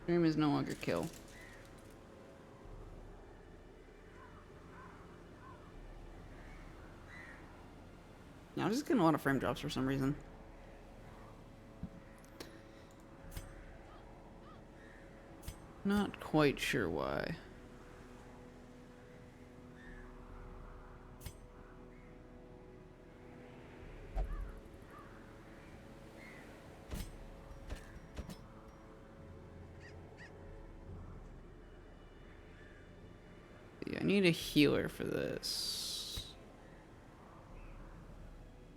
Stream is no longer kill. Now I'm just getting a lot of frame drops for some reason. Not quite sure why. Yeah, I need a healer for this.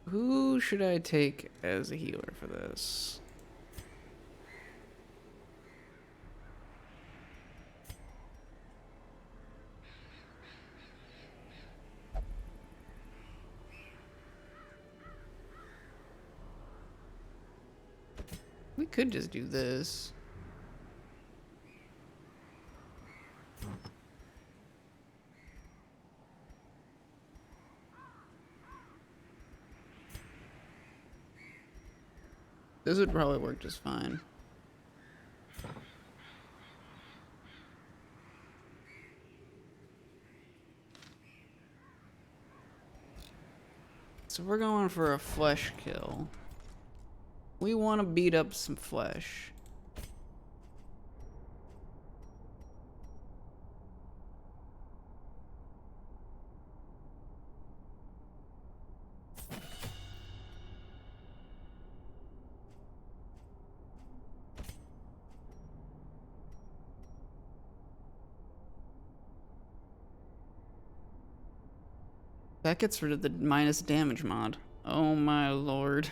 Who should I take as a healer for this? We could just do this. This would probably work just fine. So we're going for a flesh kill. We want to beat up some flesh. That gets rid of the minus damage mod. Oh my lord.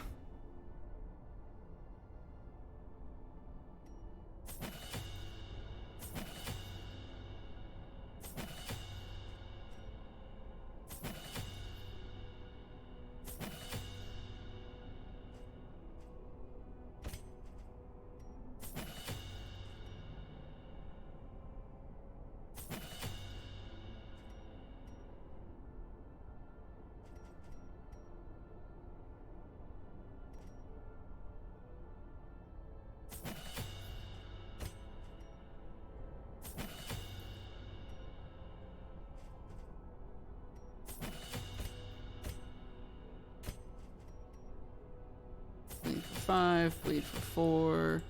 Bleed for 5, bleed for 4.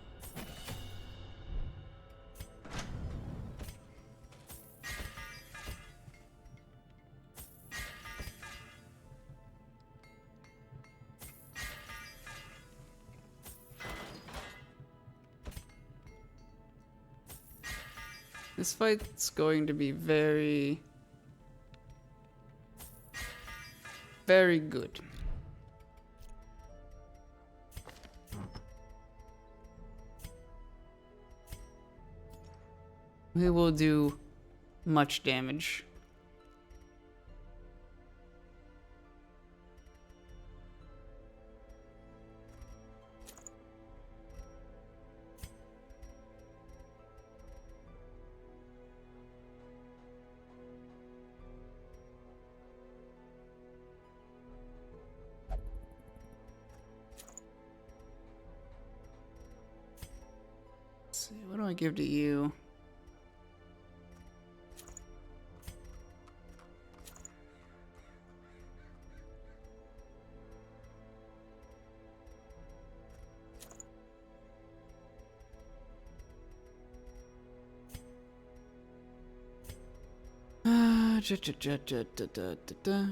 This fight's going to be very, very good. We will do much damage. Let's see, what do I give to you? Ja, ja, ja, ja, da, da, da, da.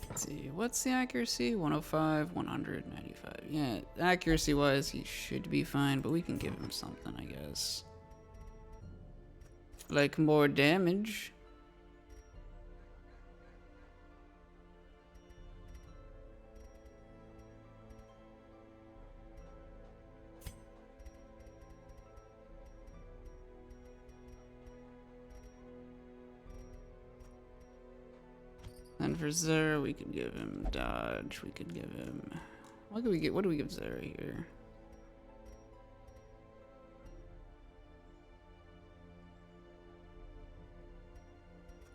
Let's see, what's the accuracy? 105, 195. Yeah, accuracy wise, he should be fine, but we can give him something, I guess. Like more damage. And for Zera, we could give him dodge. We could give him... What do we get? What do we give Zera here?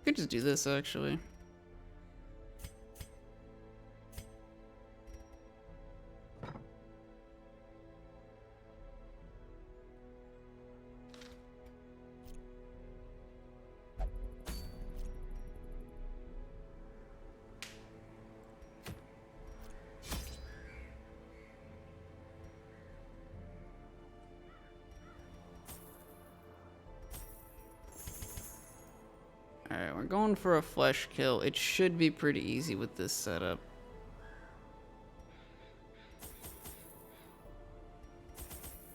Could just do this, actually. Alright, we're going for a flesh kill. It should be pretty easy with this setup.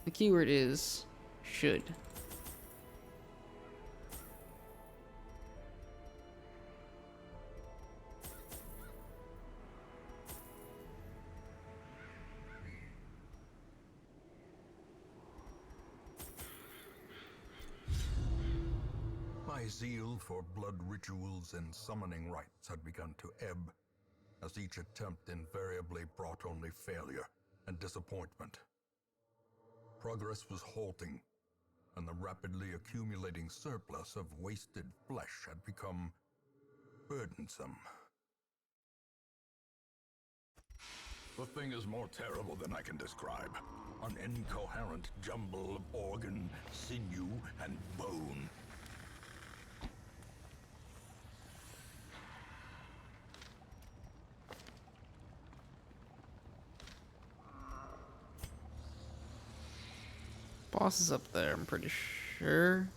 The keyword is should. My zeal for blood rituals and summoning rites had begun to ebb, as each attempt invariably brought only failure and disappointment. Progress was halting, and the rapidly accumulating surplus of wasted flesh had become burdensome. The thing is more terrible than I can describe. An incoherent jumble of organ, sinew, and bone. Boss is up there, I'm pretty sure.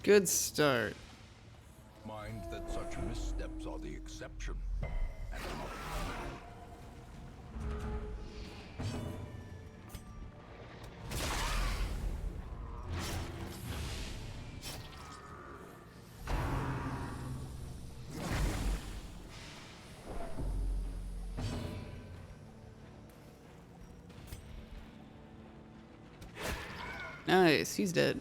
Good start. Mind that such missteps are the exception, and not the rule. Nice, he's dead.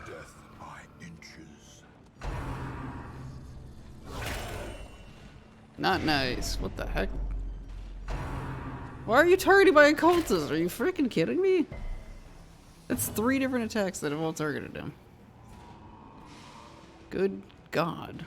Death by inches. Not nice. What the heck? Why are you targeted by a cultist? Are you freaking kidding me? That's 3 different attacks that have all targeted him. Good God.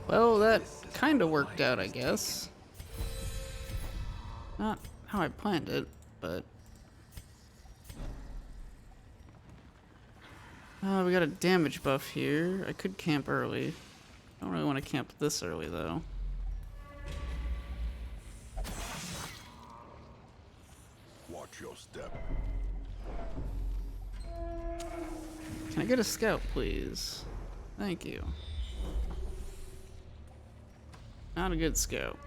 Well, that kind of worked out, I guess. Not how I planned it, but... we got a damage buff here. I could camp early. I don't really want to camp this early, though. Watch your step. Can I get a scout, please? Thank you. Not a good scout.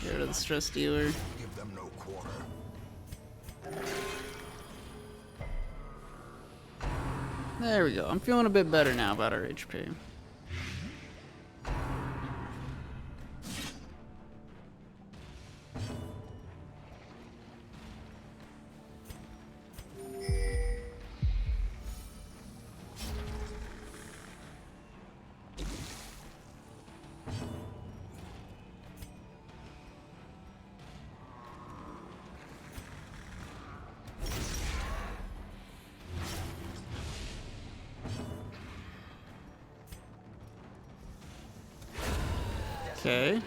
Get rid of the stress dealer. Give them no quarter. There we go. I'm feeling a bit better now about our HP. Okay.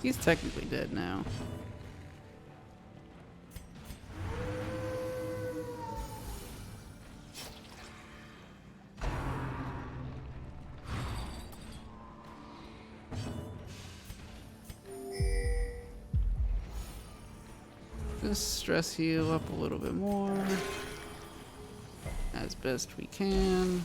He's technically dead now. Just stress heal up a little bit more as best we can.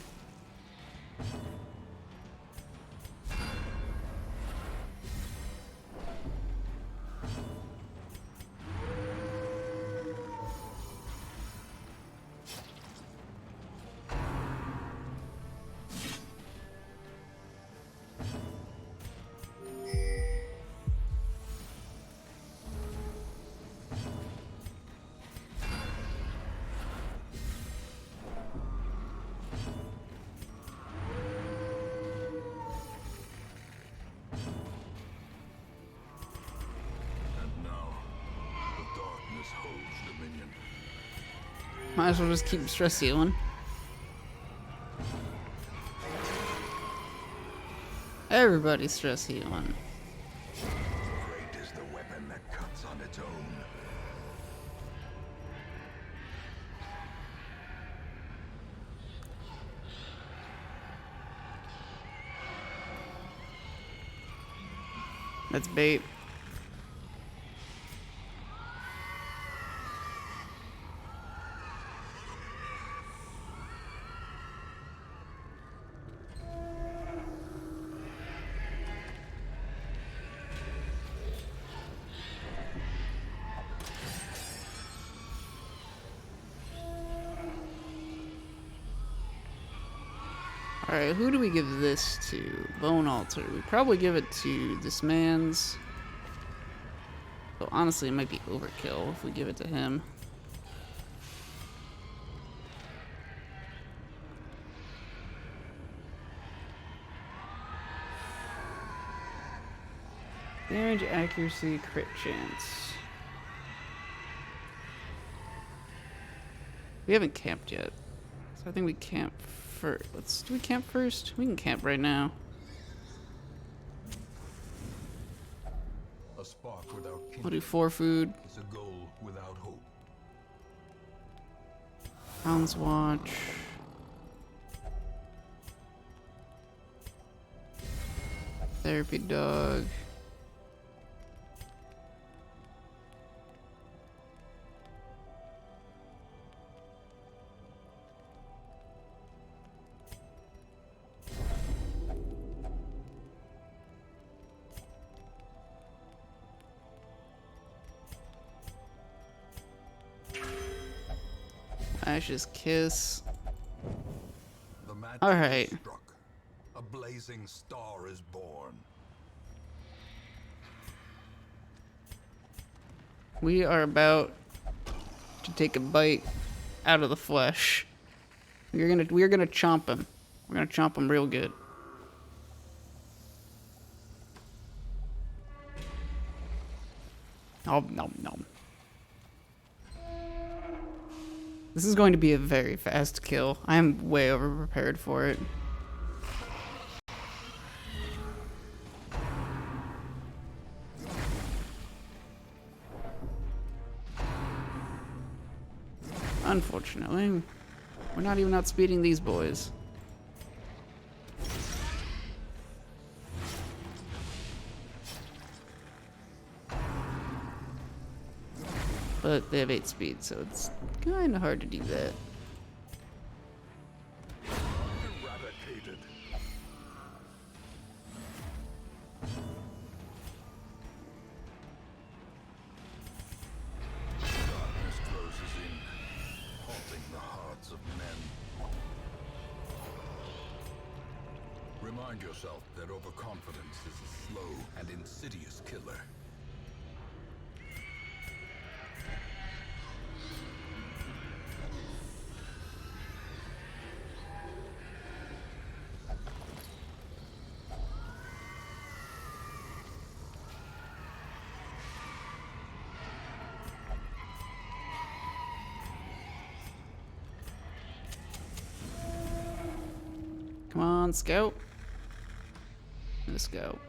Might as well just keep stress healing. Everybody's stress healing. Great is the weapon that cuts on its own. That's bait. Alright, who do we give this to? Bone Altar. We probably give it to this man's. But honestly, it might be overkill if we give it to him. Damage, accuracy, crit chance. We haven't camped yet. So I think we camp first. Do we camp first? We can camp right now. A spark without We'll do 4 food. is a goal without hope. Hound's Watch. Therapy Dog. Ash's Kiss. The magic All right. is struck. A blazing star is born. We are about to take a bite out of the flesh. We're gonna chomp him. We're gonna chomp him real good. Nom nom nom. This is going to be a very fast kill. I am way over prepared for it. Unfortunately, we're not even outspeeding these boys. But they have 8 speed, so it's kind of hard to do that. Eradicated. Darkness closes in, haunting the hearts of men. Remind yourself that overconfidence is a slow and insidious killer. Come on, scout. Let's go.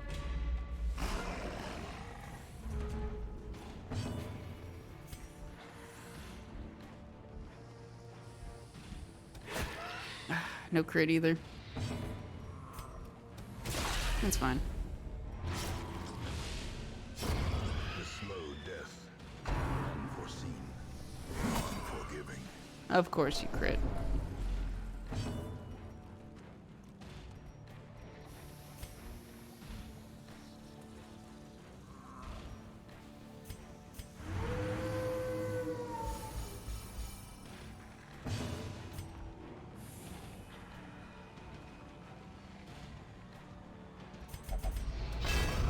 No crit either. That's fine. The slow death, unforeseen, unforgiving. Of course you crit.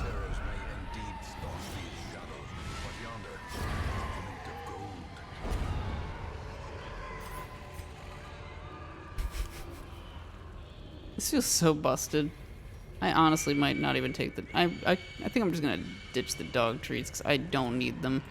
Terrors may indeed stalk these shadows, but yonder, glint of gold. This feels so busted. I honestly might not even take the... I think I'm just gonna ditch the dog treats because I don't need them.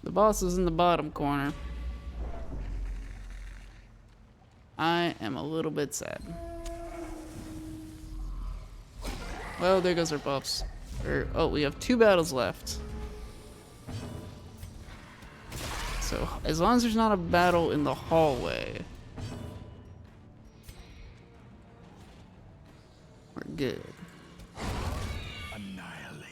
The boss is in the bottom corner. I am a little bit sad. Well, there goes our buffs. Oh, we have 2 battles left. So, as long as there's not a battle in the hallway, we're good. Annihilated.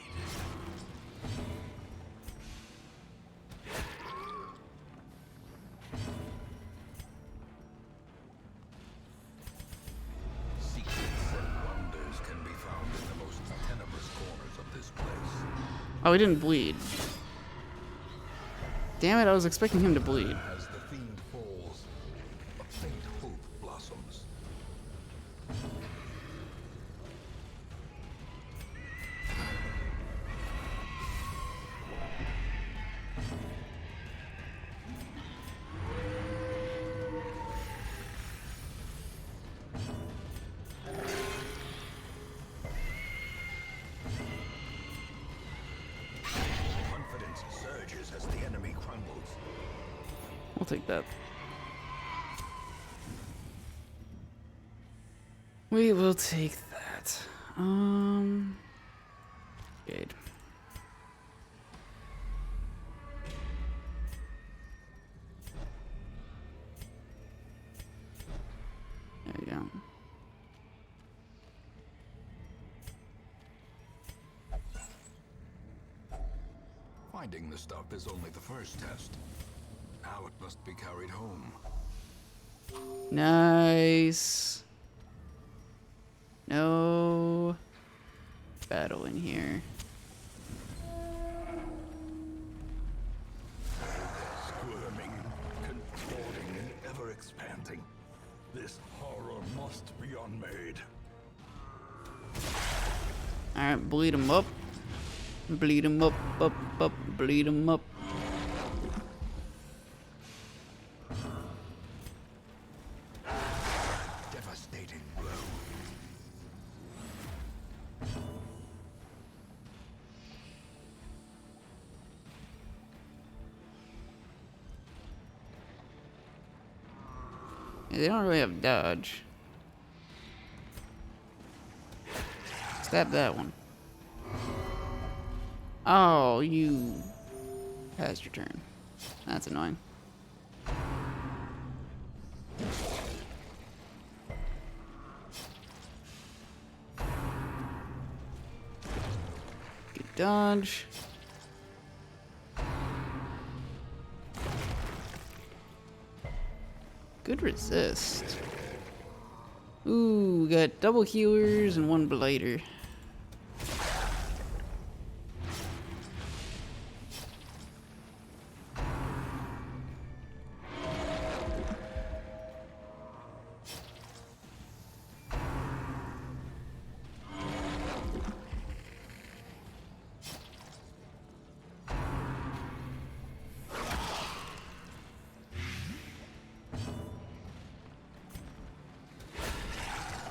Secrets and wonders can be found in the most tenebrous corners of this place. Oh, he didn't bleed. Damn it, I was expecting him to bleed. As the fiend falls, a faint hope blossoms. Confidence surges as the enemy crumbles. We'll take that. We will take that. Jade. There you go. Finding the stuff is only the first test. Now it must be carried home. Nice. No battle in here. Squirming, contorting, and ever expanding. This horror must be unmade. Alright, bleed him up. Bleed him up, up, bleed him up. Devastating blow. Yeah, they don't really have dodge. Stab that one. Oh, you passed your turn. That's annoying. Good dodge. Good resist. Ooh, we got double healers and 1 blighter.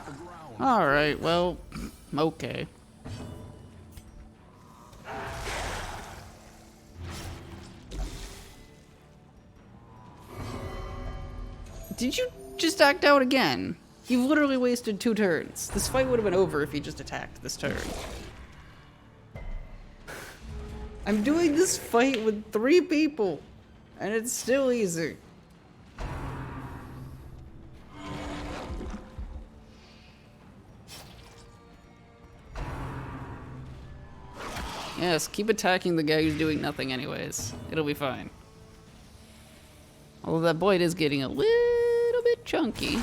The ground Alright, well, okay. Did you just act out again? You've literally wasted 2 turns. This fight would have been over if you just attacked this turn. I'm doing this fight with 3 people, and it's still easy. Yes, keep attacking the guy who's doing nothing anyways. It'll be fine. Although that blade is getting a little bit chunky.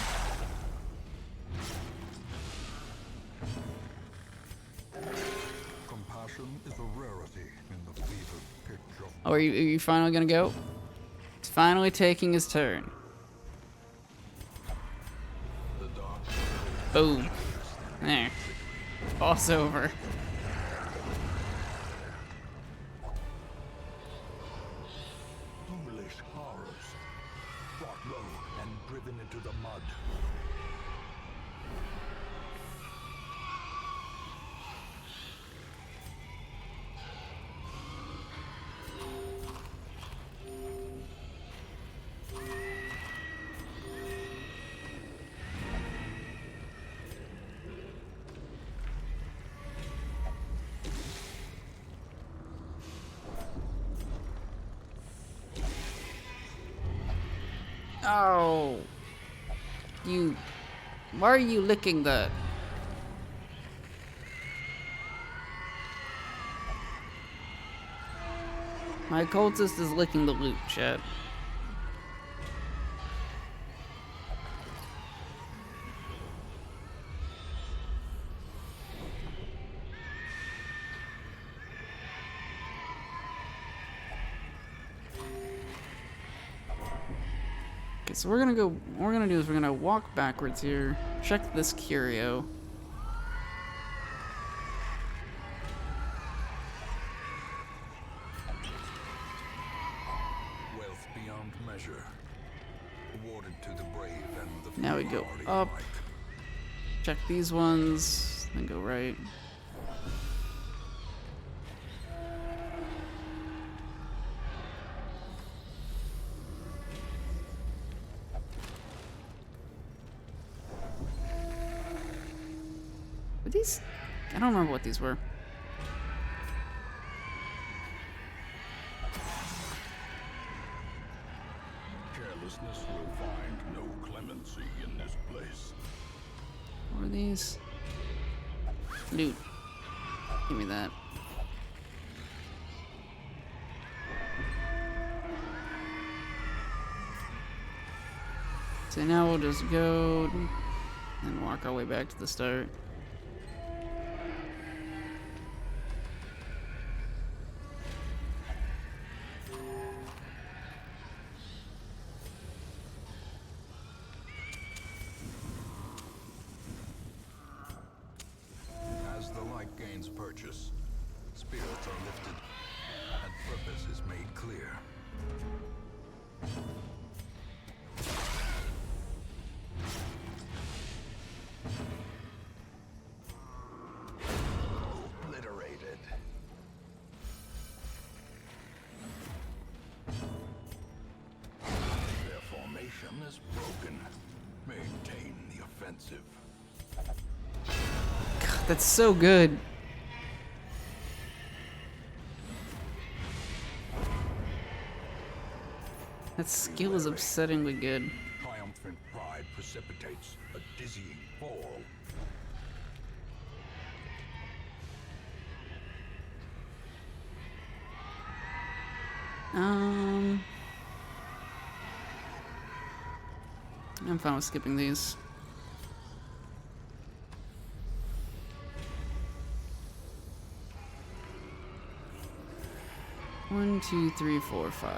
Compassion is a rarity in the fevered pitch of Oh, are you finally gonna go? He's finally taking his turn. the dark. Boom. There. Boss over. Foolish horrors, brought low and driven into the mud. Oh. You. Why are you licking that? My cultist is licking the loot, chat. Okay, so we're gonna go. What we're gonna do is we're gonna walk backwards here. Check this curio. Wealth beyond measure, awarded to the brave and the Now we go foolhardy up. alike. Check these ones, then go right. Were these? I don't remember what these were. Carelessness will find no clemency in this place. What are these? Loot. Give me that. So now we'll just go and walk our way back to the start. As the light gains purchase, spirits are lifted, and purpose is made clear. Obliterated. Their formation is broken. Maintain the offensive. God, that's so good. That skill is upsettingly good. Triumphant pride precipitates a dizzying fall. I'm fine with skipping these. One, two, three, four, 5.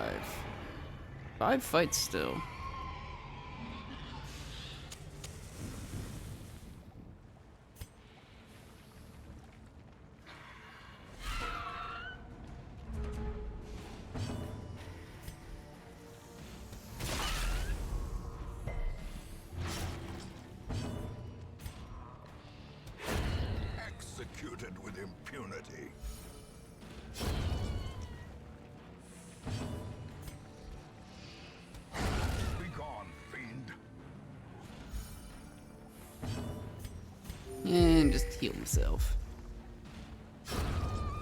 5 fights still. impunity. Be gone, fiend. And just heal himself.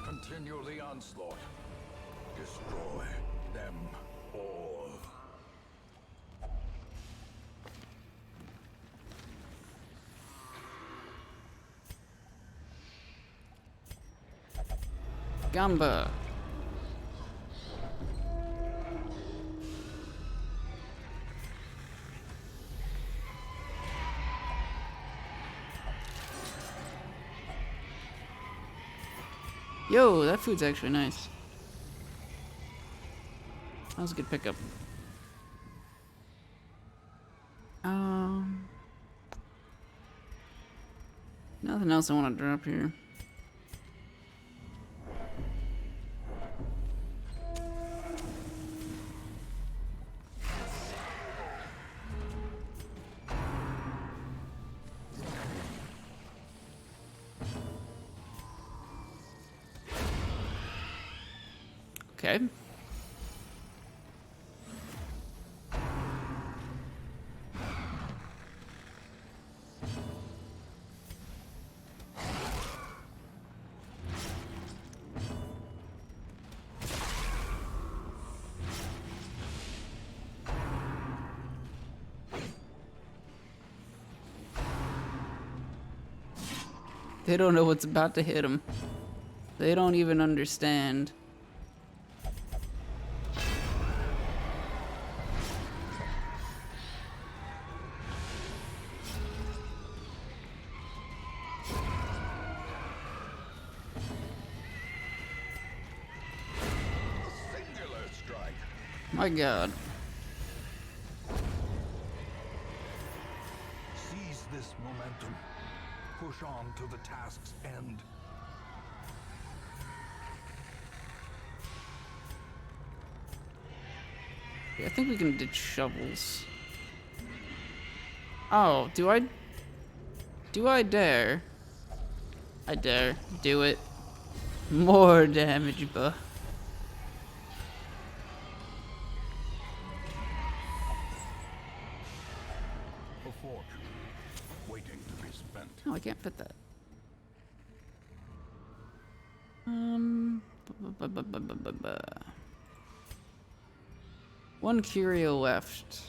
Continue the onslaught. Destroy them all. Gamba. Yo, that food's actually nice. That was a good pickup. Nothing else I want to drop here. Okay. They don't know what's about to hit them. They don't even understand. Singular strike. My God. Seize this momentum. Push on to the task's end. Yeah, I think we can ditch shovels. Oh, do I? Do I dare? I dare. Do it. More damage, buh. A fortune waiting to be spent. No, I can't fit that. One curio left.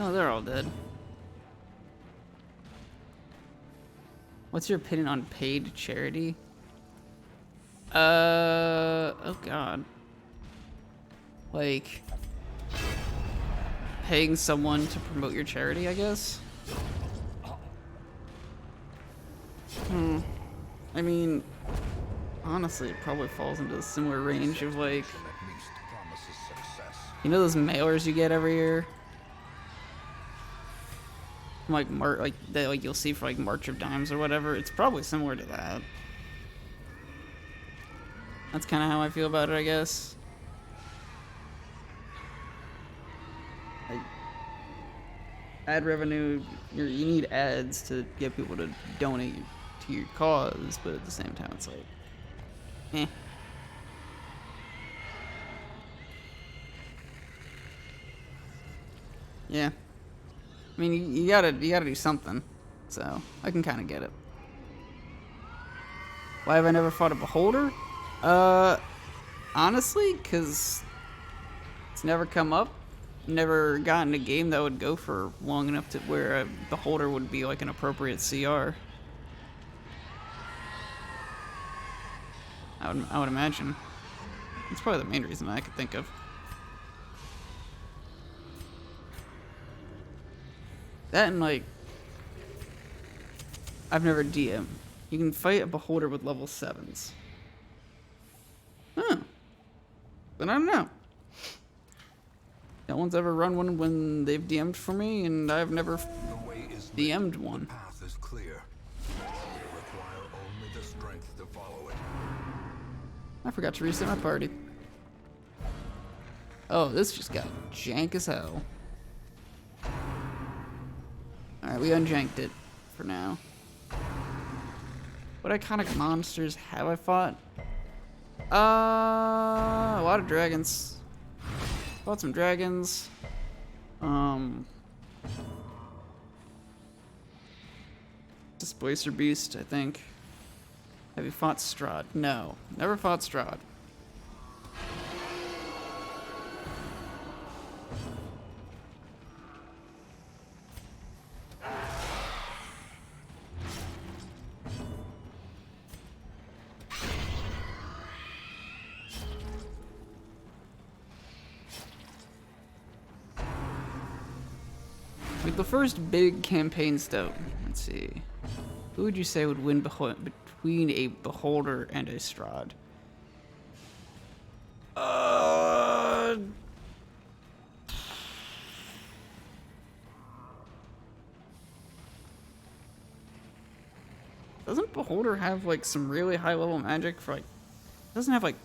Oh, they're all dead. What's your opinion on paid charity? Oh God. Like, paying someone to promote your charity, I guess? I mean, honestly, it probably falls into a similar range of like, At least promises success. you know those mailers you get every year? Like that like you'll see for like March of Dimes or whatever. It's probably similar to that. That's kind of how I feel about it, I guess. Like, ad revenue, you need ads to get people to donate to your cause, but at the same time, it's like, eh. Yeah. I mean, you gotta do something, so I can kind of get it. Why have I never fought a beholder? Honestly, because it's never come up. Never gotten a game that would go for long enough to where a beholder would be like an appropriate CR. I would imagine. That's probably the main reason I could think of. That and like, I've never DM. You can fight a beholder with level 7s. Huh. Then I don't know. No one's ever run one when they've DM'd for me, and I've never DM'd one. The path is clear. You require only the strength to follow it. I forgot to reset my party. Oh, this just got jank as hell. Alright, we unjanked it for now. What iconic monsters have I fought? A lot of dragons. Fought some dragons. Displacer Beast, I think. Have you fought Strahd? No, never fought Strahd. Like the first big campaign stout. Let's see. Who would you say would win between a beholder and a Strahd? Doesn't beholder have like some really high level magic for like? It doesn't have like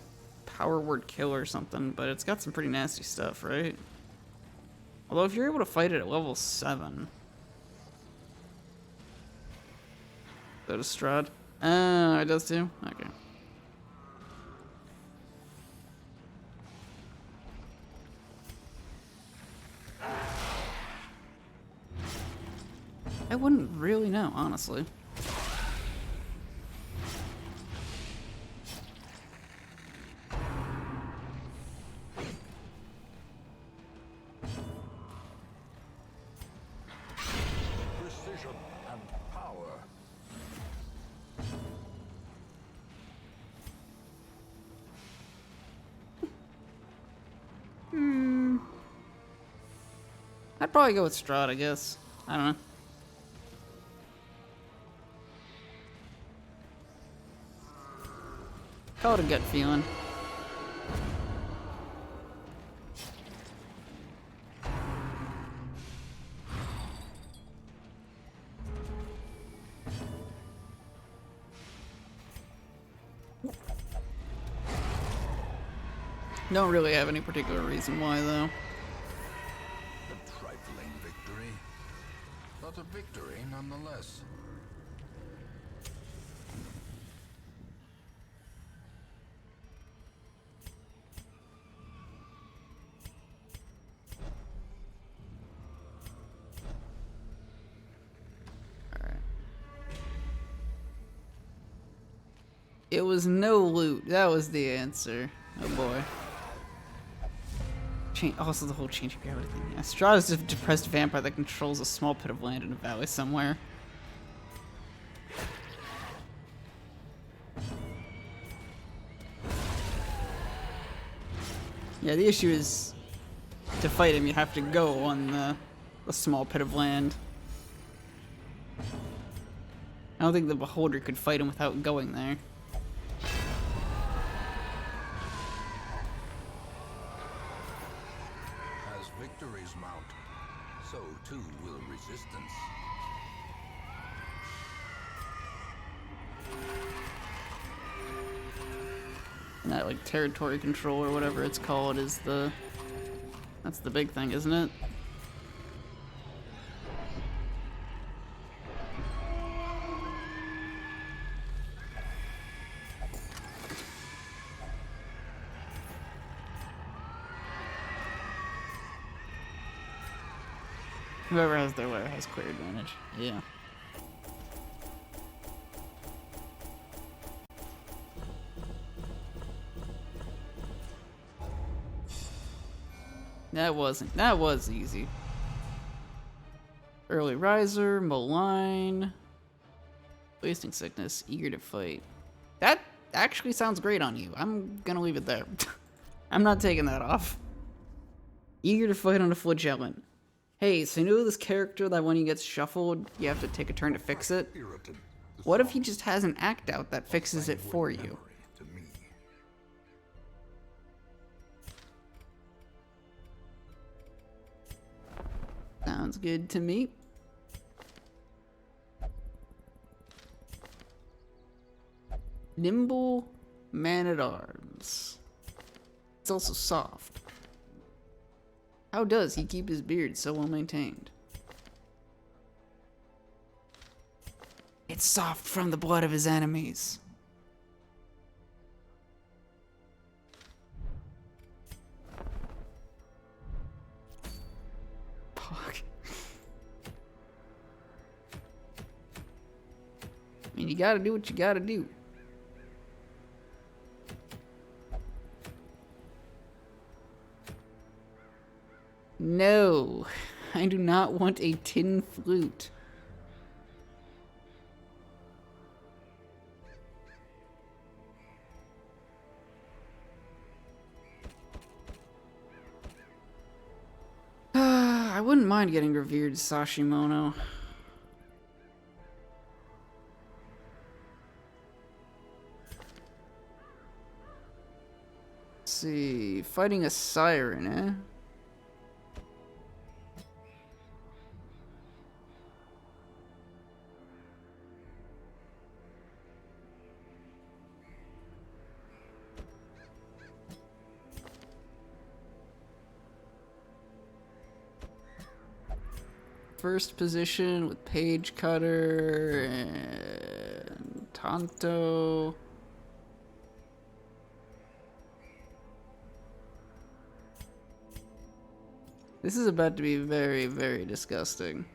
power word kill or something, but it's got some pretty nasty stuff, right? Although if you're able to fight it at level 7. So does Strahd. It does too? Okay. I wouldn't really know, honestly. Precision and power. I'd probably go with Strahd, I guess. I don't know. Call it a gut feeling. Don't really have any particular reason why, though. A trifling victory, but a victory nonetheless. Alright. It was no loot. That was the answer. Oh boy. Also, the whole change of gravity thing. Yeah, Strahd is a depressed vampire that controls a small pit of land in a valley somewhere. Yeah, the issue is to fight him, you have to go on the small pit of land. I don't think the beholder could fight him without going there. As victories mount, so too will resistance. And that like territory control or whatever it's called is that's the big thing, isn't it? Whoever has their lair has clear advantage. Yeah. That was easy. Early riser, malign, wasting sickness, eager to fight. That actually sounds great on you. I'm gonna leave it there. I'm not taking that off. Eager to fight on a flagellant. Hey, so you know this character that when he gets shuffled, you have to take a turn to fix it? Irritant, the What if he soft just has an act out that fixes it for sanguine you? memory to me. Sounds good to me. Nimble man-at-arms. It's also soft. How does he keep his beard so well maintained? It's soft from the blood of his enemies. Fuck. I mean, you gotta do what you gotta do. No, I do not want a tin flute. I wouldn't mind getting revered Sashimono. Let's see, fighting a siren, eh? First position with Page Cutter and Tonto. This is about to be very, very disgusting.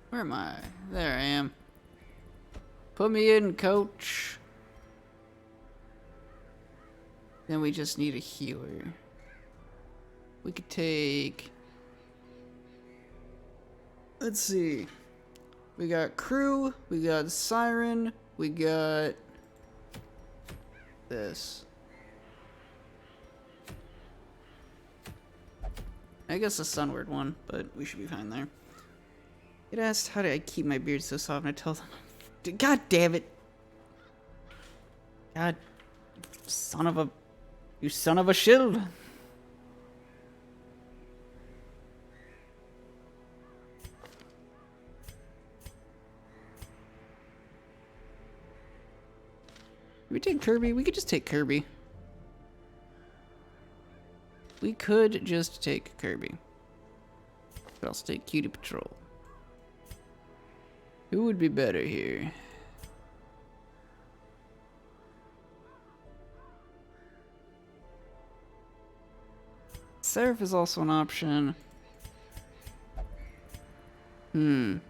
Where am I? There I am. Put me in, coach. Then we just need a healer. We could take... Let's see. We got Crew, we got Siren, we got... this. I guess a Sunward one, but we should be fine there. It asked how do I keep my beard so soft, and I tell them... God damn it! God... Son of a... You son of a shield! We take Kirby? We could just take Kirby. We could just take Kirby. But I'll take Cutie Patrol. Who would be better here? Seraph is also an option. Looking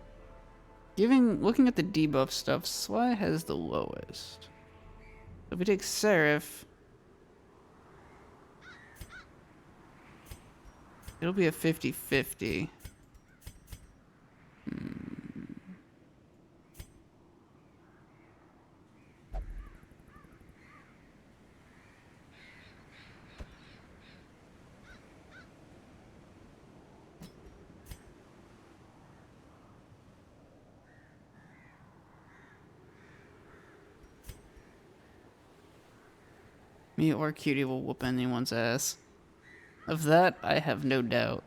at the debuff stuff, Sly has the lowest. If we take Seraph, it'll be a 50-50. Me or Cutie will whoop anyone's ass. Of that, I have no doubt.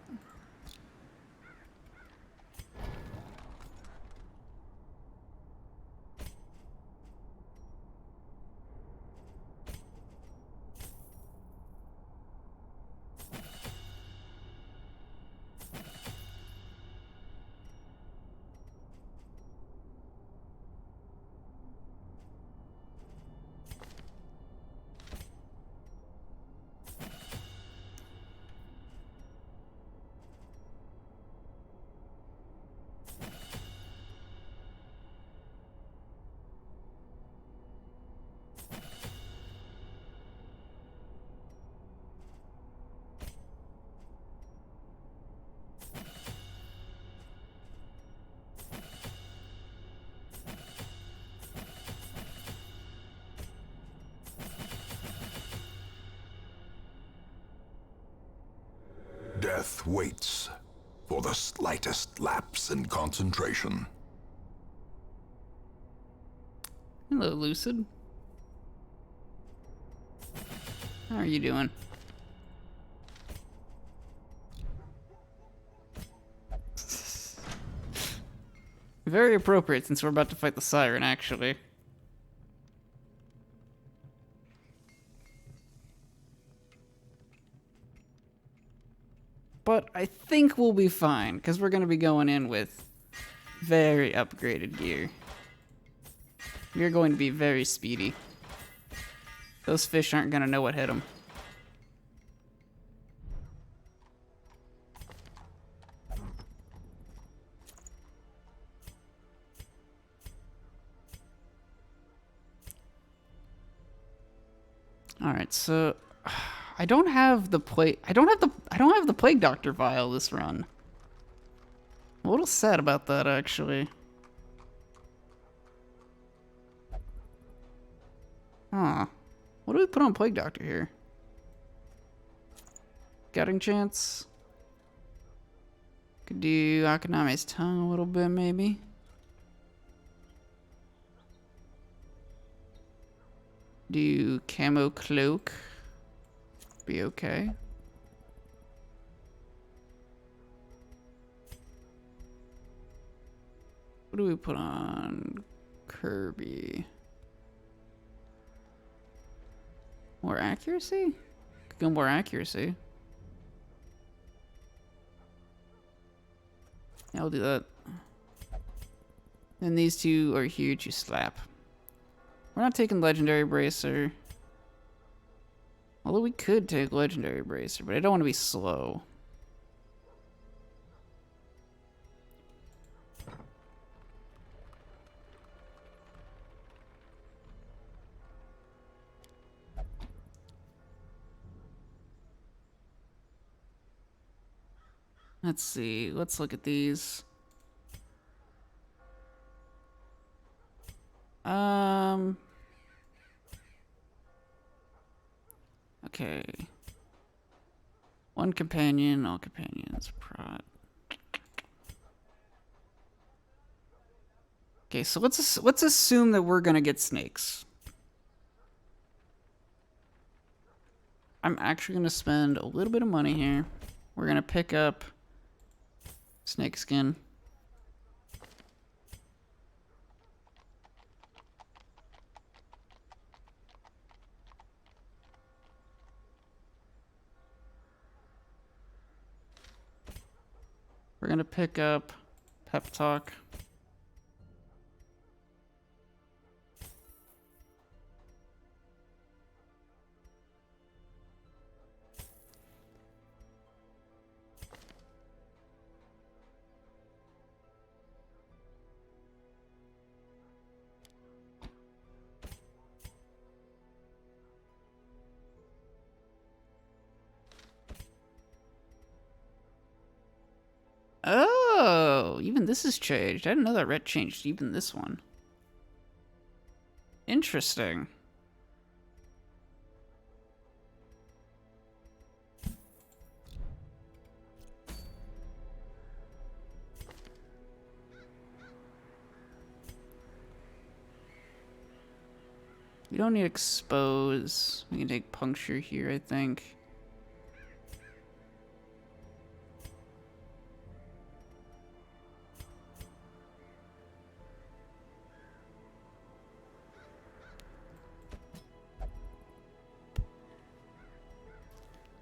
Death waits for the slightest lapse in concentration. Hello, Lucid. How are you doing? Very appropriate since we're about to fight the Siren, actually. But I think we'll be fine, because we're going to be going in with very upgraded gear. We're going to be very speedy. Those fish aren't going to know what hit them. All right, so I don't have the plague. I don't have the plague doctor vial this run. I'm a little sad about that, actually. Huh. What do we put on plague doctor here? Scouting chance. Could do Akaname's tongue a little bit, maybe. Do camo cloak. Be okay. What do we put on Kirby? More accuracy? Could go more accuracy. Yeah, I'll do that. And these two are here to slap. We're not taking Legendary Bracer. Although we could take Legendary Bracer, but I don't want to be slow. Let's see. Let's look at these. Okay. One companion, all companions. Prot. Okay, so let's assume that we're gonna get snakes. I'm actually gonna spend a little bit of money here. We're gonna pick up snake skin. We're gonna pick up Pep Talk. Oh, even this has changed. I didn't know that red changed even this one. Interesting. We don't need expose. We can take puncture here, I think.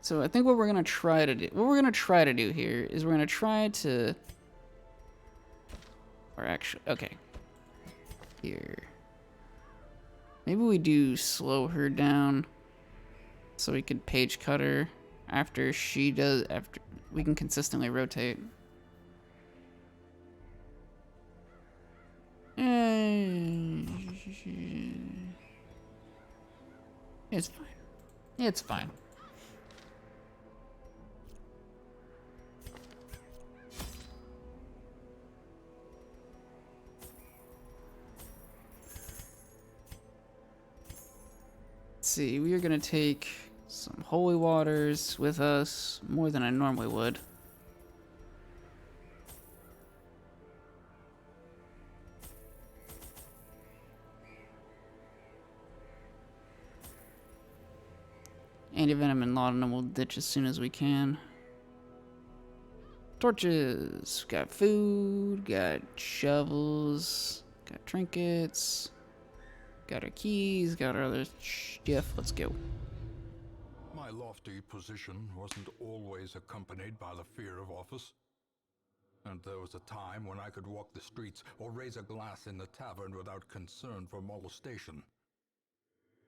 So I think what we're gonna try to do here is we're gonna try to, or actually, okay, here. Maybe we do slow her down so we could page cut her after we can consistently rotate. It's fine. It's fine. Let's see, we are gonna take some holy waters with us, more than I normally would. Anti-venom and laudanum we'll ditch as soon as we can. Torches. Got food, got shovels, got trinkets, got our keys, got our other stuff. Let's go. My lofty position wasn't always accompanied by the fear of office. And there was a time when I could walk the streets or raise a glass in the tavern without concern for molestation.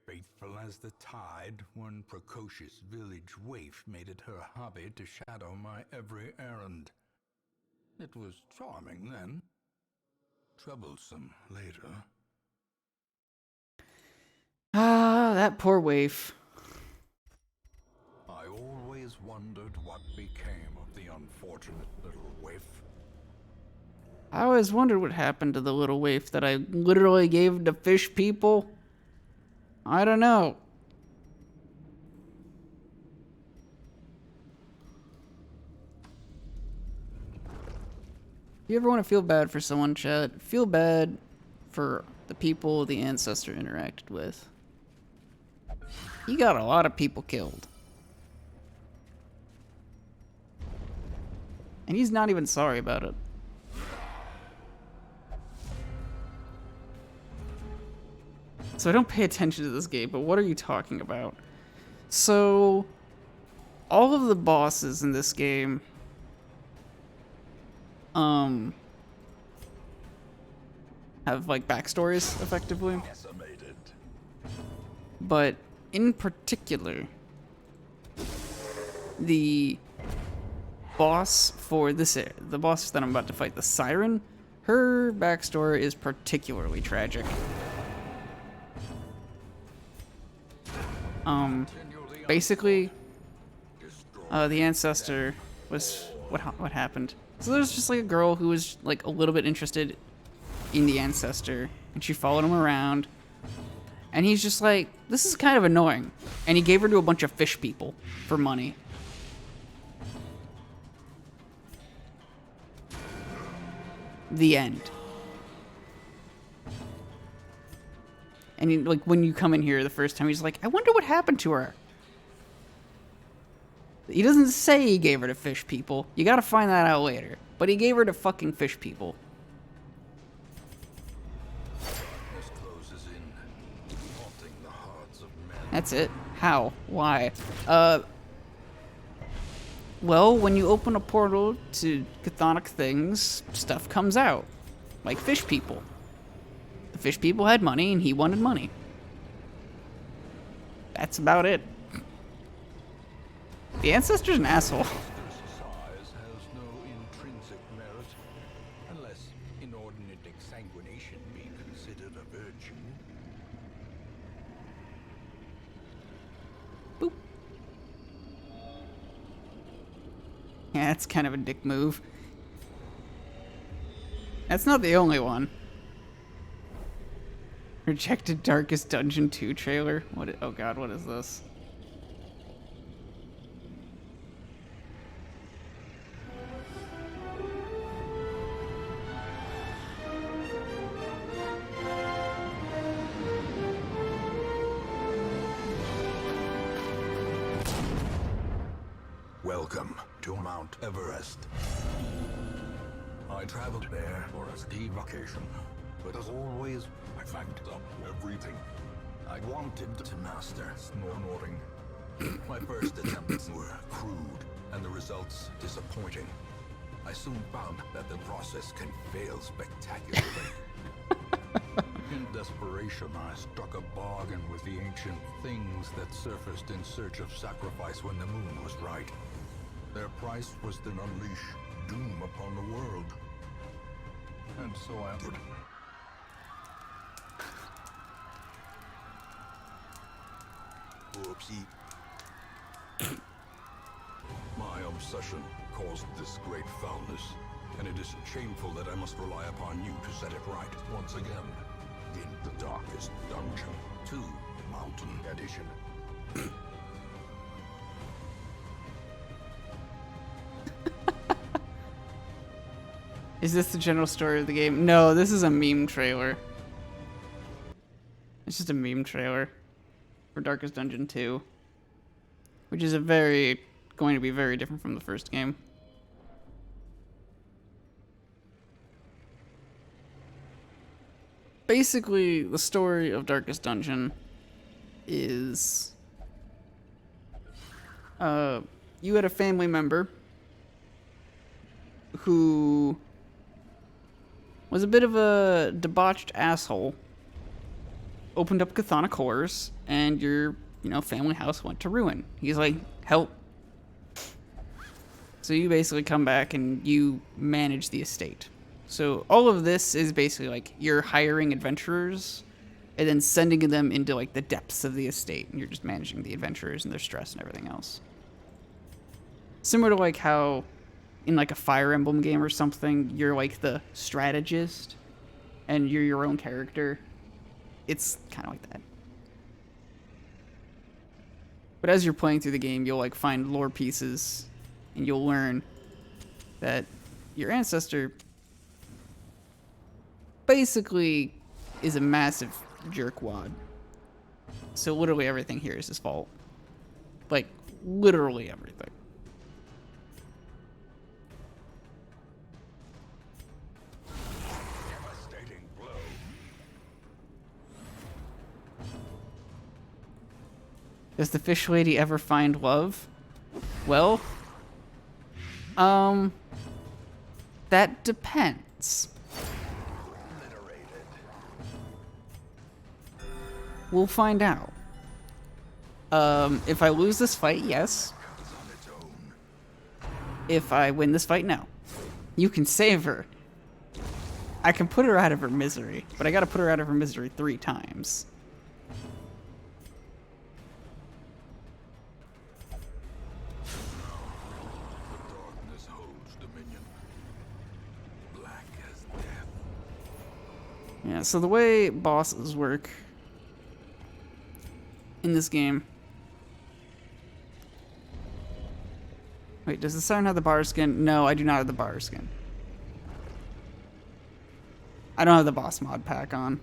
Faithful as the tide, one precocious village waif made it her hobby to shadow my every errand. It was charming then, troublesome later. Ah, that poor waif. I always wondered what became of the unfortunate little waif. I always wondered what happened to the little waif that I literally gave to fish people. I don't know. You ever want to feel bad for someone, chat? Feel bad for the people the ancestor interacted with. He got a lot of people killed. And he's not even sorry about it. So I don't pay attention to this game, but what are you talking about? So, all of the bosses in this game, have like backstories, effectively. Decimated. But in particular, the boss for this, the boss that I'm about to fight, the Siren, her backstory is particularly tragic. Basically, the ancestor was what happened. So there's just like a girl who was like a little bit interested in the ancestor, and she followed him around, and he's just like, this is kind of annoying, and he gave her to a bunch of fish people for money. The end. And he, like, when you come in here the first time, he's like, I wonder what happened to her. He doesn't say he gave her to fish people. You gotta find that out later. But he gave her to fucking fish people. This closes in, haunting the hearts of men. That's it. How? Why? Well, when you open a portal to chthonic things, stuff comes out. Like fish people. The fish people had money, and he wanted money. That's about it. The ancestor's an asshole. This size has no intrinsic merit, unless inordinate exsanguination be considered a virtue. Boop. Yeah, that's kind of a dick move. That's not the only one. Rejected Darkest Dungeon 2 trailer. Oh god, what is this? Welcome to Mount Everest. I traveled there for a ski vacation, but as always, I fucked up everything. I wanted to master snoring, My first attempts were crude, and the results disappointing. I soon found that the process can fail spectacularly. In desperation, I struck a bargain with the ancient things that surfaced in search of sacrifice when the moon was right. Their price was to unleash doom upon the world. And so I did. Whoopsie. My obsession caused this great foulness, and it is shameful that I must rely upon you to set it right once again. In the darkest dungeon, 2 Mountain Edition. Is this the general story of the game? No, this is a meme trailer. It's just a meme trailer for Darkest Dungeon 2, which is going to be very different from the first game. Basically, the story of Darkest Dungeon is you had a family member who was a bit of a debauched asshole, opened up chthonic horrors, and your, family house went to ruin. He's like, help. So you basically come back and you manage the estate. So all of this is basically like you're hiring adventurers and then sending them into like the depths of the estate, and you're just managing the adventurers and their stress and everything else. Similar to like how in like a Fire Emblem game or something, you're like the strategist and you're your own character. It's kind of like that. But as you're playing through the game, you'll like find lore pieces and you'll learn that your ancestor basically is a massive jerkwad. So literally everything here is his fault. Like, literally everything. Devastating blow. Does the fish lady ever find love? Well, that depends. We'll find out. If I lose this fight, yes. If I win this fight, no. You can save her. I can put her out of her misery, but I gotta put her out of her misery 3 times. The darkness holds dominion. Black as death. Yeah, so the way bosses work in this game. Wait, does the Siren have the bar skin? No, I do not have the bar skin. I don't have the boss mod pack on.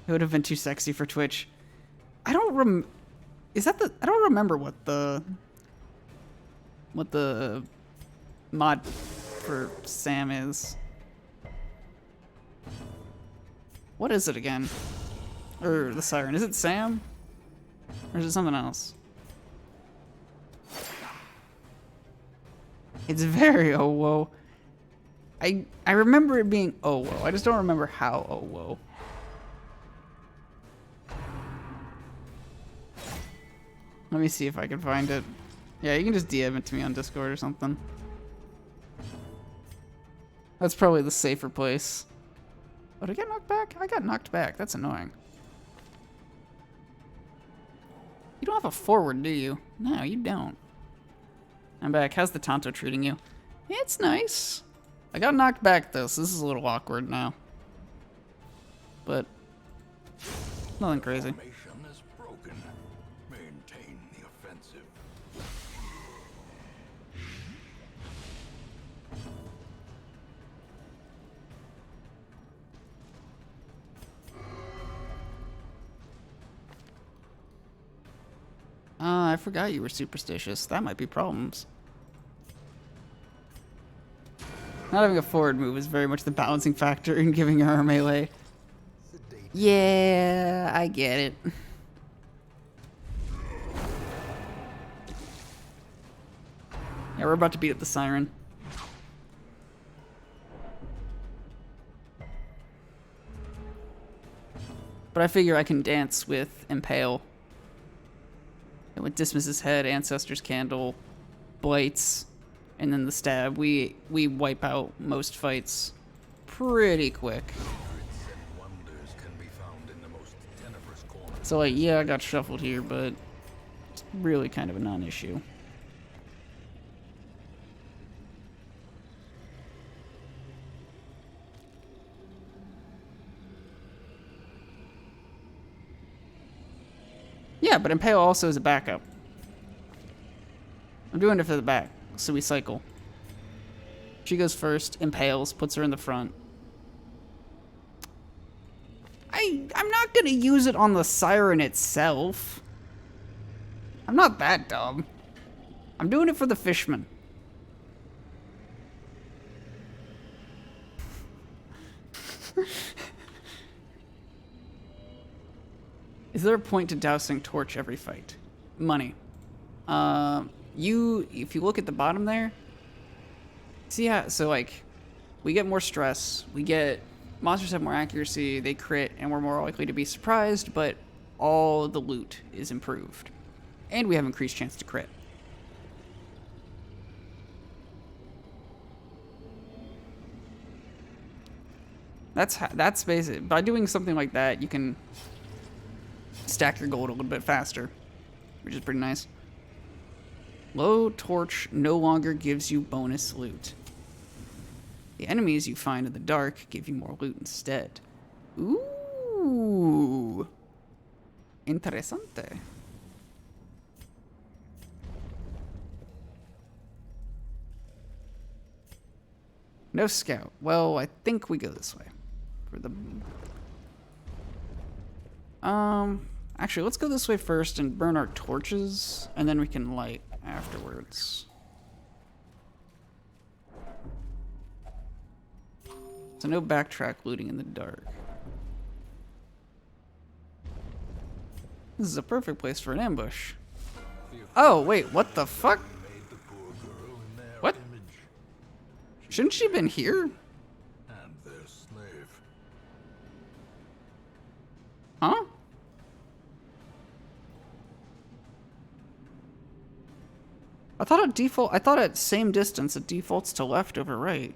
It would have been too sexy for Twitch. I don't I don't remember what the mod for Sam is. What is it again? Or the Siren. Is it Sam? Or is it something else? It's very oh whoa. I remember it being oh whoa. I just don't remember how oh whoa. Let me see if I can find it. Yeah, you can just DM it to me on Discord or something. That's probably the safer place. Oh, did I get knocked back? I got knocked back. That's annoying. You don't have a forward, do you? No, you don't. I'm back. How's the Tonto treating you? It's nice. I got knocked back, though, so this is a little awkward now. But nothing crazy. Formation is broken. Maintain the offensive. I forgot you were superstitious. That might be problems. Not having a forward move is very much the balancing factor in giving her melee. Yeah, I get it. Yeah, we're about to beat up the Siren. But I figure I can dance with Impale. And with Dismiss's Head, Ancestor's Candle, Blights, and then the Stab, we wipe out most fights pretty quick. So like, yeah, I got shuffled here, but it's really kind of a non-issue. Yeah, but Impale also is a backup. I'm doing it for the back, so we cycle. She goes first, impales, puts her in the front. I'm not gonna use it on the Siren itself. I'm not that dumb. I'm doing it for the Fishman. Is there a point to dousing Torch every fight? Money. If you look at the bottom there, see how, so like, we get more stress, monsters have more accuracy, they crit, and we're more likely to be surprised, but all the loot is improved. And we have increased chance to crit. That's basic. By doing something like that, you can stack your gold a little bit faster, which is pretty nice. Low Torch no longer gives you bonus loot. The enemies you find in the dark give you more loot instead. Ooh. Interesante. No scout. Well, I think we go this way. For the... Actually, let's go this way first and burn our torches, and then we can light afterwards. So no backtrack looting in the dark. This is a perfect place for an ambush. Oh, wait, what the fuck? What? Shouldn't she have been here? Huh? I thought at same distance it defaults to left over right.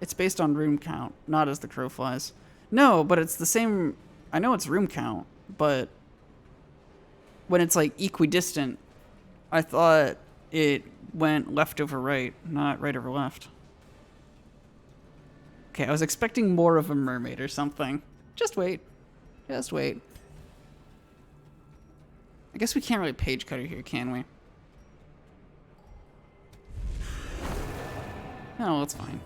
It's based on room count, not as the crow flies. No, but it's the same. I know it's room count, but when it's like equidistant, I thought it went left over right, not right over left. Okay, I was expecting more of a mermaid or something. Just wait. Just wait. I guess we can't really page cutter here, can we? No, that's fine.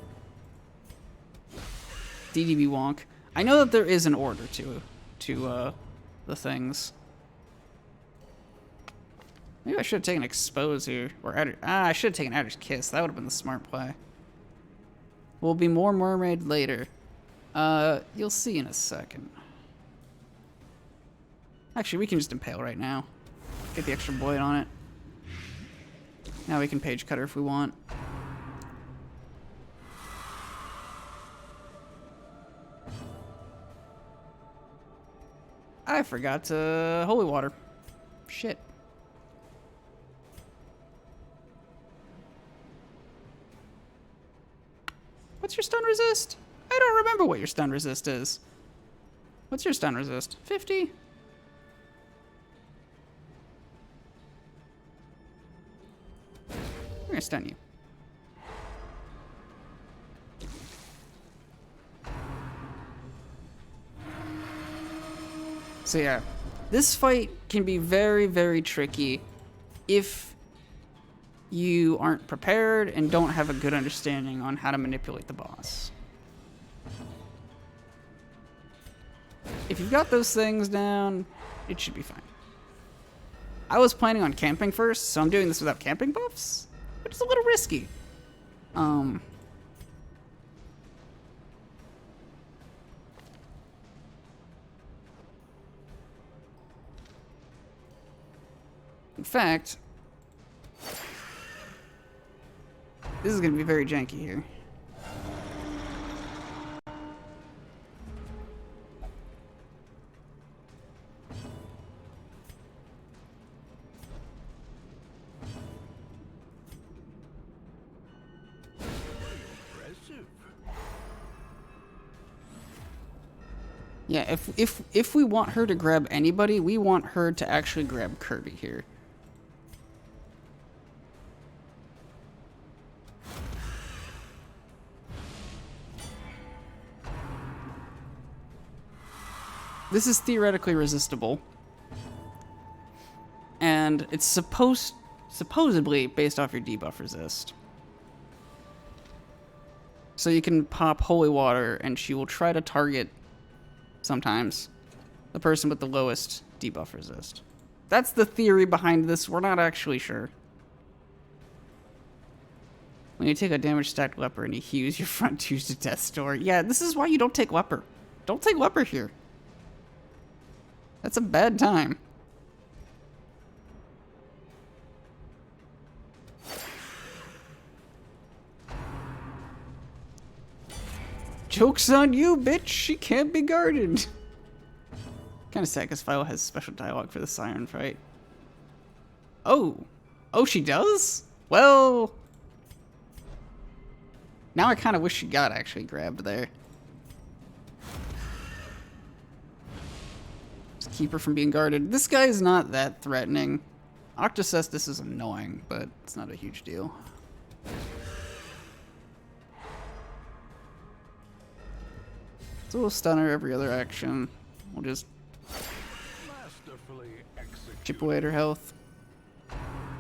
DDB wonk. I know that there is an order to the things. Maybe I should have taken Expose here. Or I should have taken Adder's Kiss. That would have been the smart play. Will be more mermaid later. You'll see in a second. Actually, we can just impale right now. Get the extra blade on it. Now we can page cutter if we want. I forgot to holy water. Shit. What's your stun resist? I don't remember what your stun resist is. What's your stun resist? 50? I'm gonna stun you. So yeah, this fight can be very, very tricky if you aren't prepared and don't have a good understanding on how to manipulate the boss. If you've got those things down, it should be fine. I was planning on camping first, so I'm doing this without camping buffs, which is a little risky. In fact, this is going to be very janky here. Yeah, if we want her to grab anybody, we want her to actually grab Kirby here. This is theoretically resistible. And it's supposedly based off your debuff resist. So you can pop Holy Water and she will try to target, sometimes, the person with the lowest debuff resist. That's the theory behind this. We're not actually sure. When you take a damage stacked leper and you heals your front twos to Death's Door. Yeah, this is why you don't take leper. Don't take leper here. That's a bad time. Joke's on you, bitch. She can't be guarded. Kind of sad because Philo has special dialogue for the Siren fight. Oh. Oh, she does? Well. Now I kind of wish she got actually grabbed there. Just keep her from being guarded. This guy is not that threatening. Octocestus is annoying, but it's not a huge deal. So we'll stun her every other action. We'll just chip away at her health.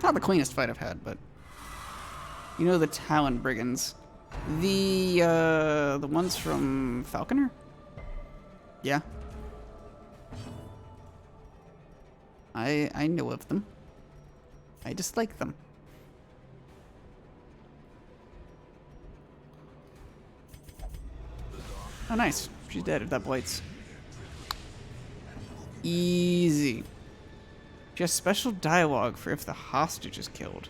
Not the cleanest fight I've had, but you know the Talon Brigands. The ones from Falconer? Yeah. I know of them. I dislike them. Oh, nice. She's dead if that blights. Easy. She has special dialogue for if the hostage is killed.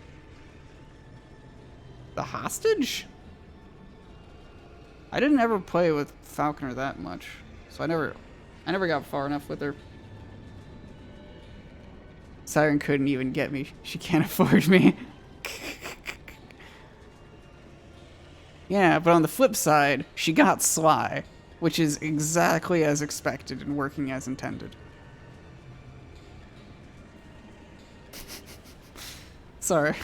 The hostage? I didn't ever play with Falconer that much, so I never got far enough with her. Siren couldn't even get me. She can't afford me. Yeah, but on the flip side, she got Sly, which is exactly as expected and working as intended. Sorry.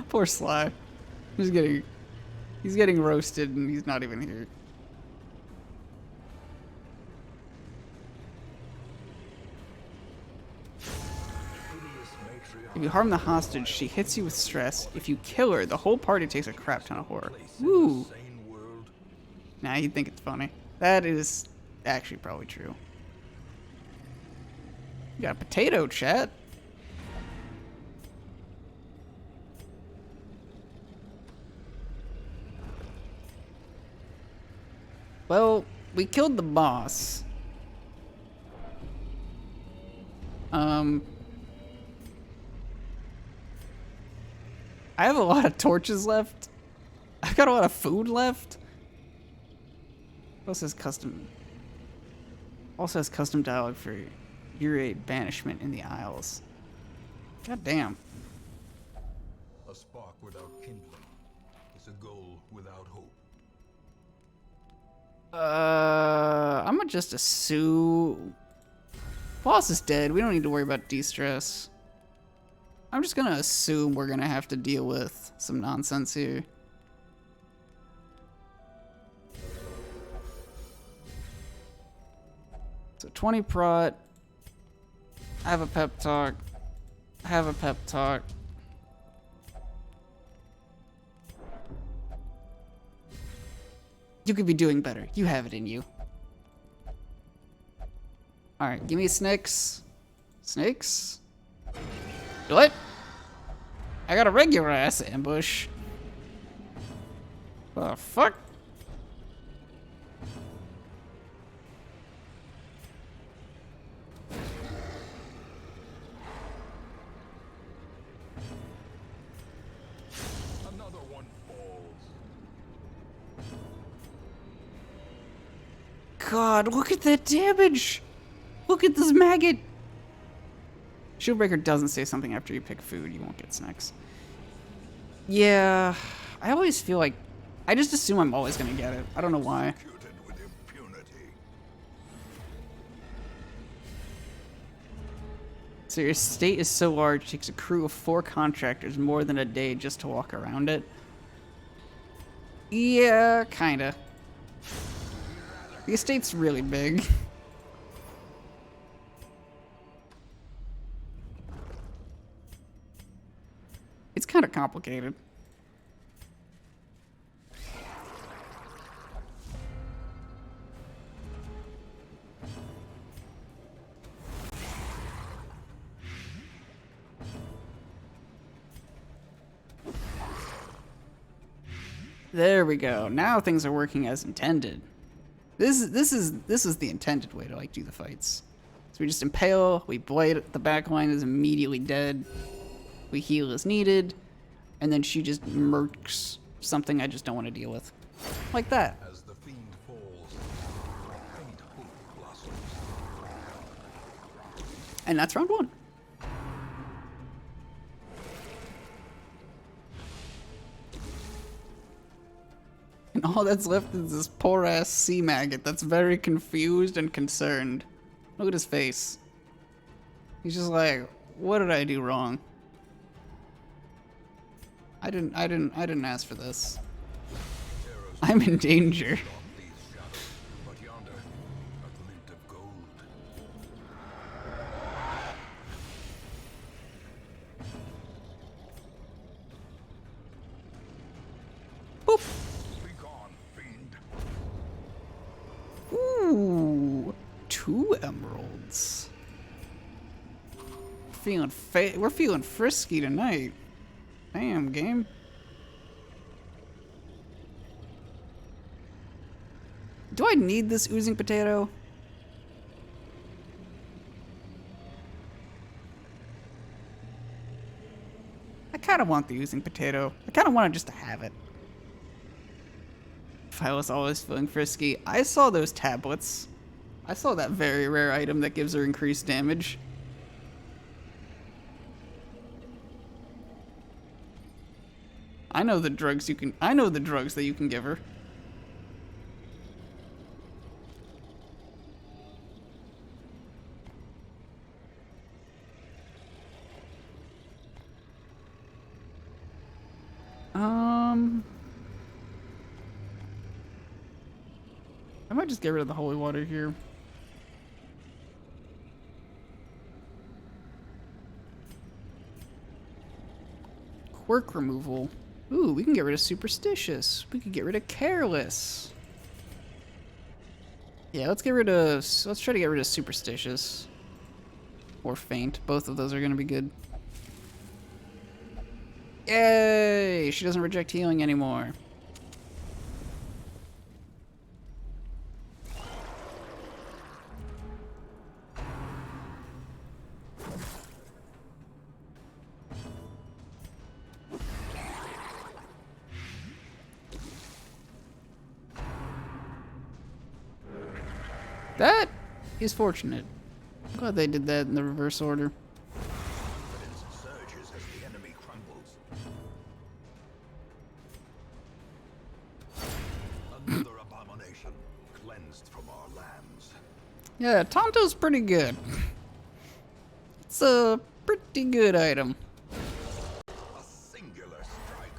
Poor Sly. He's getting roasted and he's not even here. If you harm the hostage, she hits you with stress. If you kill her, the whole party takes a crap ton of horror. Woo! Nah, you'd think it's funny. That is actually probably true. You got a potato, chat. Well, we killed the boss. I have a lot of torches left. I've got a lot of food left. Also has custom dialogue for Ure banishment in the Isles. God damn. A spark without kindling is a goal without hope. I'm gonna just assume boss is dead. We don't need to worry about de-stress. I'm just gonna assume we're gonna have to deal with some nonsense here. So 20 prot. I have a pep talk. I have a pep talk. You could be doing better. You have it in you. Alright, give me snakes. Snakes? What? I got a regular ass ambush. What the fuck? god, look at that damage! Look at this maggot! Shieldbreaker doesn't say something after you pick food, you won't get snacks. Yeah, I always feel like... I just assume I'm always gonna get it. I don't know why. Executed with impunity. So your estate is so large, it takes a crew of 4 contractors more than a day just to walk around it. Yeah, kinda. The estate's really big. It's kind of complicated. There we go. Now things are working as intended. This is the intended way to like do the fights. So we just impale, we blade, the back line is immediately dead. We heal as needed, and then she just murks something I just don't want to deal with. Like that. As the fiend falls, faint hope blossoms. And that's round 1. And all that's left is this poor ass sea maggot that's very confused and concerned. Look at his face. He's just like, what did I do wrong? I didn't ask for this. I'm in danger. These shadows, but yonder, a glint of gold. Boop. Be gone, fiend. Ooh, 2 emeralds. We're feeling frisky tonight. Damn, game. Do I need this oozing potato? I kind of want the oozing potato. I kind of want just to have it. If I was always feeling frisky. I saw those tablets. I saw that very rare item that gives her increased damage. I know the drugs that you can give her. I might just get rid of the holy water here. Quirk removal. Ooh, we can get rid of superstitious. We could get rid of careless. Yeah, let's try to get rid of superstitious. Or faint. Both of those are gonna be good. Yay! She doesn't reject healing anymore. That is fortunate. I'm glad they did that in the reverse order. Confidence surges as the enemy crumbles. Another abomination cleansed from our lands. Yeah, Tonto's pretty good. It's a pretty good item. A singular strike.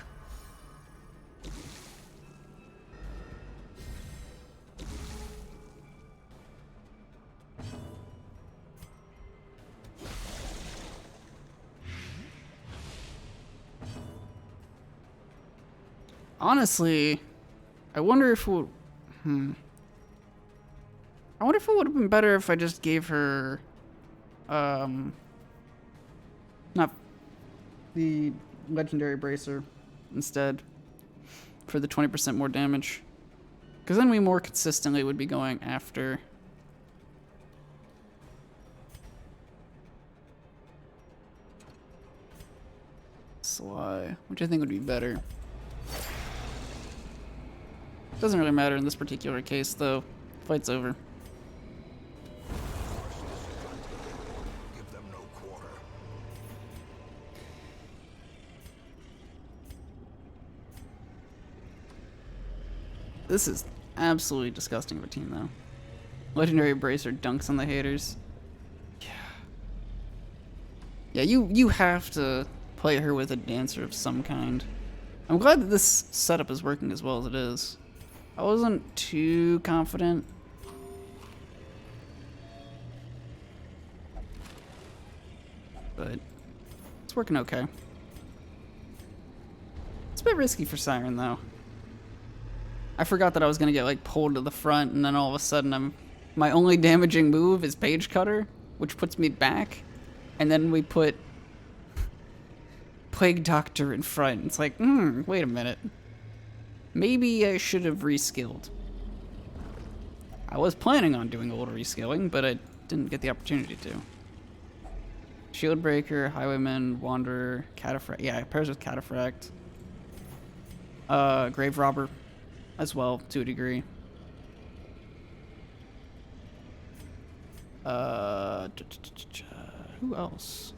Honestly, I wonder if it would... I wonder if it would have been better if I just gave her... not the legendary bracer instead for the 20% more damage. Because then we more consistently would be going after... Sly, which I think would be better. Doesn't really matter in this particular case, though. Fight's over. Give them no quarter. This is absolutely disgusting of a team, though. Legendary Bracer dunks on the haters. Yeah. Yeah, you have to play her with a dancer of some kind. I'm glad that this setup is working as well as it is. I wasn't too confident. But it's working okay. It's a bit risky for Siren, though. I forgot that I was gonna get like pulled to the front, and then all of a sudden my only damaging move is Page Cutter, which puts me back, and then we put Plague Doctor in front. It's like, wait a minute. Maybe I should have reskilled. I was planning on doing a little reskilling, but I didn't get the opportunity to. Shieldbreaker, Highwayman, Wanderer, Cataphract. Yeah, it pairs with Cataphract. Grave Robber as well, to a degree. Who else?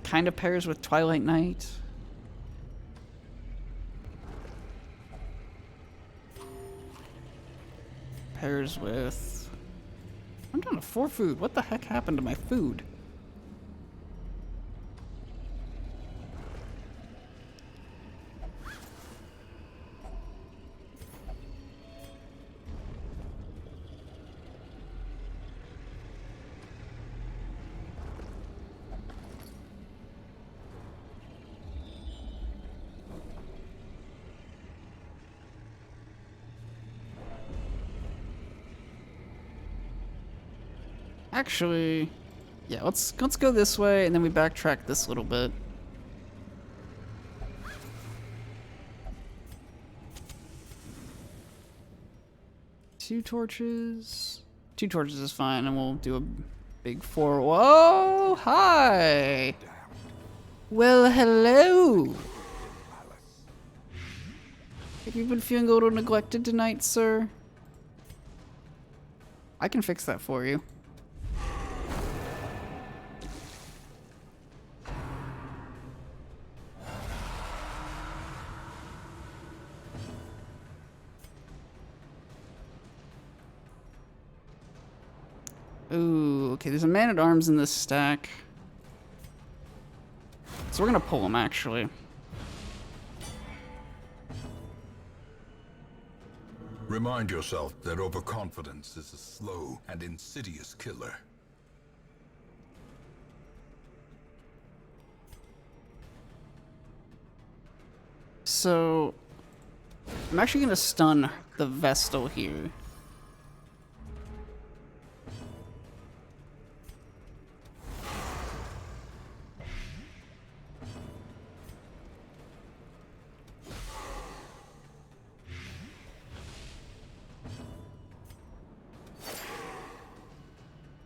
Kind of pairs with Twilight Knight. Pairs with... I'm down to 4 food. What the heck happened to my food? Actually, yeah, let's go this way and then we backtrack this little bit. Two torches is fine, and we'll do a big 4. Whoa, hi. Well, hello. Have you been feeling a little neglected tonight, sir? I can fix that for you. Ooh, okay, there's a Man-at-Arms in this stack. So we're gonna pull him, actually. Remind yourself that overconfidence is a slow and insidious killer. So, I'm actually gonna stun the Vestal here.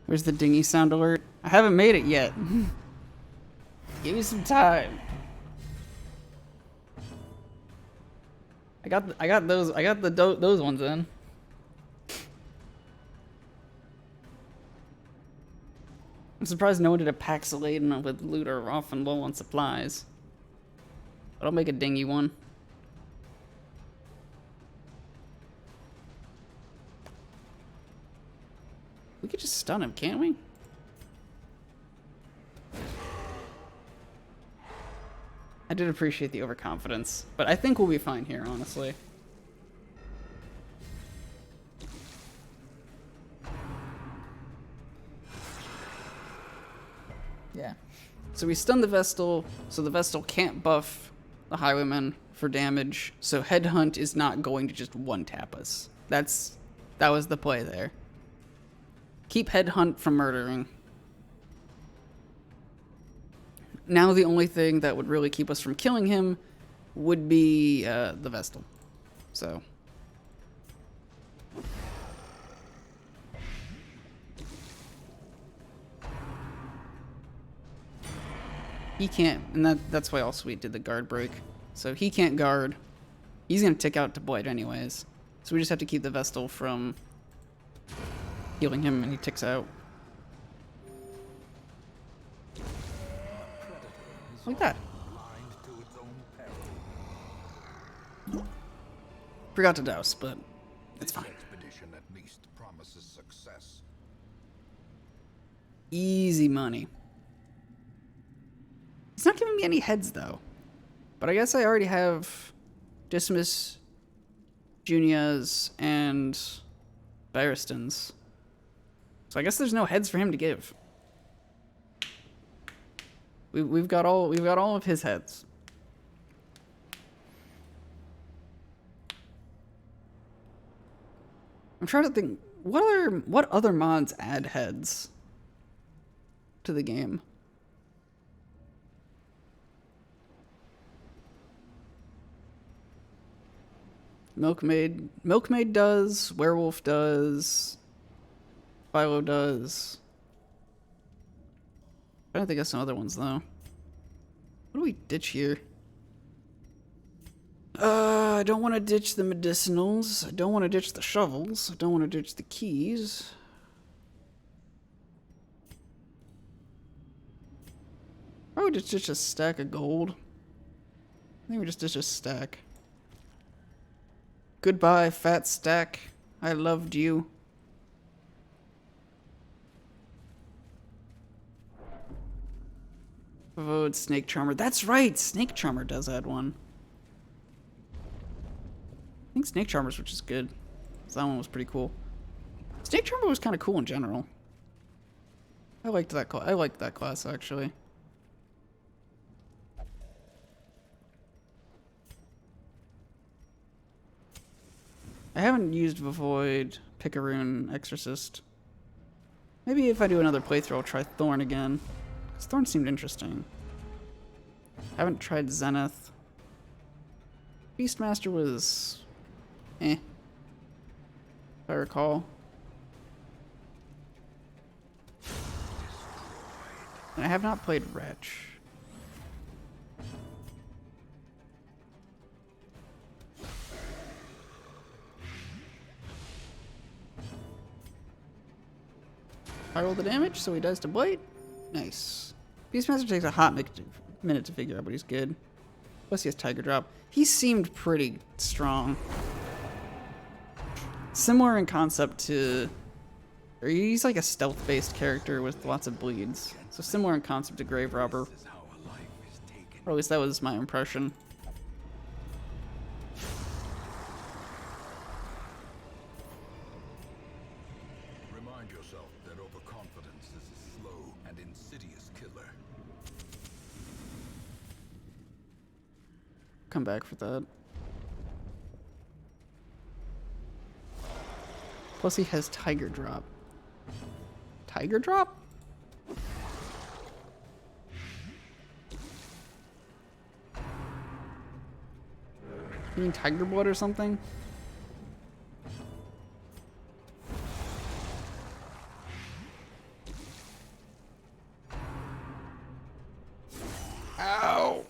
Where's the dinghy sound alert? I haven't made it yet. Give me some time. I got those ones in. I'm surprised no one did a Pax laden with loot or often low on supplies. But I'll make a dinghy one. We could just stun him, can't we? I did appreciate the overconfidence, but I think we'll be fine here, honestly. Yeah. So we stun the Vestal, so the Vestal can't buff the Highwayman for damage, so Headhunt is not going to just one-tap us. That was the play there. Keep Headhunt from murdering. Now the only thing that would really keep us from killing him would be the Vestal. So. He can't, and that's why also we did the guard break. So he can't guard. He's gonna tick out to Blight anyways. So we just have to keep the Vestal from healing him and he ticks out. Like that. Forgot to douse, but it's fine. Expedition at least promises success. Easy money. He's not giving me any heads though. But I guess I already have Dismas, Junias, and Barristons. So I guess there's no heads for him to give. We've got all of his heads. I'm trying to think what other mods add heads to the game. Milkmaid does, Werewolf does, Philo does. I don't think of some other ones though. What do we ditch here? I don't want to ditch the medicinals. I don't want to ditch the shovels. I don't want to ditch the keys. I would just ditch a stack of gold. I think we just ditch a stack. Goodbye, fat stack. I loved you. Vote Snake Charmer. That's right! Snake Charmer does add one. I think Snake Charmer's, which is good. That one was pretty cool. Snake Charmer was kind of cool in general. I liked that class, actually. I haven't used Void, Picaroon, Exorcist. Maybe if I do another playthrough, I'll try Thorn again. Because Thorn seemed interesting. Haven't tried Zenith. Beastmaster was... eh. If I recall. And I have not played Wretch. I roll the damage, so he does to Blight. Nice. Beastmaster takes a hot minute to figure out, but he's good. Plus he has Tiger Drop. He seemed pretty strong. Similar in concept to... or he's like a stealth-based character with lots of bleeds. So similar in concept to Grave Robber. Or at least that was my impression. Remind yourself that overconfidence is a slow and insidious killer. Come back for that. Plus he has Tiger Drop. Tiger Drop? You mean Tiger Blood or something? Ow!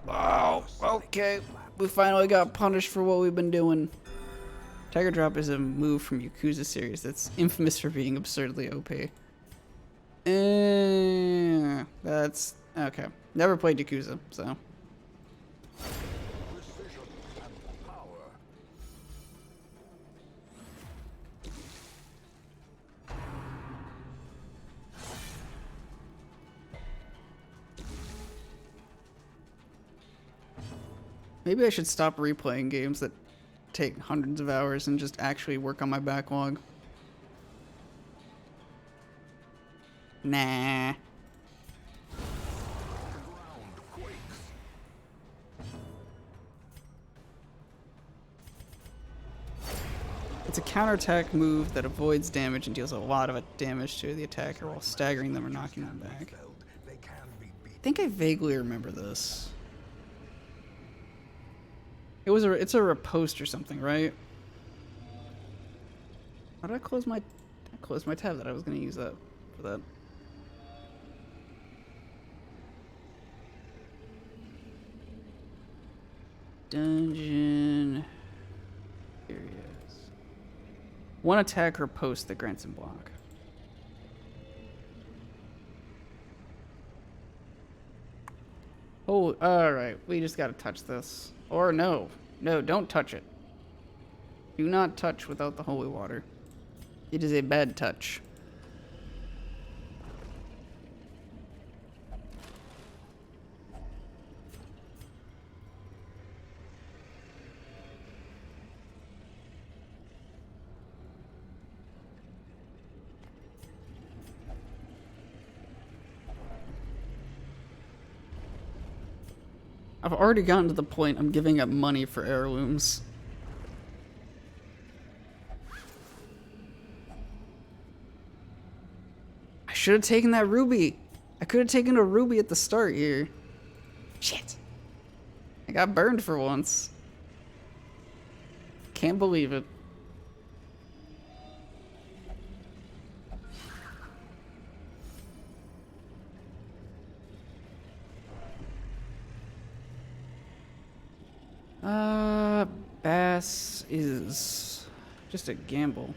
Wow, okay. We finally got punished for what we've been doing. Tiger Drop is a move from Yakuza series that's infamous for being absurdly OP. That's... okay. Never played Yakuza, so... Precision and power. Maybe I should stop replaying games that take hundreds of hours and just actually work on my backlog. Nah. Ground quakes. It's a counterattack move that avoids damage and deals a lot of damage to the attacker while staggering them or knocking them back. They can be I beaten. think I vaguely remember this. It's a riposte or something, right? How did I close my tab that I was gonna use that for that? Dungeon area. One attack or post that grants him block. Oh, alright. We just gotta touch this. Or no. No, don't touch it. Do not touch without the holy water. It is a bad touch. I've already gotten to the point I'm giving up money for heirlooms. I should have taken that ruby. I could have taken a ruby at the start here. Shit. I got burned for once. Can't believe it. Bass is just a gamble.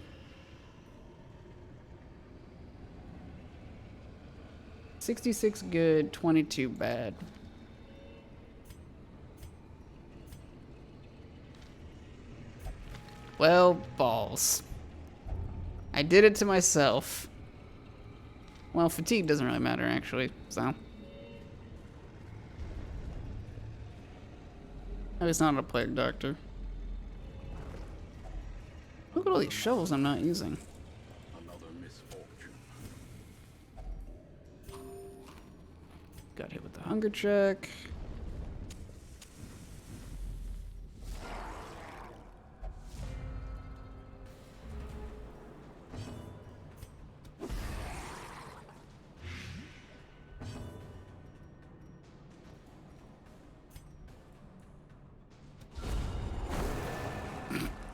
$66 good, $22 bad. Well, balls. I did it to myself. Well, fatigue doesn't really matter, actually, so. Oh, he's not a plague doctor. Look at all these shovels I'm not using. Another misfortune. Got hit with the hunger check.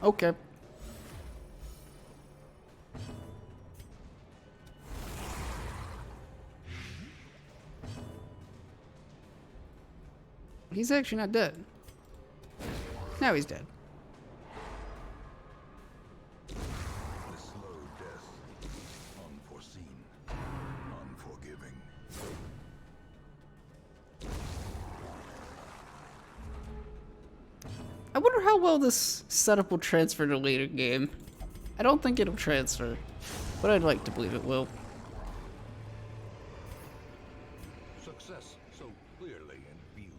Okay. He's actually not dead. Now he's dead. The slow death, unforeseen, unforgiving. I wonder how well this setup will transfer to later game. I don't think it'll transfer, but I'd like to believe it will. Success so clearly in view.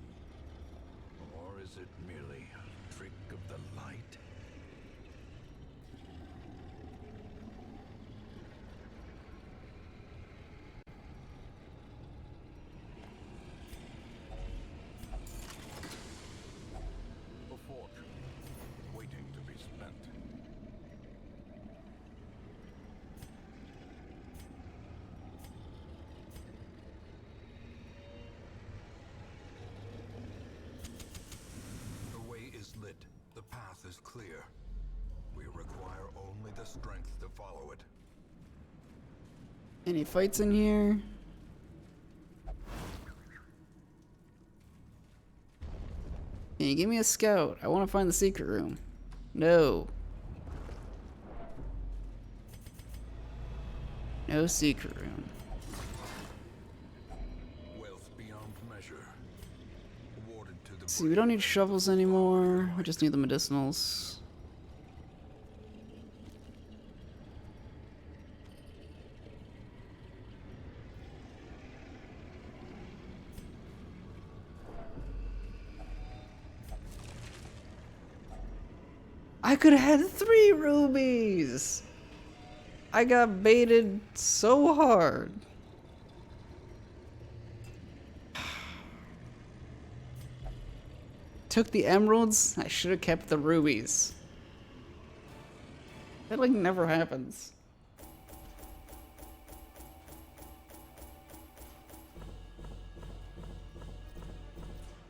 Or is it merely a trick of the light? A fortune waiting to be spent. The way is lit. The path is clear. We require only the strength to follow it. Any fights in here? Can you give me a scout? I want to find the secret room. No. No secret room. Wealth beyond measure. Awarded to the See, we don't need shovels anymore. We just need the medicinals. I could have had 3 rubies. I got baited so hard. Took the emeralds. I should have kept the rubies. That like never happens.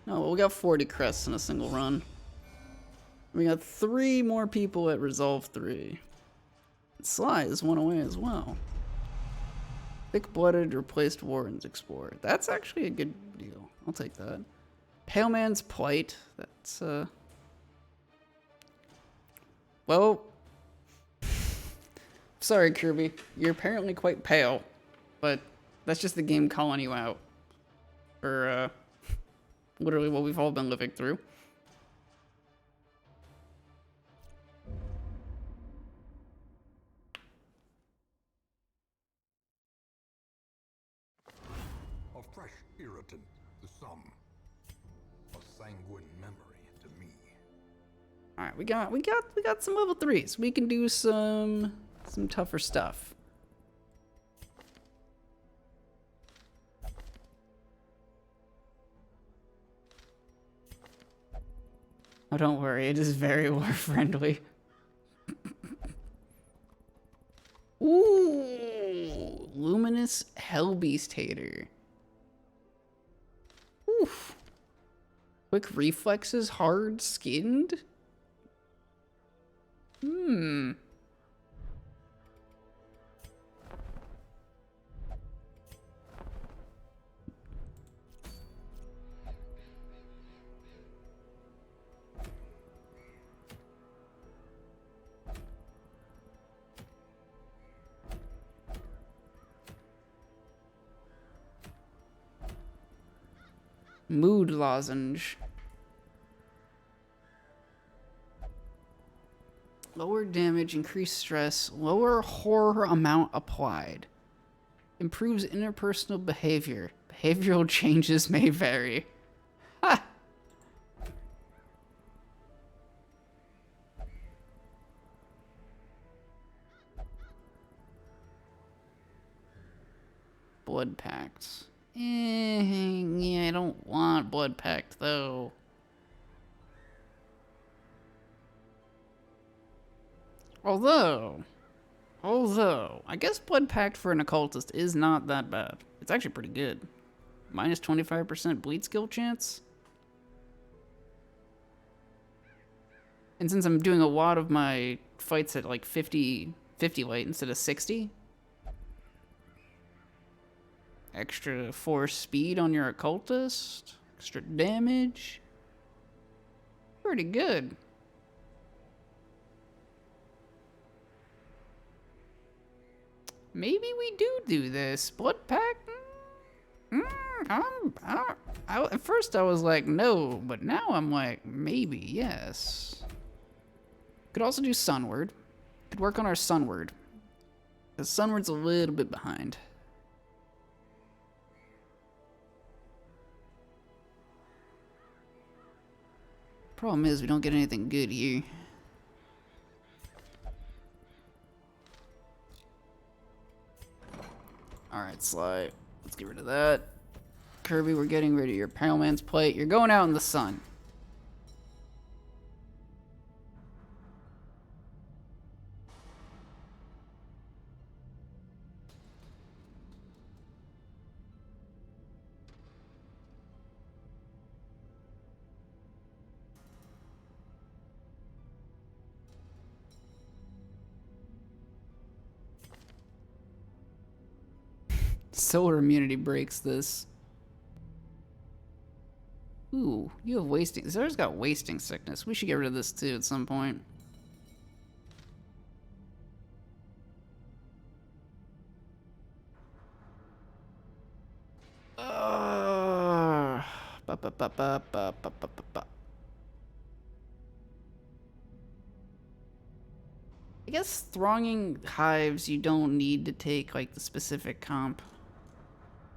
No, well, we got 40 crests in a single run. We got 3 more people at Resolve 3. Sly is 1 away as well. Thick-blooded replaced Warren's Explorer. That's actually a good deal. I'll take that. Pale Man's Plight. That's, well... Sorry, Kirby. You're apparently quite pale, but that's just the game calling you out for literally what we've all been living through. A fresh irritant to some. A sanguine memory to me. All right, we got some level 3s. We can do some tougher stuff. Oh, don't worry, it is very war friendly. Ooh, luminous hellbeast hater. Oof. Quick reflexes, hard skinned. Mood lozenge. Lower damage, increased stress, lower horror amount applied. Improves interpersonal behavior. Behavioral changes may vary. Ha! Blood Pact. Yeah, I don't want Blood Pact, though. Although, I guess Blood Pact for an occultist is not that bad. It's actually pretty good. Minus 25% bleed skill chance. And since I'm doing a lot of my fights at like 50 light instead of 60, extra 4 speed on your occultist, extra damage. Pretty good. Maybe we do this. Blood Pact? At first I was like, no, but now I'm like, maybe, yes. Could also do Sunward. Could work on our Sunward. Because Sunward's a little bit behind. Problem is, we don't get anything good here. Alright, Sly. Let's get rid of that. Kirby, we're getting rid of your Pale Man's plate. You're going out in the sun. Solar immunity breaks this. Ooh, you have wasting. Zara's got wasting sickness. We should get rid of this too at some point. Ba, ba, ba, ba, ba, ba, ba, ba. I guess thronging hives, you don't need to take like the specific comp.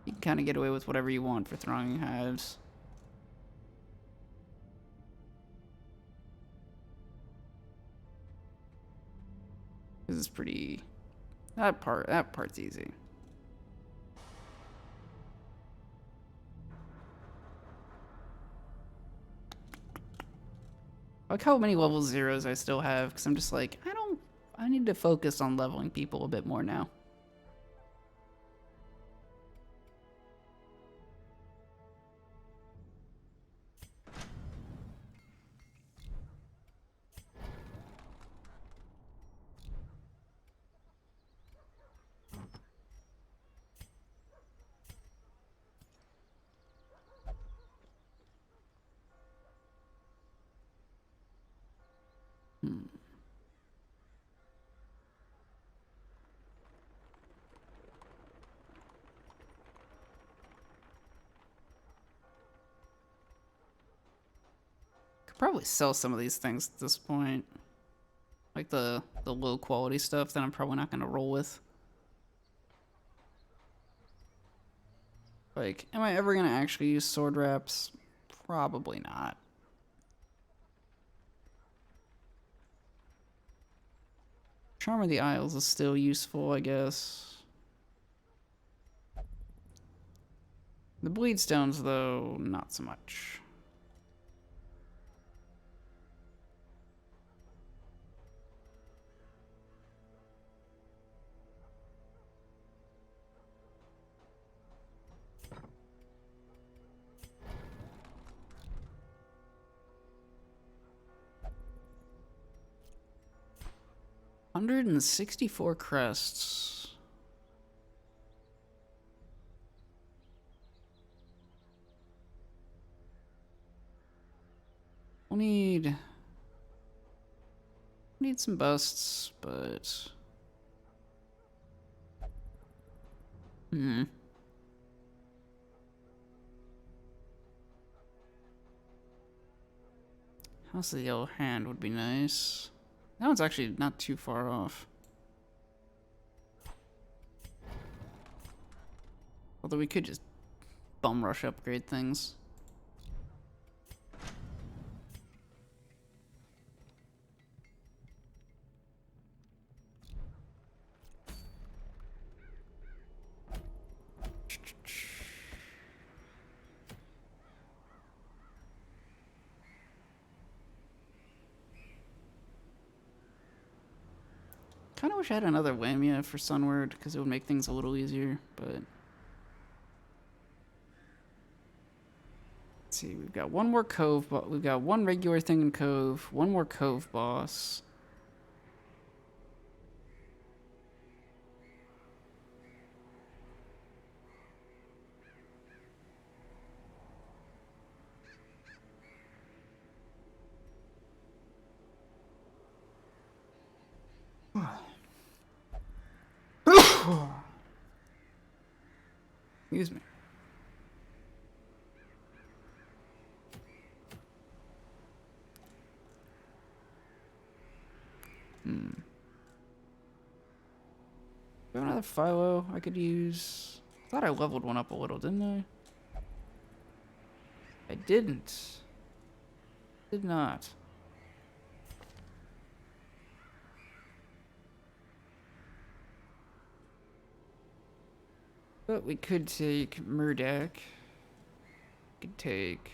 You can kind of get away with whatever you want for thronging hives. This is pretty. That part's easy. I like how many level 0s I still have, because I'm just like, I need to focus on leveling people a bit more now. Probably sell some of these things at this point. Like the low quality stuff that I'm probably not going to roll with. Like, am I ever going to actually use sword wraps? Probably not. Charm of the Isles is still useful, I guess. The bleed stones, though, not so much. $164 crests. We'll need some busts, but House of the Yellow Hand would be nice. That one's actually not too far off. Although we could just bum rush upgrade things. Kind of wish I had another Lamia for Sunward, because it would make things a little easier, but... Let's see, we've got one more Cove, but we've got one regular thing in Cove, one more Cove boss. Excuse me. Do I have another Philo I could use? I thought I leveled one up a little, didn't I? I didn't. Did not. But we could take Murdak. Could take...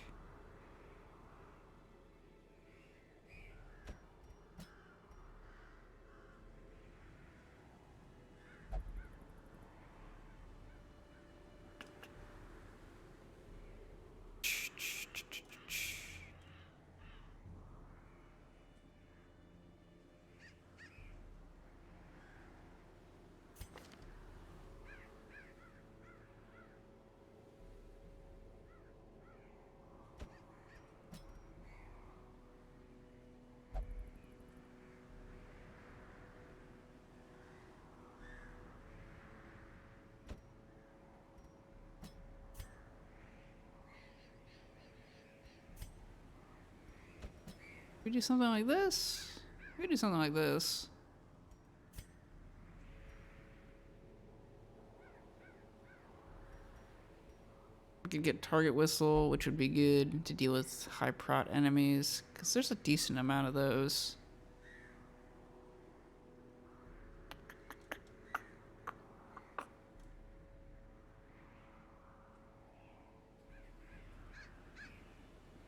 We do something like this? We do something like this. We could get Target Whistle, which would be good to deal with high prot enemies, because there's a decent amount of those.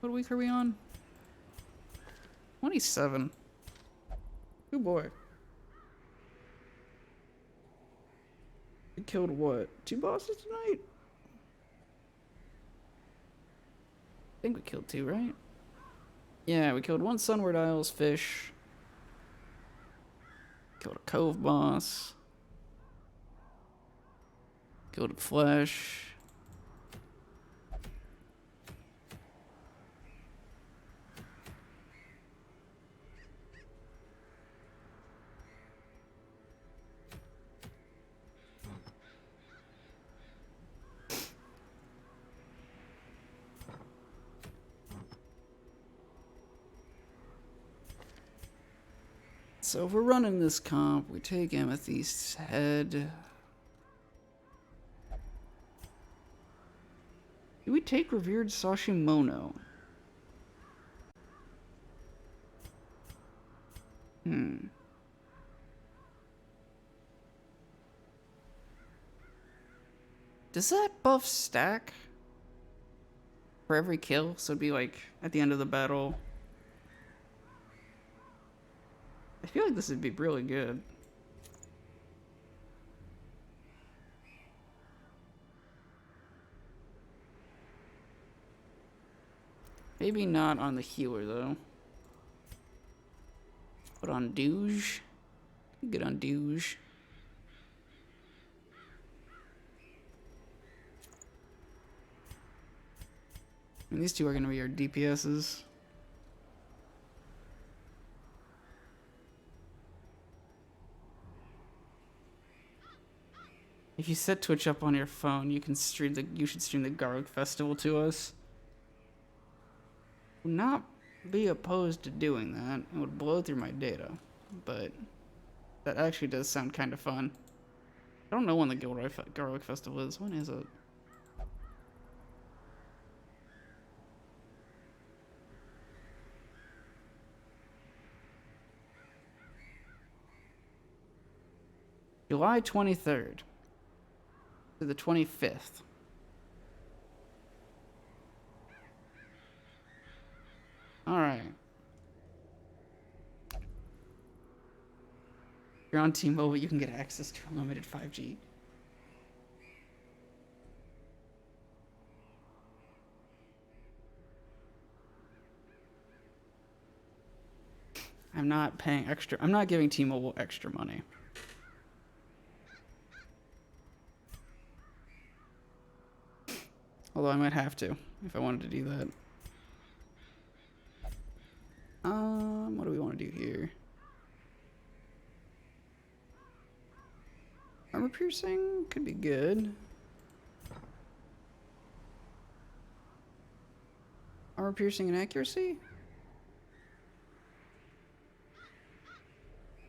What week are we on? 27. Oh boy. We killed what? 2 bosses tonight? I think we killed 2, right? Yeah, we killed 1 Sunward Isles fish. Killed a Cove boss. Killed a flesh. So if we're running this comp, we take Amethyst's head. Do we take Revered Sashimono? Does that buff stack for every kill? So it'd be like at the end of the battle. I feel like this would be really good. Maybe not on the healer though. But on Douge. Good on Douge. And these two are going to be our DPSs. If you set Twitch up on your phone, you can stream you should stream the Garlic Festival to us. Would not be opposed to doing that. It would blow through my data, but that actually does sound kind of fun. I don't know when the Garlic Festival is. When is it? July 23rd to the 25th. All right. If you're on T-Mobile, you can get access to unlimited 5G. I'm not paying extra. I'm not giving T-Mobile extra money. Although I might have to if I wanted to do that. What do we want to do here? Armor piercing could be good. Armor piercing and accuracy?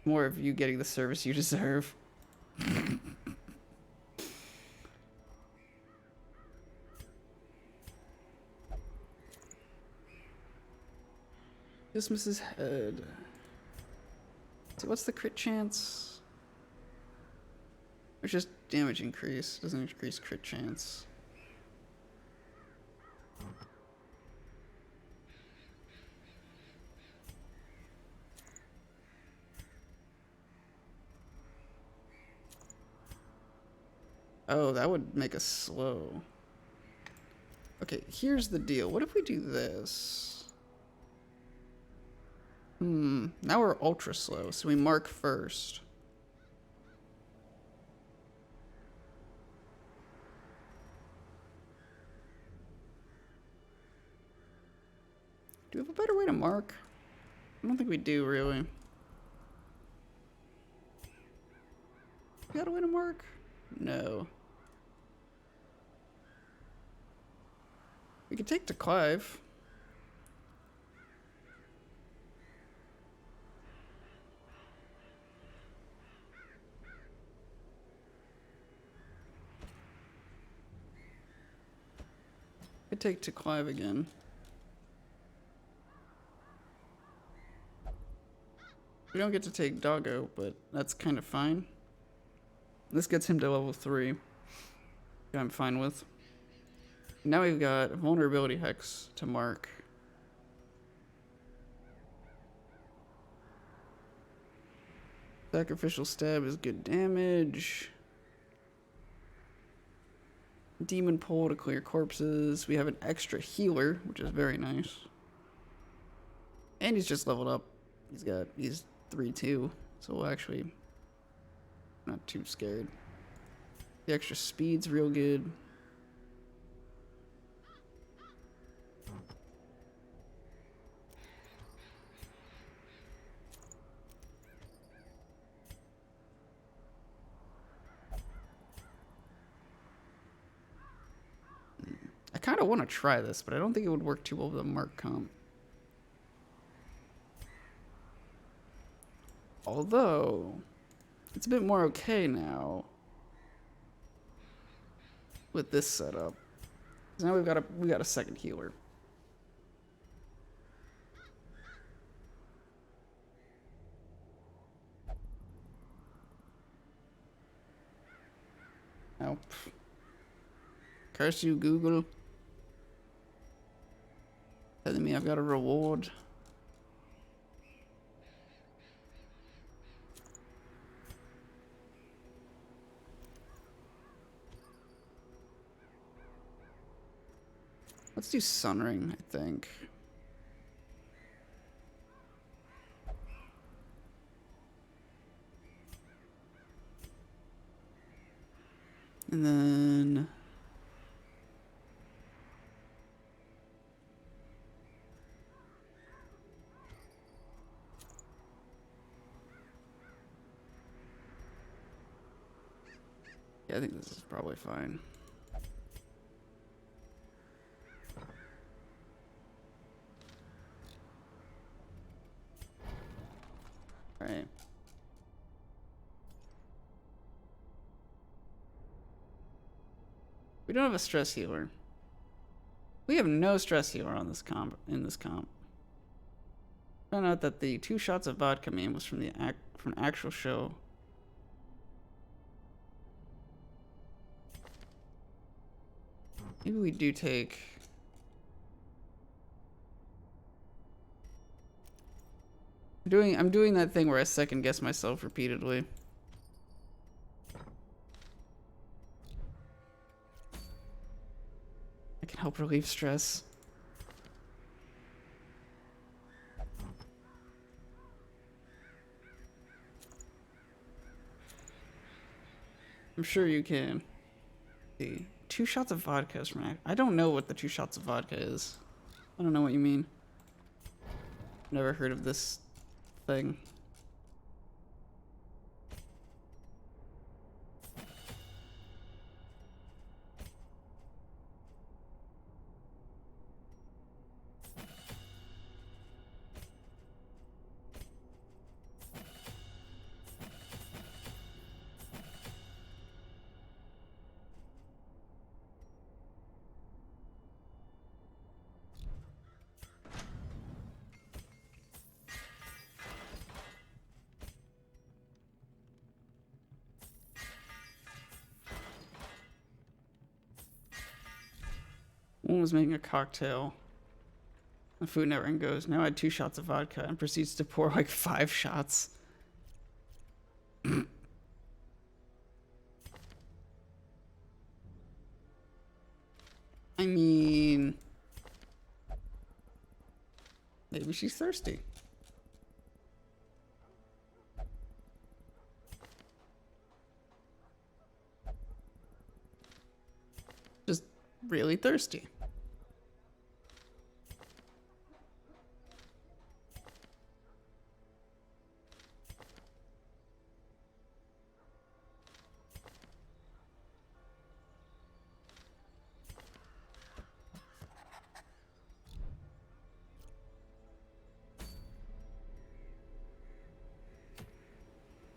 More of you getting the service you deserve. Dismisses head. So what's the crit chance? It's just damage increase. Doesn't increase crit chance. Oh, that would make us slow. Okay, here's the deal. What if we do this? Now we're ultra slow, so we mark first. Do we have a better way to mark? I don't think we do, really. We got a way to mark? No. We could take to Clive. Could take to Clive again. We don't get to take Doggo, but that's kind of fine. This gets him to level 3. I'm fine with. Now we've got vulnerability hex to mark. Sacrificial stab is good damage. Demon pull to clear corpses. We have an extra healer, which is very nice. And he's just leveled up. He's 3-2, so we'll actually not too scared. The extra speed's real good. I kind of want to try this, but I don't think it would work too well with a mark comp. Although, it's a bit more okay now with this setup. 'Cause now we got a second healer. Oh, curse you, Google. Telling me I've got a reward. Let's do Sunring, I think. And then... yeah, I think this is probably fine. Right. We don't have a stress healer. We have no stress healer on this comp. Found out that the 2 shots of vodka meme was from from an actual show. Maybe we do take. I'm doing that thing where I second guess myself repeatedly. I can help relieve stress. I'm sure you can. See, 2 shots of vodka is from. I don't know what the 2 shots of vodka is. I don't know what you mean. Never heard of this thing. One was making a cocktail. The food network goes, now I had 2 shots of vodka, and proceeds to pour like 5 shots. I mean, maybe she's thirsty. Just really thirsty.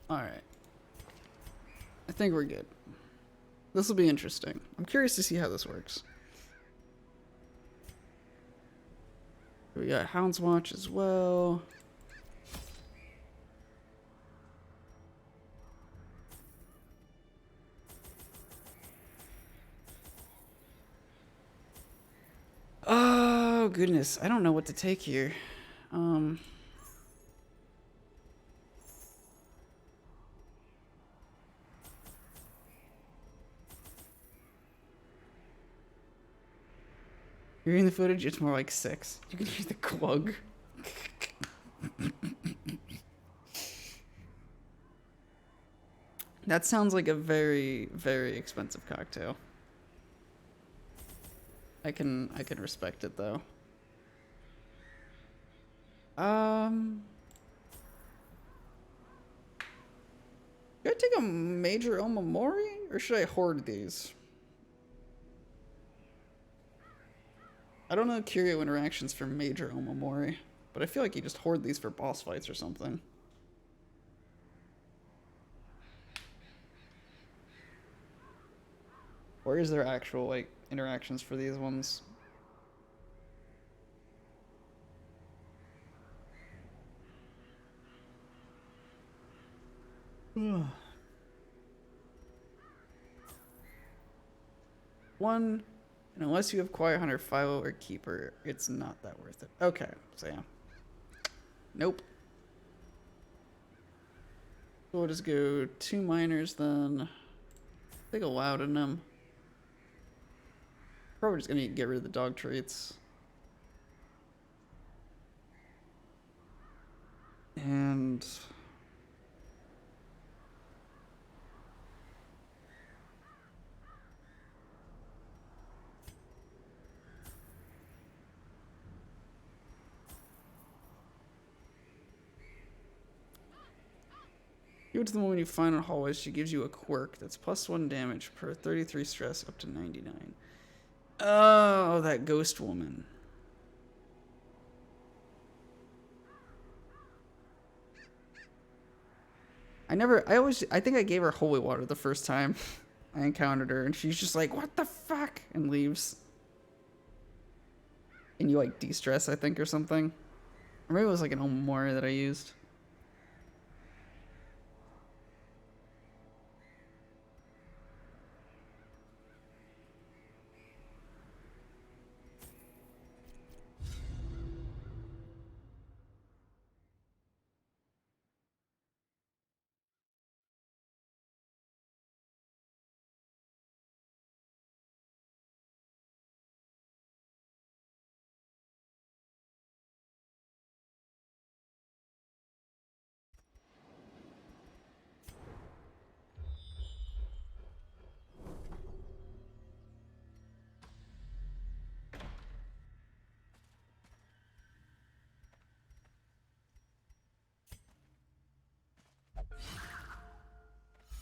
Alright. I think we're good. This will be interesting. I'm curious to see how this works. We got Hound's Watch as well. Oh, goodness. I don't know what to take here. Hearing the footage, it's more like 6. You can hear the glug. That sounds like a very, very expensive cocktail. I can respect it though. Should I take a major Omamori or should I hoard these? I don't know curio interactions for major Omamori, but I feel like you just hoard these for boss fights or something. Or is there actual, like, interactions for these ones? One, and unless you have Quiet Hunter, Philo, or Keeper, it's not that worth it. Okay, so yeah. Nope. We'll just go 2 miners then. I think allowed in them. Probably just gonna get rid of the dog traits. And give it to the woman you find on hallways. She gives you a quirk that's +1 damage per 33 stress up to 99. Oh, that ghost woman. I think I gave her holy water the first time I encountered her, and she's just like, what the fuck? And leaves. And you like de-stress, I think, or something. Or maybe it was like an Omori that I used.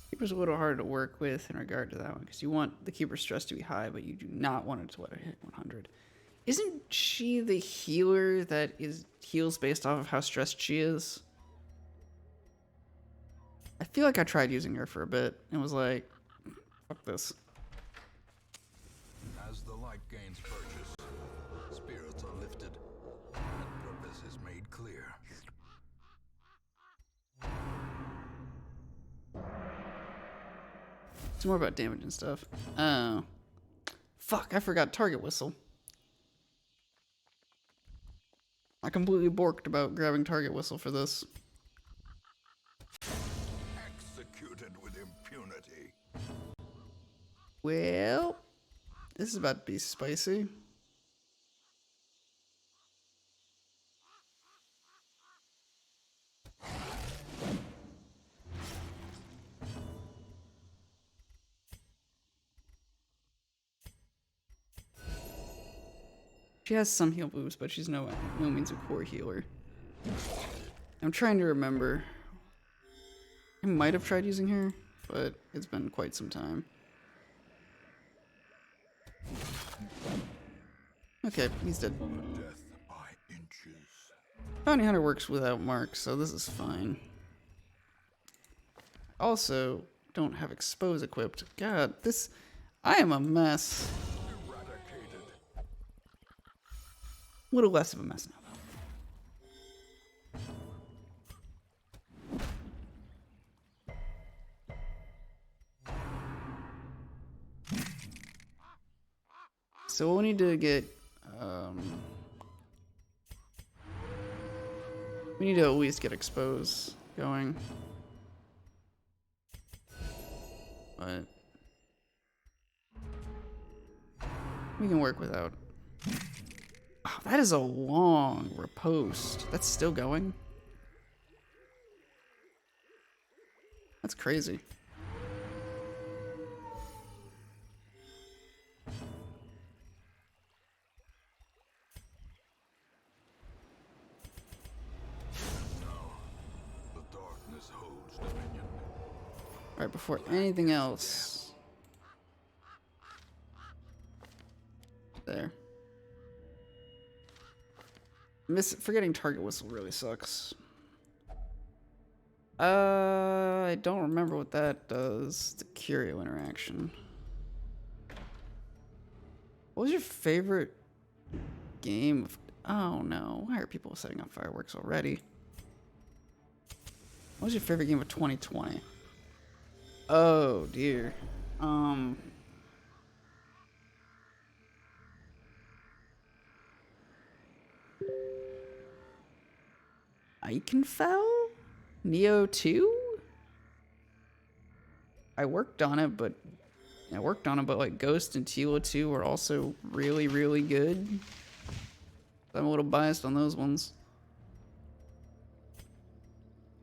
Keeper's a little hard to work with in regard to that one, because you want the Keeper's stress to be high, but you do not want it to let it hit 100. Isn't she the healer that heals based off of how stressed she is? I feel like I tried using her for a bit and was like, fuck this. As the light gains purchase, spirits are lifted, and purpose is made clear. It's more about damage and stuff. Oh. Fuck, I forgot target whistle. I completely borked about grabbing target whistle for this. Executed with impunity. Well, this is about to be spicy. She has some heal moves, but she's no means a core healer. I'm trying to remember. I might have tried using her, but it's been quite some time. Okay, he's dead. Death by inches. Bounty Hunter works without marks, so this is fine. Also, don't have expose equipped. God, I am a mess. Eradicated. A little less of a mess now, though. So we'll need to get, we need to at least get expose going. But we can work without. Oh, that is a long riposte. That's still going? That's crazy. The darkness holds dominion. Alright, before anything else. There. Forgetting target whistle really sucks. I don't remember what that does. The curio interaction. What was your favorite game of... Oh no, why are people setting up fireworks already? What was your favorite game of 2020? Oh dear. Ikenfell? Neo 2? I worked on it, but like Ghost and Tila 2 were also really, really good. I'm a little biased on those ones.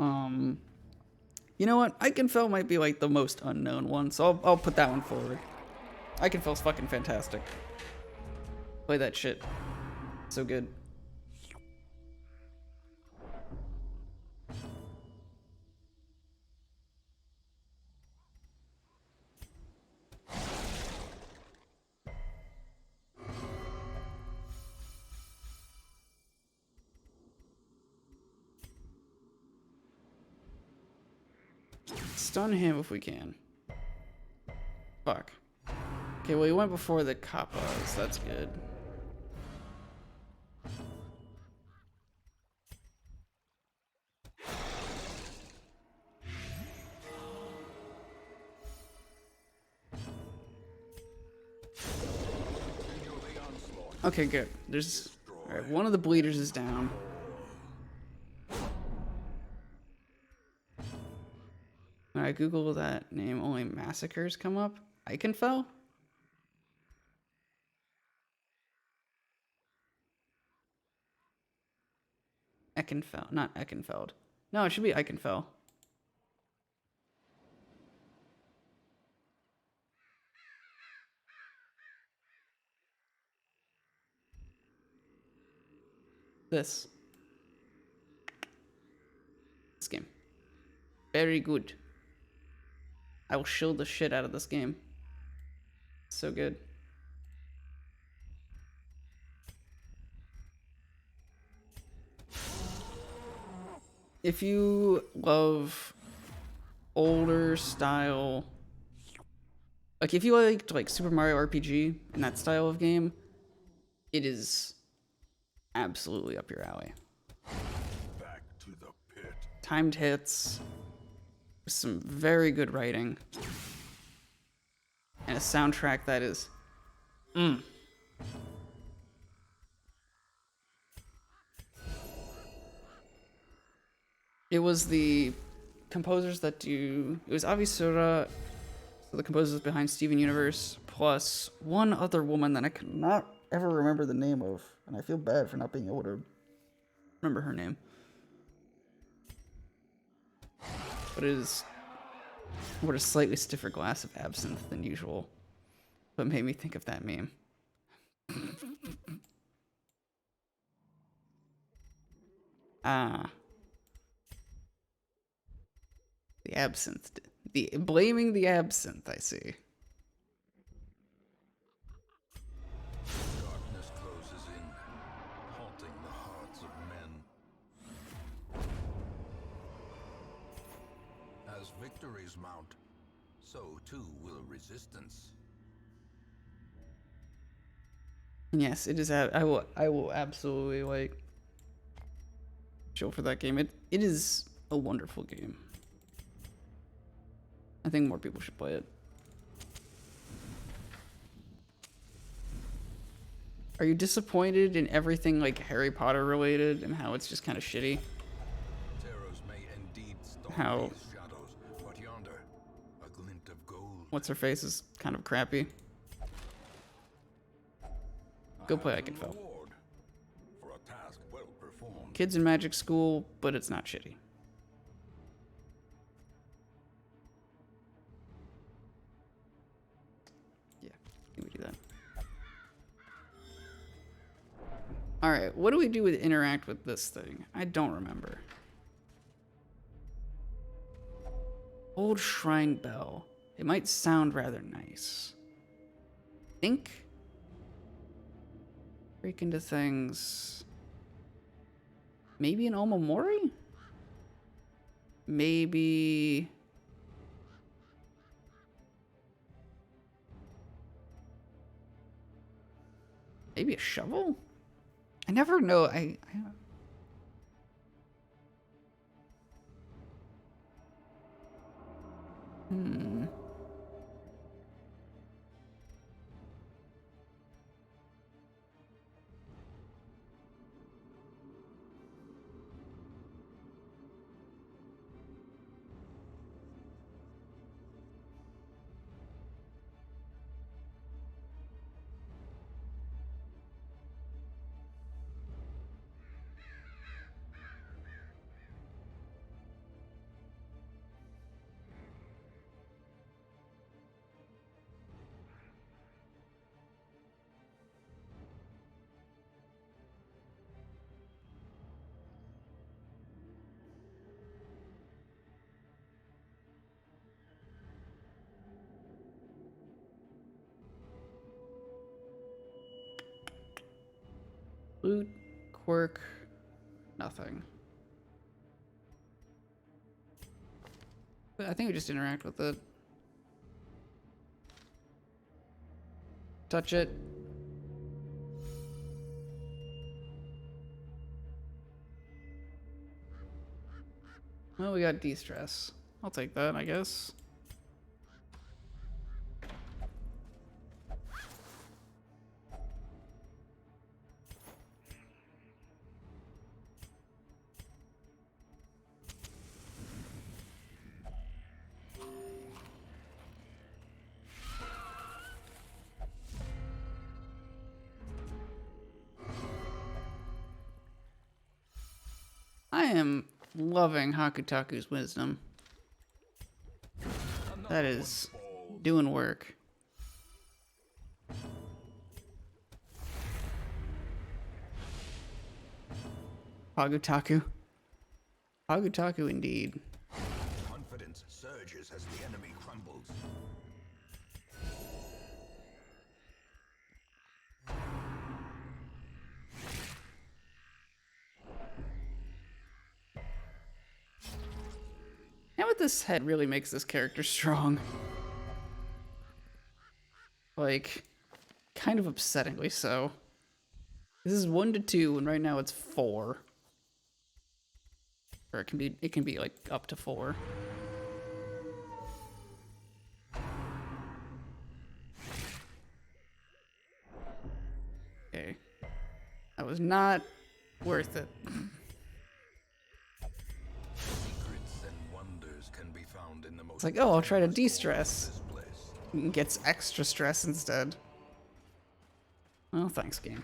You know what? Ikenfell might be like the most unknown one, so I'll put that one forward. Ikenfell's fucking fantastic. Play that shit. So good. Stun him if we can. Fuck. Okay, well, he went before the Kappas. That's good. Okay, good. There's... Alright, one of the bleeders is down. When I Google that name, only massacres come up. Ikenfell? Eckenfell, not Eckenfeld. No, it should be Ikenfell. This game. Very good. I will shield the shit out of this game. So good. If you love older style, like if you liked like Super Mario RPG and that style of game, it is absolutely up your alley. Back to the pit. Timed hits, some very good writing, and a soundtrack that is It was the composers that do... It was Avisura, so the composers behind Steven Universe, plus one other woman that I cannot ever remember the name of, and I feel bad for not being able to remember her name. But it is... What a slightly stiffer glass of absinthe than usual. But made me think of that meme. Ah. The absinthe. Blaming the absinthe, I see. Darkness closes in, haunting the hearts of men. As victories mount, so too will resistance. And yes, it is. I will absolutely like chill for that game. It is a wonderful game. I think more people should play it. Are you disappointed in everything like Harry Potter related and how it's just kind of shitty? Terrors may indeed stalk How these shadows, but yonder, a glint of gold. what's her face is kind of crappy. Go play Ikenfell. Reward for a task well performed. Kids in magic school, but it's not shitty. Yeah, can we do that? Alright, what do we do with interact with this thing? I don't remember. Old Shrine Bell. It might sound rather nice. Think? Break into things. Maybe an Omamori? Maybe... Maybe a shovel? I never know. Hmm. Loot, quirk, nothing. I think we just interact with it. Touch it. Well, we got de-stress. I'll take that, I guess. I am loving Hakutaku's wisdom. That is doing work. Hagutaku. Hagutaku indeed. Confidence surges as the enemy crumbles. Now with this head really makes this character strong. Like, kind of upsettingly so. This is 1 to 2, and right now it's 4. Or it can be like up to 4. Okay. That was not worth it. Secrets and wonders can be found in the most. It's like, oh, I'll try to de-stress. Gets extra stress instead. Well, thanks, game.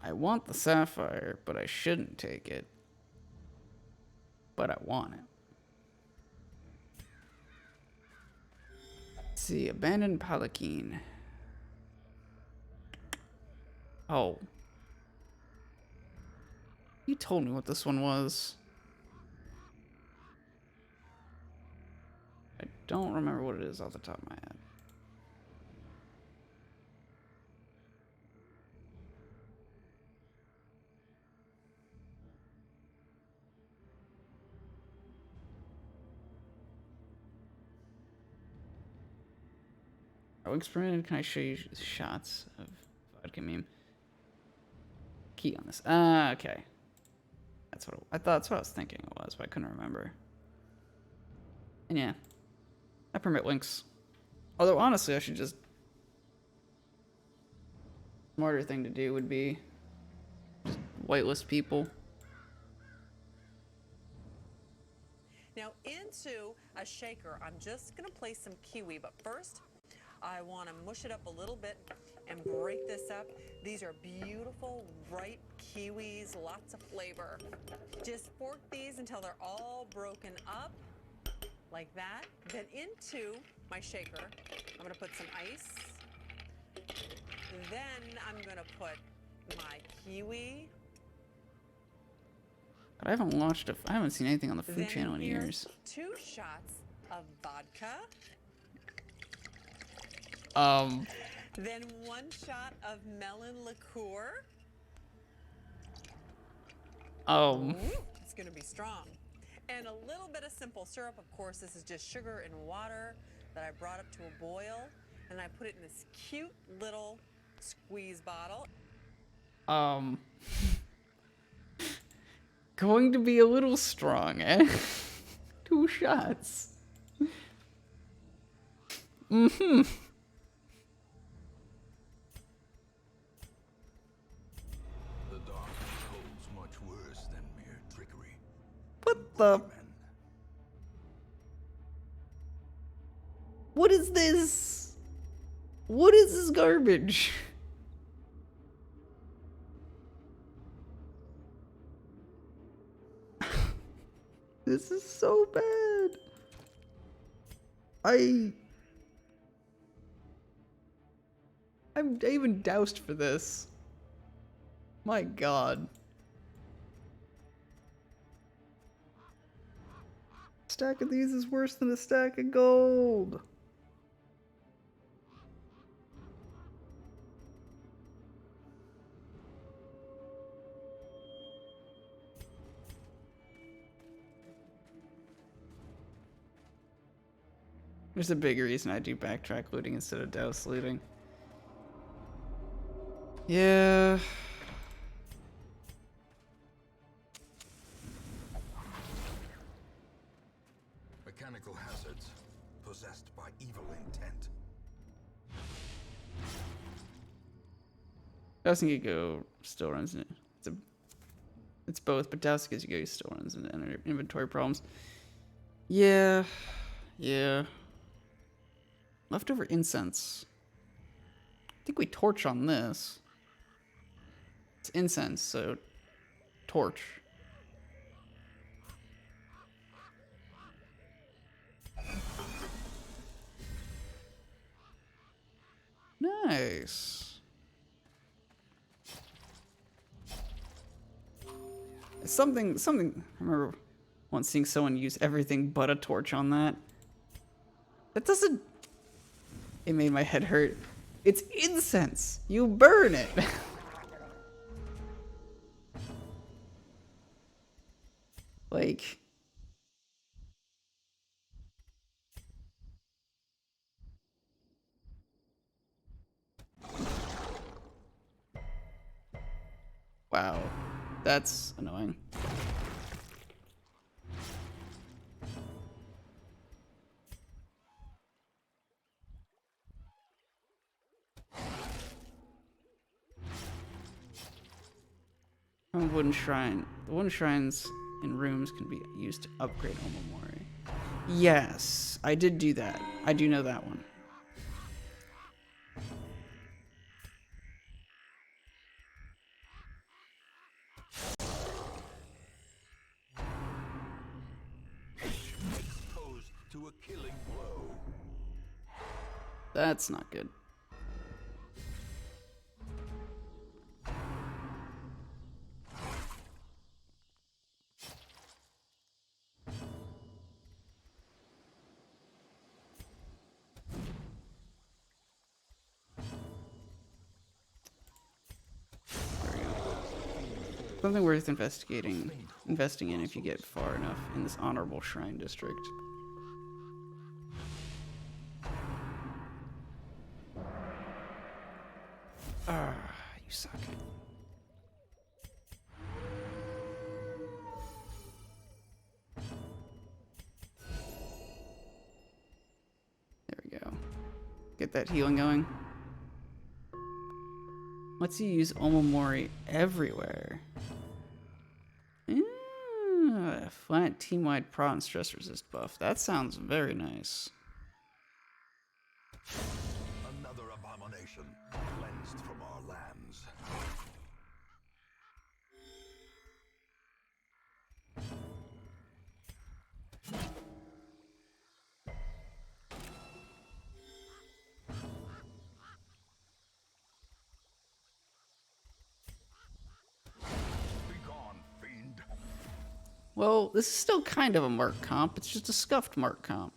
I want the sapphire, but I shouldn't take it. But I want it. Let's see, abandoned Palanquin. Oh. You told me what this one was. I don't remember what it is off the top of my head. Oh, experiment. Can I show you shots of vodka meme? Key on this. Okay. That's what I thought. That's what I was thinking it was, but I couldn't remember. And yeah, I permit links. Although honestly, I should just smarter thing to do would be just whitelist people. Now into a shaker, I'm just gonna place some kiwi, but first I want to mush it up a little bit and break this up. These are beautiful, ripe kiwis, lots of flavor. Just fork these until they're all broken up, like that. Then into my shaker, I'm gonna put some ice. Then I'm gonna put my kiwi. God, I haven't watched I haven't seen anything on the Food Then Channel in here's years. 2 shots of vodka. Then 1 shot of melon liqueur. Ooh, it's going to be strong. And a little bit of simple syrup. Of course, this is just sugar and water that I brought up to a boil. And I put it in this cute little squeeze bottle. Going to be a little strong, eh? 2 shots. Mm-hmm. The dark holds much worse than mere trickery. What the? Men. What is this? What is this garbage? This is so bad. I'm even doused for this. My God. A stack of these is worse than a stack of gold. There's a big reason I do backtrack looting instead of douse looting. Yeah. Mechanical hazards possessed by evil intent. Dousing Ego still runs in it. It's both, but Dousing Ego still runs into inventory problems. Yeah. Yeah. Leftover incense. I think we torch on this. It's incense, so torch. Nice. Something, I remember once seeing someone use everything but a torch on that. That doesn't... It made my head hurt. It's incense. You burn it. Like... Wow. That's annoying. Wooden shrine. The wooden shrines in rooms can be used to upgrade Omamori. Yes, I did do that. I do know that one. Exposed to a killing blow. That's not good. Something worth investing in if you get far enough in this honorable shrine district. Ah, you suck. There we go. Get that healing going. Let's use Omamori everywhere. Flat team-wide prot and stress resist buff. That sounds very nice. Another abomination cleansed from our lands. Be gone, fiend. Well, this is still kind of a mark comp. It's just a scuffed mark comp.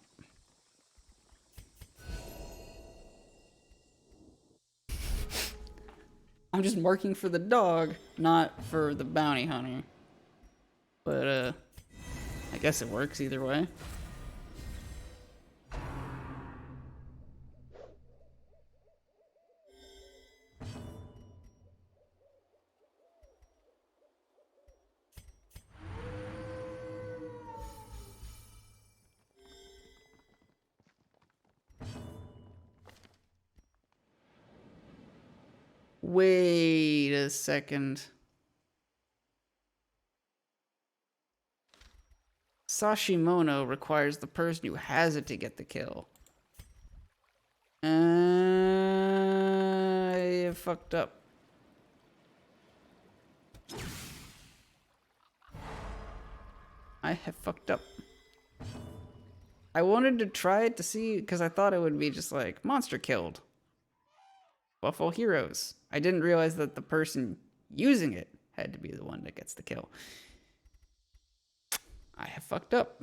I'm just marking for the dog, not for the bounty hunter. But, I guess it works either way. Wait a second. Sashimono requires the person who has it to get the kill. I fucked up. I have fucked up. I wanted to try it to see, because I thought it would be just like, monster killed. Buffalo heroes. I didn't realize that the person using it had to be the one that gets the kill. I have fucked up.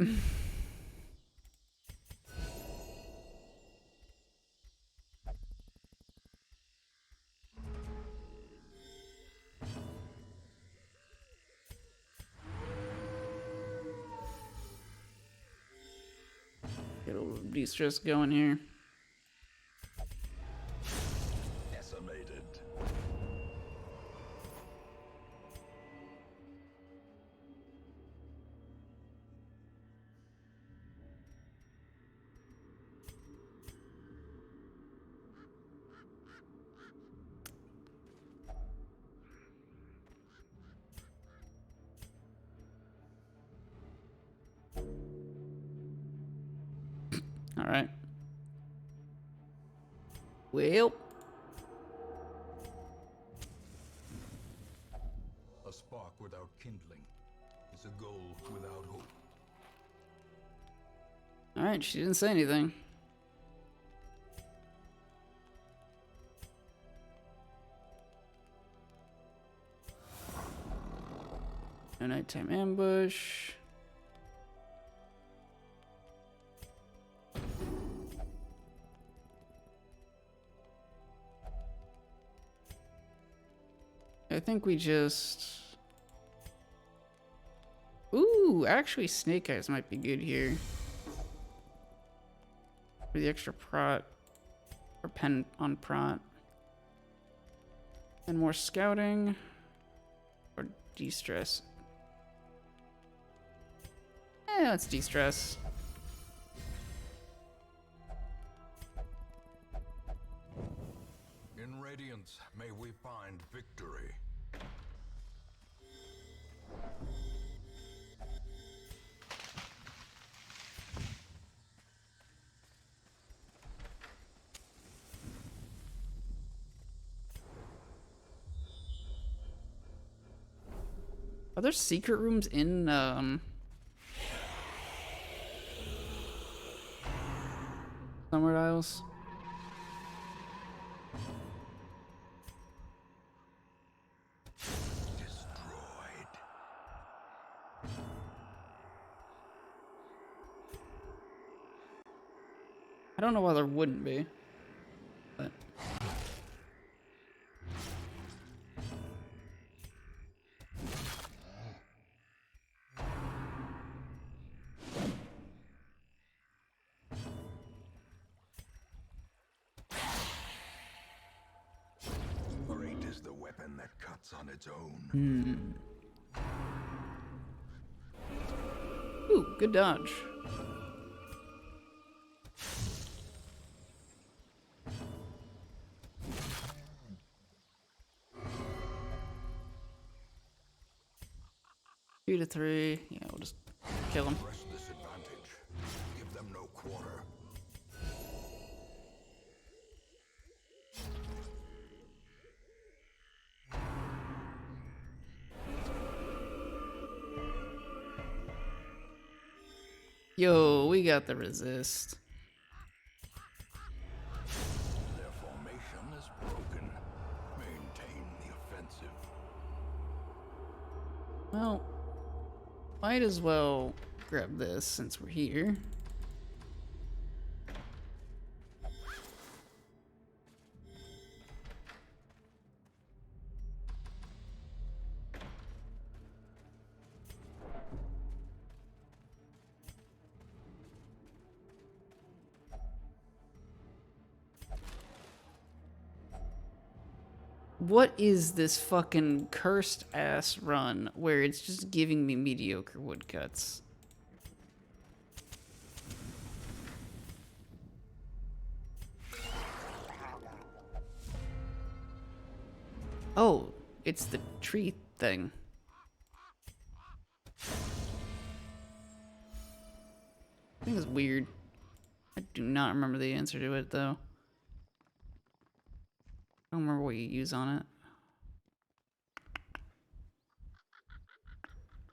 Get a little de-stress going here. Decimated. All right. Well. A spark without kindling is a goal without hope. All right, she didn't say anything. No nighttime ambush. I think we just... Ooh, actually Snake Eyes might be good here. For the extra prot. Or pen on prot. And more scouting. Or de-stress. Let's de-stress. In Radiance, may we find victory. Are there secret rooms in, somewhere else? Destroyed. I don't know why there wouldn't be. But... Great is the weapon that cuts on its own. Ooh, good dodge. Two to three. Yeah, we'll just kill him. Press this advantage. Give them no quarter. Yo, we got the resist. Their formation is broken. Maintain the offensive. Well, Might as well grab this since we're here. What is this fucking cursed ass run where it's just giving me mediocre woodcuts? Oh, it's the tree thing. I think it's weird. I do not remember the answer to it though. I don't remember what you use on it.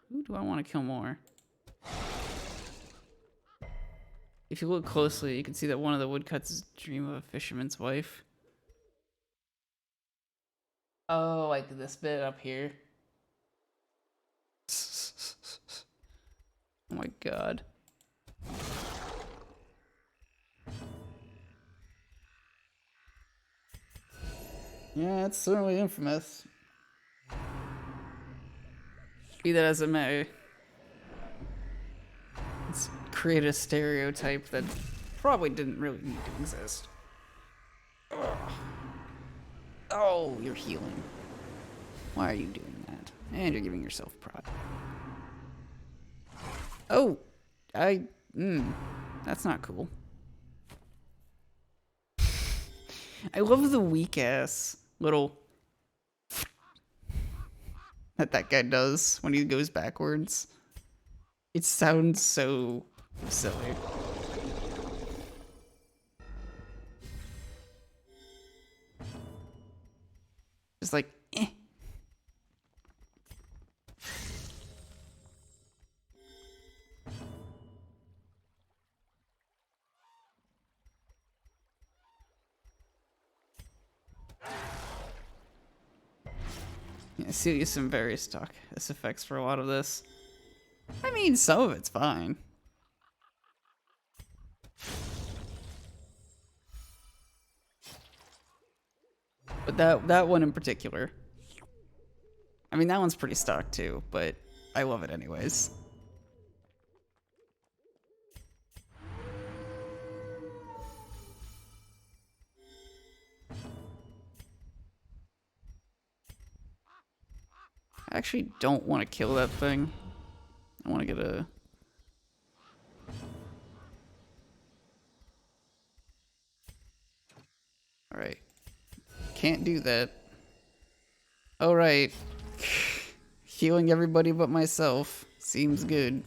Who do I want to kill more? If you look closely, you can see that one of the woodcuts is Dream of a Fisherman's Wife. Oh, like this bit up here. Oh my god. Yeah, it's certainly infamous. Be that as it may, it's created a stereotype that probably didn't really need to exist. Ugh. Oh, you're healing. Why are you doing that? And you're giving yourself pride. Oh, that's not cool. I love the weak ass little that guy does when he goes backwards. It sounds so silly. Just like, eh. Yeah, Celia's some very stock effects for a lot of this. I mean, some of it's fine. But that one in particular. I mean, that one's pretty stock too, but I love it anyways. I actually don't want to kill that thing. I want to get a... Alright. Can't do that. Alright. Healing everybody but myself. Seems good.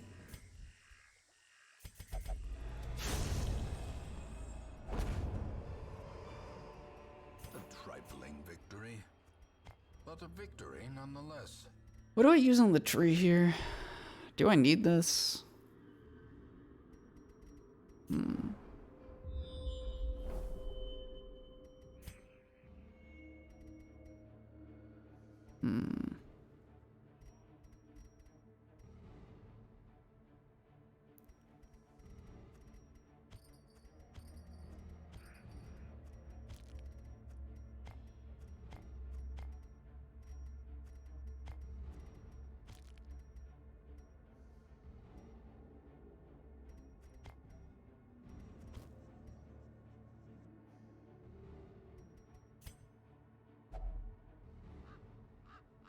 A trifling victory, but a victory nonetheless. What do I use on the tree here? Do I need this?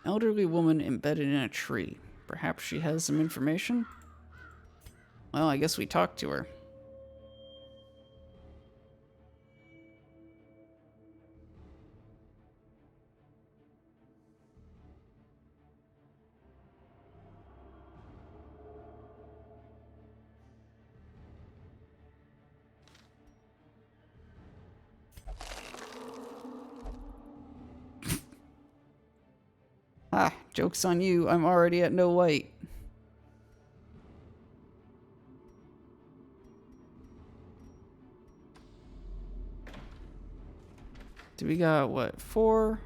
Elderly woman embedded in a tree. Perhaps she has some information? Well, I guess we talked to her. Ah, joke's on you. I'm already at no light. Do we got, what, 4?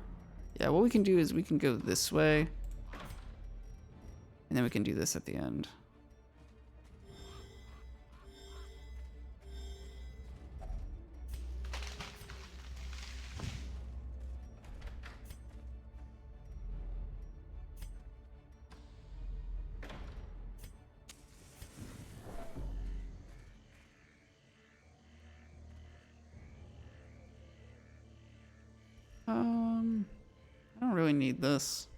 Yeah, what we can do is we can go this way. And then we can do this at the end. I don't really need this.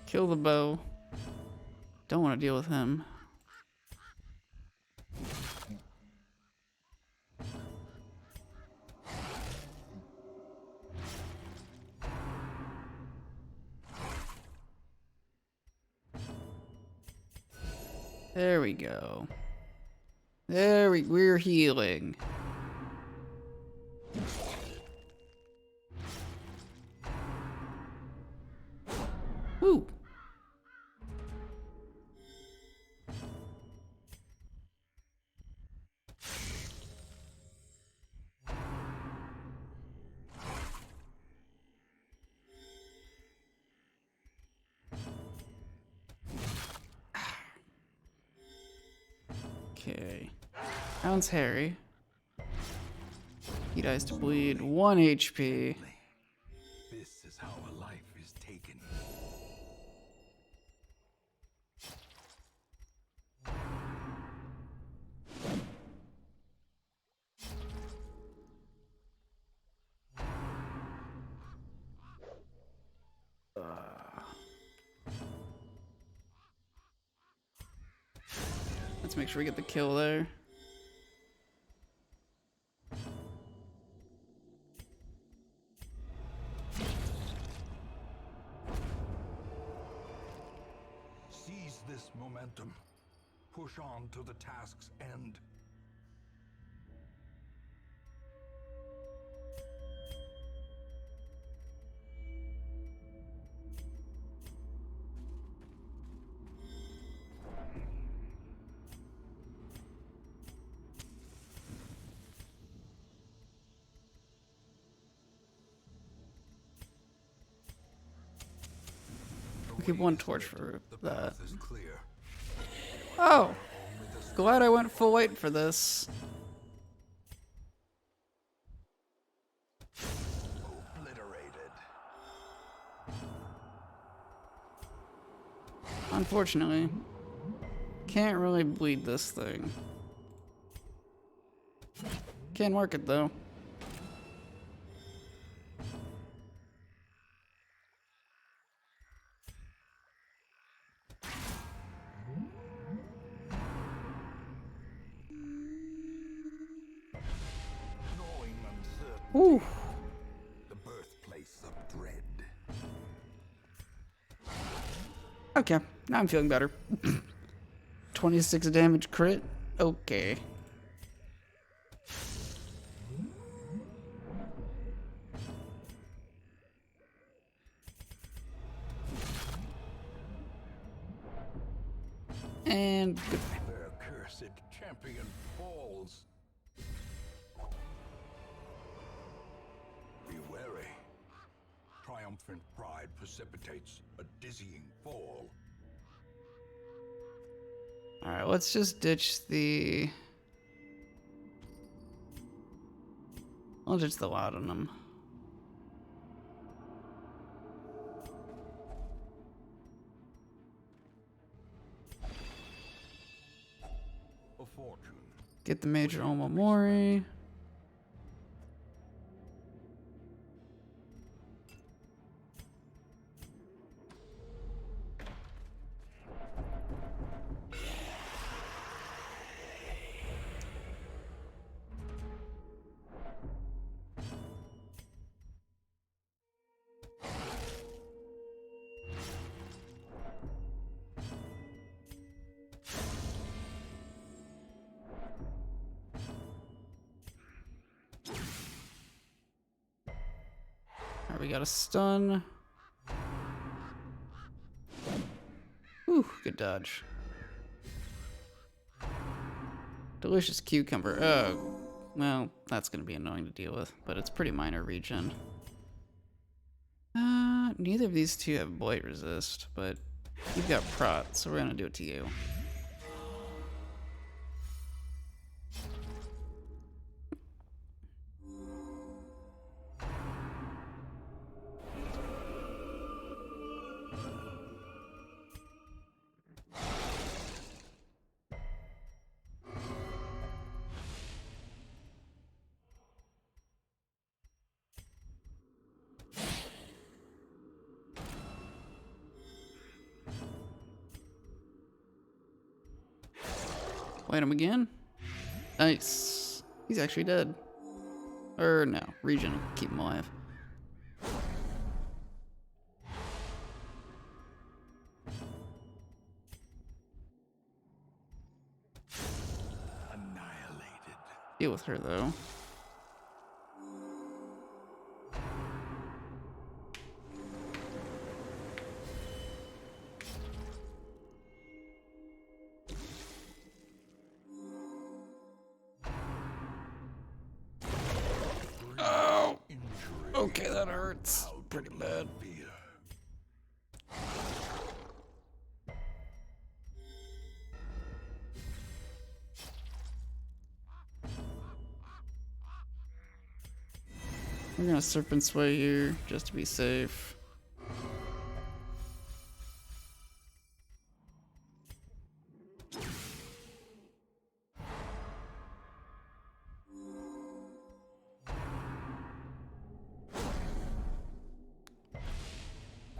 Kill the bow. Don't want to deal with him. There we go. We're healing. Woo. Okay. Round's Harry. He dies to bleed 1 HP. This is how a life is taken. Let's make sure we get the kill there. Seize this momentum. Push on to the task's end. We'll keep one torch for The that. path is clear. Oh! Glad I went full weight for this. Obliterated. Unfortunately, can't really bleed this thing. Can work it though. Gnawing uncertainty. Ooh. The birthplace of dread. Okay, now I'm feeling better. 26 damage crit? Okay. And goodbye. Their cursed champion falls. Be wary. Triumphant pride precipitates a dizzying fall. Alright, let's just ditch the... I'll ditch the laudanum. A fortune. Get the Major Omamori. Alright, we got a stun. Good dodge. Delicious cucumber. Oh, well, that's going to be annoying to deal with, but it's pretty minor regen. Neither of these two have blight resist, but you've got prot, so we're going to do it to you. Light him again. Nice. He's actually dead. Or no, regen. Keep him alive. Annihilated. Deal with her though. Oh! Okay, that hurts. Pretty bad. We're gonna Serpent Sway here, just to be safe.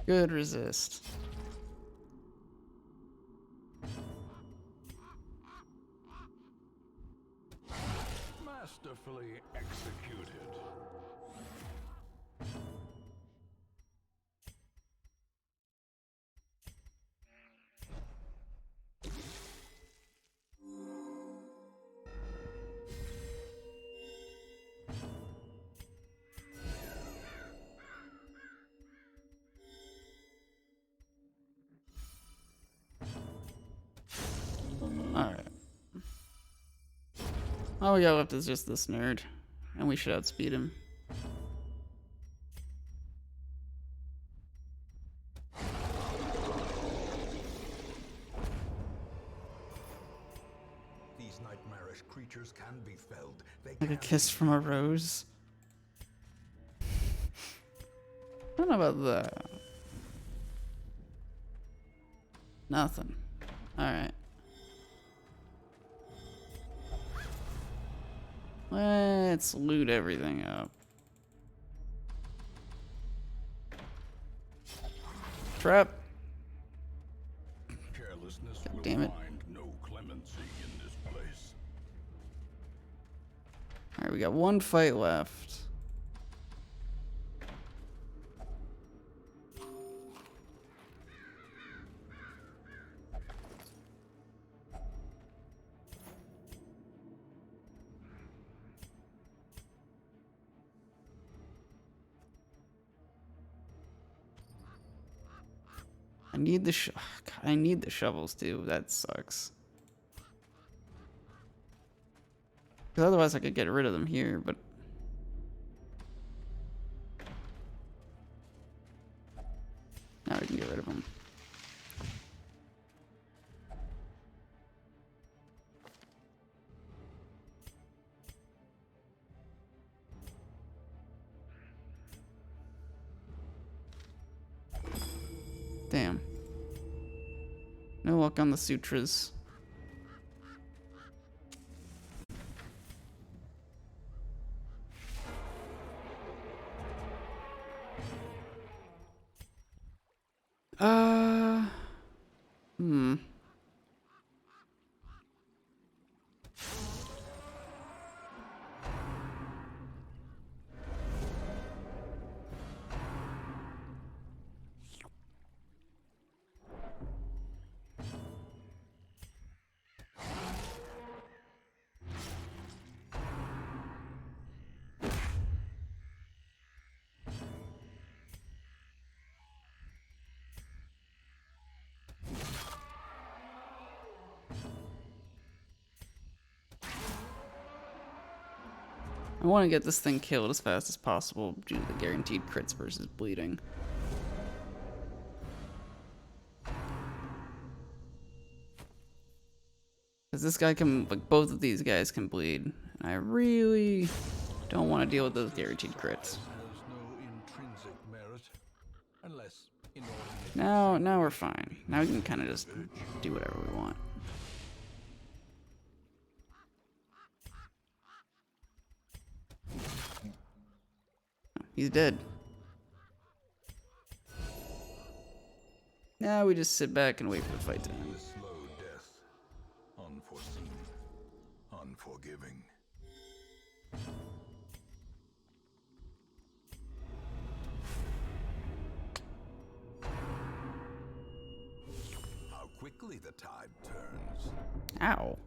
Good resist. Masterfully executed. Alright. All we got left is just this nerd, and we should outspeed him. These nightmarish creatures can be felled. They Like a can kiss from a rose. I don't know about that. Nothing. Alright. Let's loot everything up. Trap. Carelessness God will damn it. find no clemency in this place. Alright, we got one fight left. I need the God, I need the shovels too. That sucks. 'Cause otherwise I could get rid of them here, but now we can get rid of them. Damn. No luck on the sutras. Hmm. I want to get this thing killed as fast as possible due to the guaranteed crits versus bleeding. Because this guy can, like, both of these guys can bleed. And I really don't want to deal with those guaranteed crits. Has no intrinsic merit, unless inordinate Now we're fine. Now we can kind of just do whatever we want. He's dead. Now we just sit back and wait for the fight to end. a slow death, unforeseen, unforgiving. How quickly the tide turns. Ow.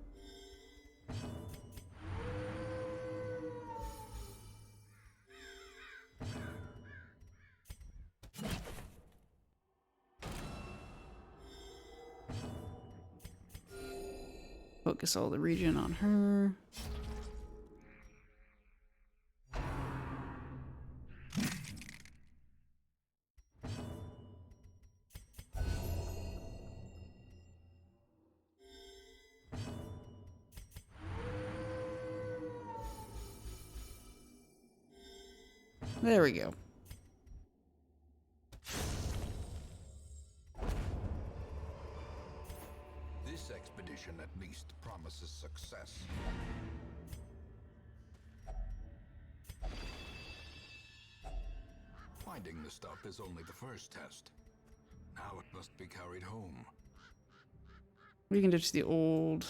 Focus all the region on her. There we go. This expedition at least promises success. Finding the stuff is only the first test. Now it must be carried home. We can ditch the old.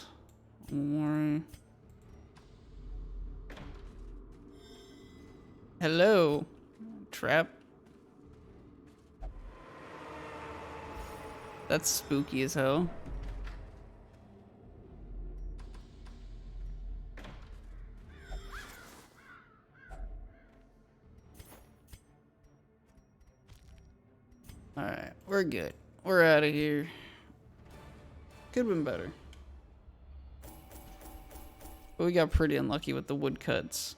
Don't worry. Hello, trap. That's spooky as hell. Alright, we're good. We're out of here. Could have been better. But we got pretty unlucky with the woodcuts.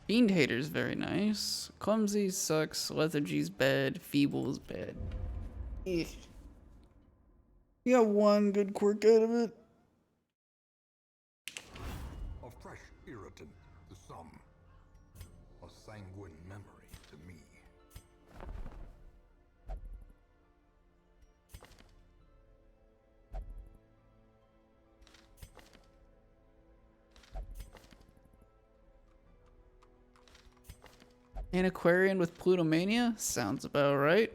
Fiend Hater's very nice. Clumsy sucks. Lethargy's bad. Feeble's bad. You got one good quirk out of it. A fresh irritant to some. A sanguine memory to me. An Aquarian with Plutomania? Sounds about right.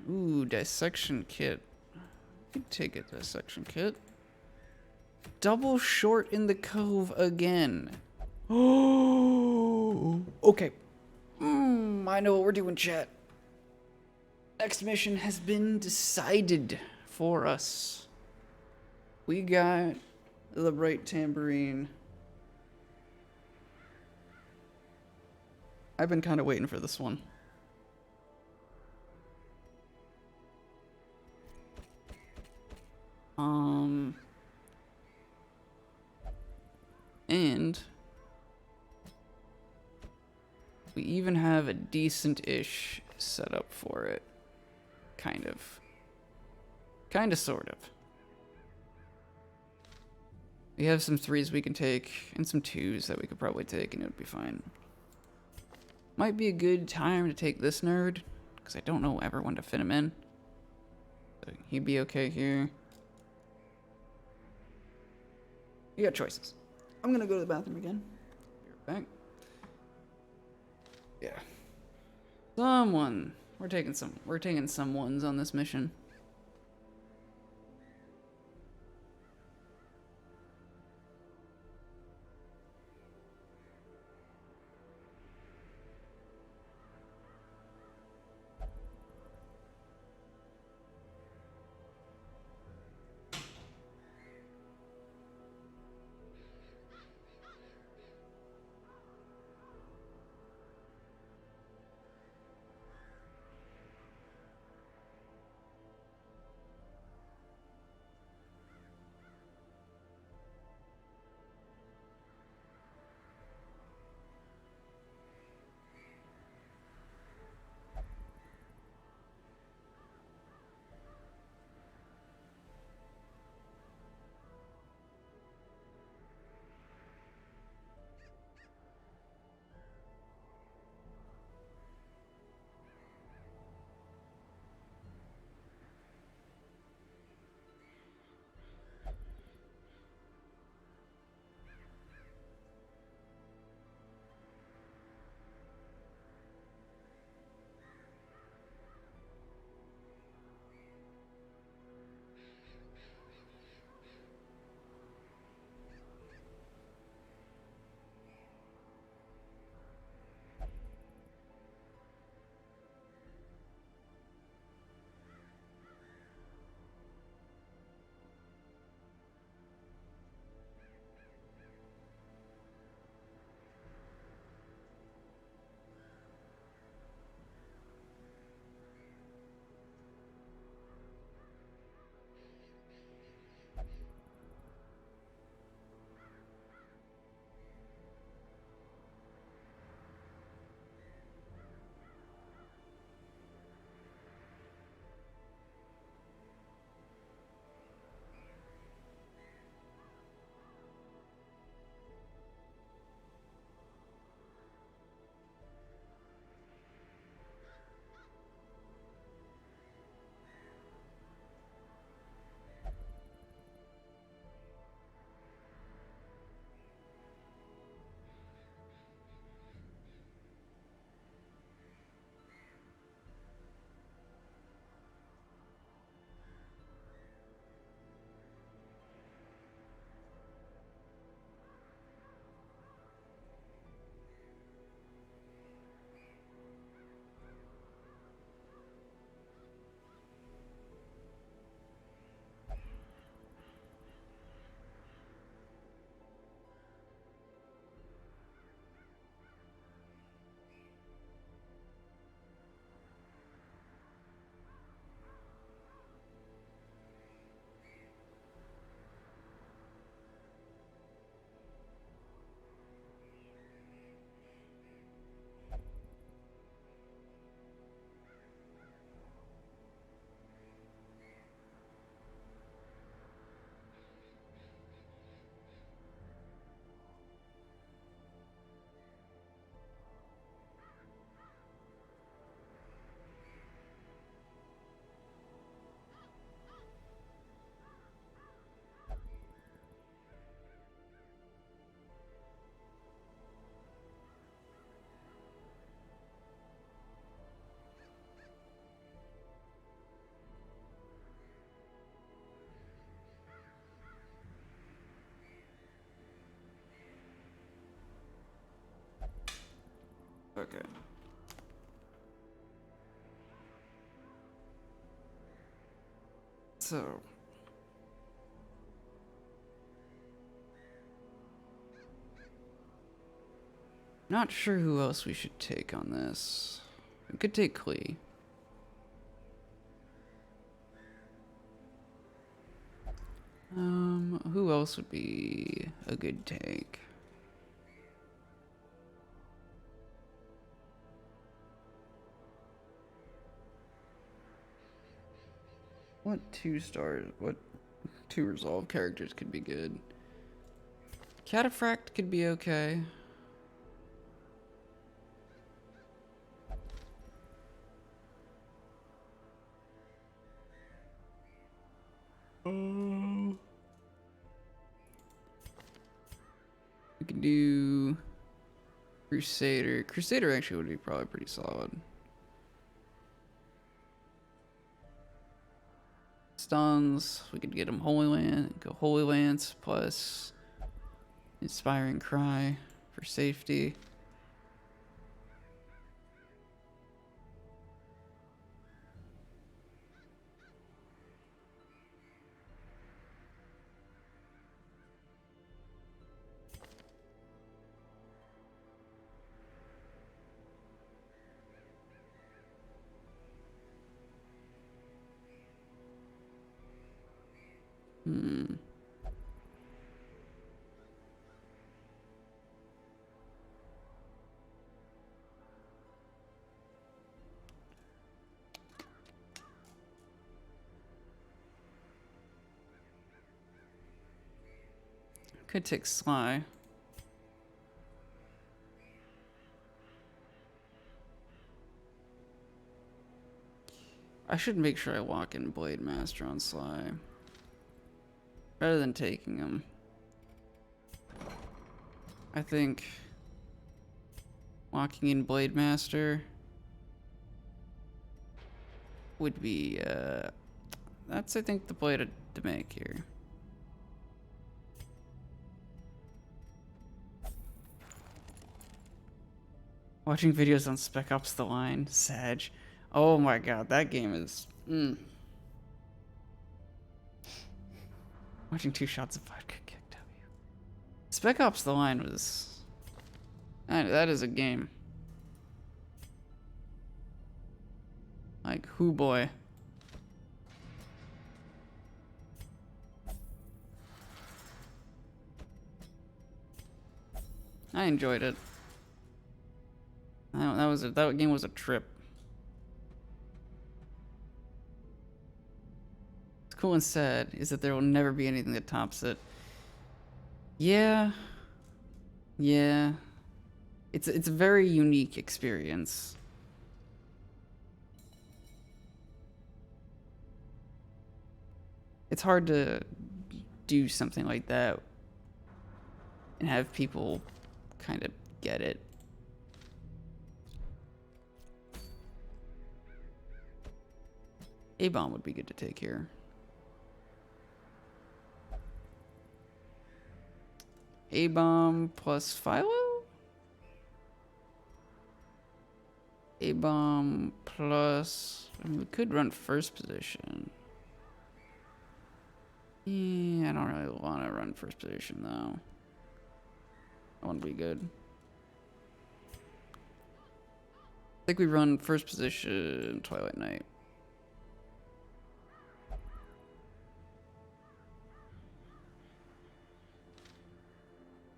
Ooh, dissection kit. I could take a dissection kit. Double short in the cove again. Oh, okay. I know what we're doing, chat. Next mission has been decided for us. We got the bright tambourine. I've been kind of waiting for this one. And we even have a decent-ish setup for it. Kind of. Kind of, sort of. We have some 3s we can take, and some 2s that we could probably take, and it would be fine. Might be a good time to take this nerd, because I don't know everyone to fit him in. So he'd be okay here. You got choices. I'm gonna go to the bathroom again. Be right back. Yeah. Someone. We're taking some ones on this mission. Okay. So. Not sure who else we should take on this. We could take Klee. Who else would be a good take? What 2-stars? What 2 resolve characters could be good? Cataphract could be okay. We can do Crusader. Crusader actually would be probably pretty solid. Stuns. We could get him Holy Lance. Go Holy Lance plus Inspiring Cry for safety. Could take Sly. I should make sure I lock in Blade Master on Sly. Rather than taking him. I think locking in Blade Master would be, that's, I think, the play to make here. Watching videos on Spec Ops The Line, Sag. Oh my god, that game is... Watching 2 shots of vodka kick W. Spec Ops The Line was... That is a game. Like, hoo boy. I enjoyed it. That game was a trip. What's cool and sad is that there will never be anything that tops it. Yeah. Yeah. It's a very unique experience. It's hard to do something like that and have people kind of get it. A-bomb would be good to take here. A-bomb plus Philo? A-bomb plus... I mean, we could run first position. Yeah, I don't really want to run first position, though. That wouldn't be good. I think we run first position Twilight Knight.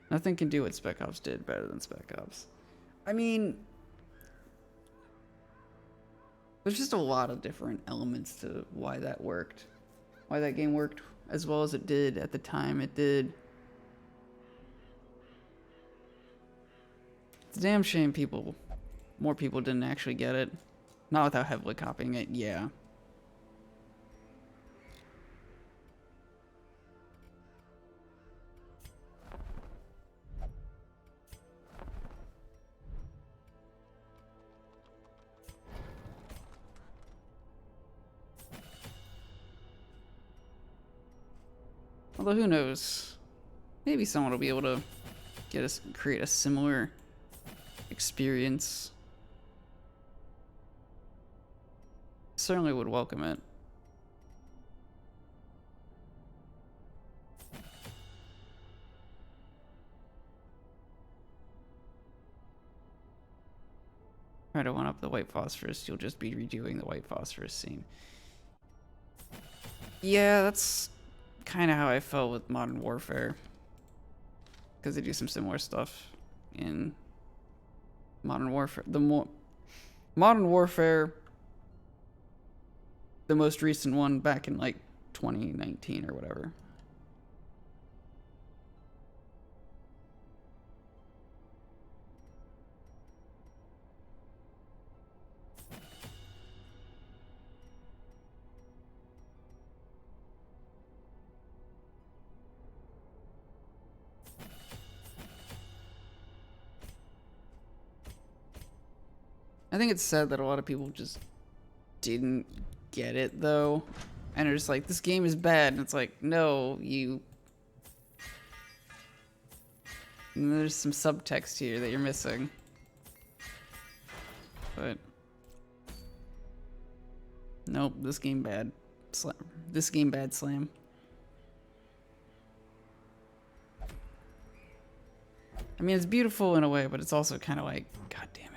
Nothing can do what Spec Ops did better than Spec Ops. I mean, there's just a lot of different elements to why that worked. Why that game worked as well as it did at the time it did. It's a damn shame more people didn't actually get it. Not without heavily copying it, yeah. Although who knows? Maybe someone will be able to create a similar experience, certainly would welcome it. Try to one up the white phosphorus, you'll just be redoing the white phosphorus scene. Yeah, that's kind of how I felt with Modern Warfare, because they do some similar stuff in Modern Warfare. Modern Warfare, the most recent one back in like 2019 or whatever. I think it's sad that a lot of people just didn't get it, though. And are just like, this game is bad. And it's like, no, you... And there's some subtext here that you're missing. But... Nope, this game bad. This game bad, Slam. I mean, it's beautiful in a way, but it's also kind of like, god damn it.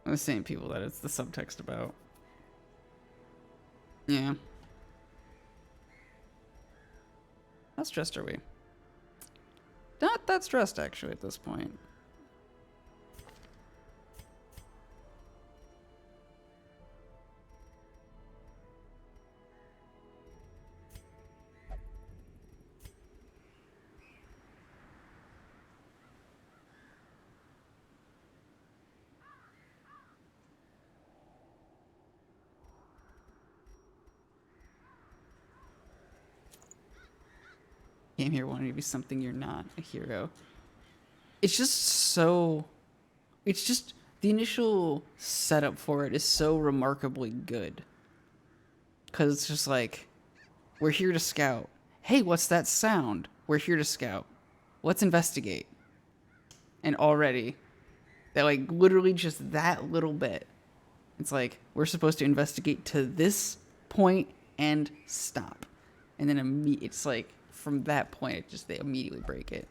The same people that it's the subtext about. Yeah. How stressed are we? Not that stressed, actually, at this point. Came here wanting to be something you're not, a hero. It's just so... It's just... The initial setup for it is so remarkably good. Because it's just like... We're here to scout. Hey, what's that sound? We're here to scout. Let's investigate. And already... That, like, literally just that little bit. It's like, we're supposed to investigate to this point and stop. And then it's like... From that point, they immediately break it.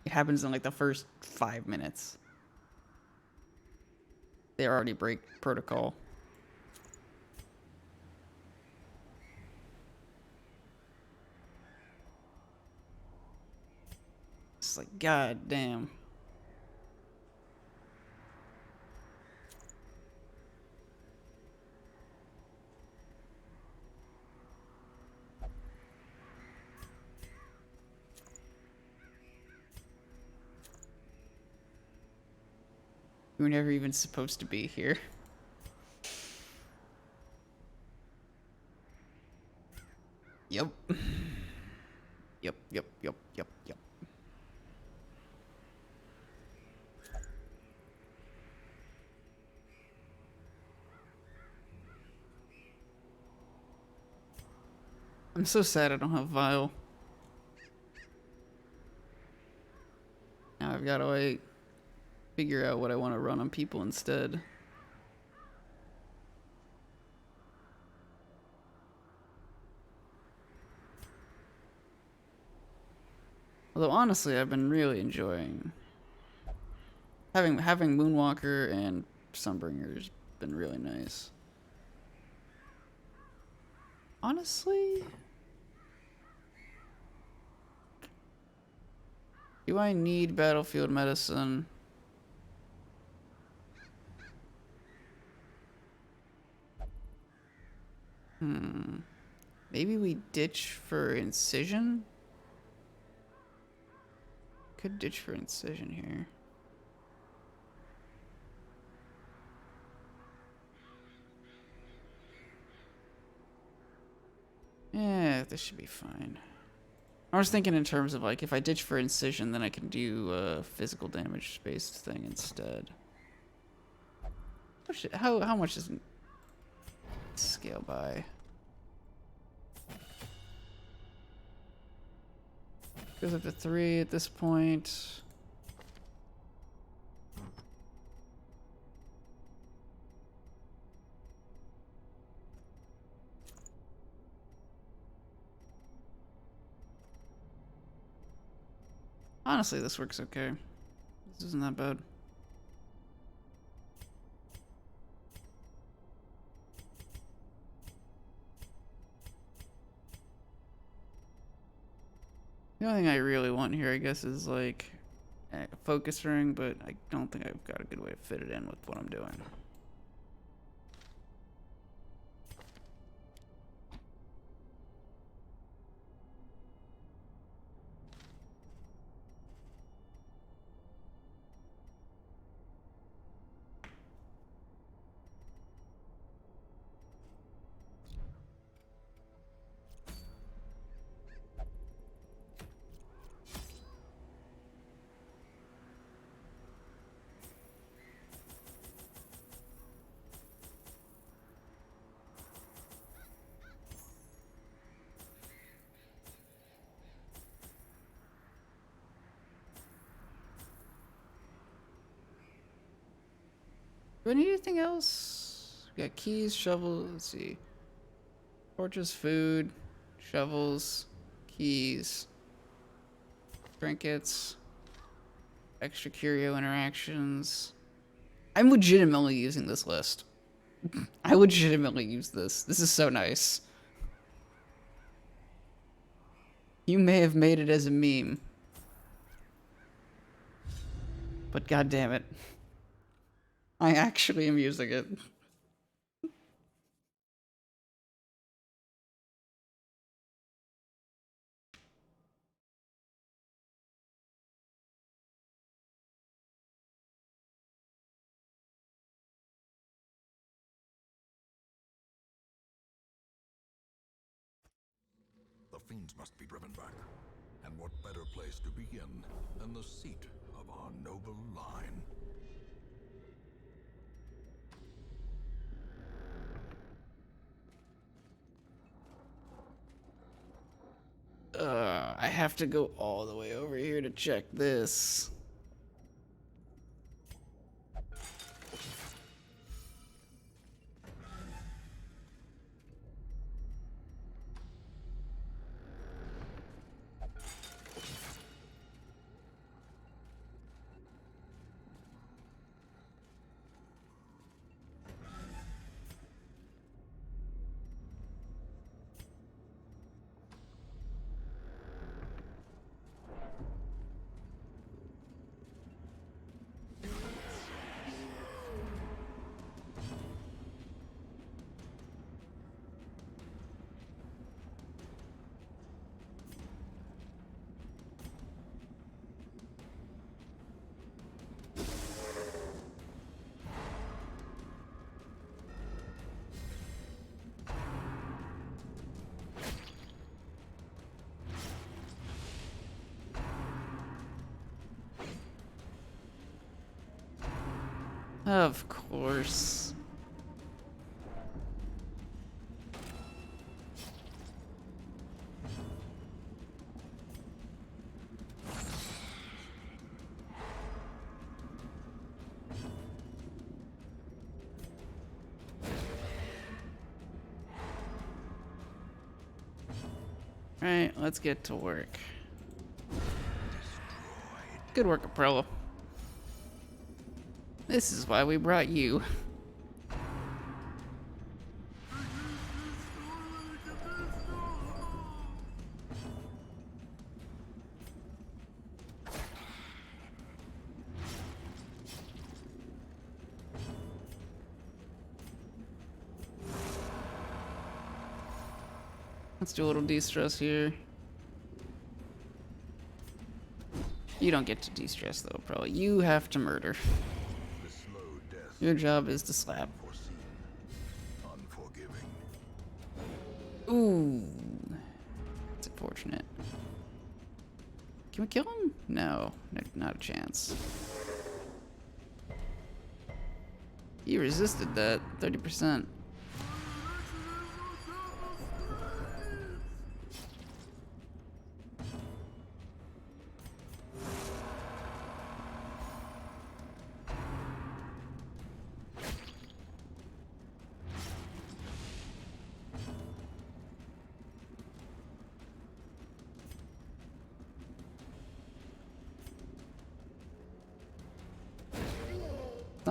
It happens in like the first 5 minutes. They already break protocol. It's like, god damn. We were never even supposed to be here. Yep. Yep. I'm so sad I don't have Vile. Now I've got to like figure out what I want to run on people instead. Although honestly, I've been really enjoying having Moonwalker and Sunbringer's been really nice. Honestly, do I need Battlefield Medicine? Maybe we ditch for Incision? Could ditch for Incision here. Yeah, this should be fine. I was thinking in terms of like, if I ditch for Incision, then I can do a physical damage based thing instead. How much does it scale by? Goes up to 3 at this point. Honestly, this works okay. This isn't that bad. The only thing I really want here, I guess, is like a focus ring, but I don't think I've got a good way to fit it in with what I'm doing. Do I need anything else? We got keys, shovels, let's see. Torches, food, shovels, keys, trinkets, extra curio interactions. I'm legitimately using this list. I legitimately use this. This is so nice. You may have made it as a meme. But god damn it. I actually am using it. The fiends must be driven back. And what better place to begin than the seat of our noble line? I have to go all the way over here to check this. Of course. Alright, let's get to work. Good work, Aprella. This is why we brought you. Let's do a little de-stress here. You don't get to de-stress though, probably. You have to murder. The slow death Your job is to slap. foreseen, unforgiving. Ooh. That's unfortunate. Can we kill him? No, not a chance. He resisted that 30%.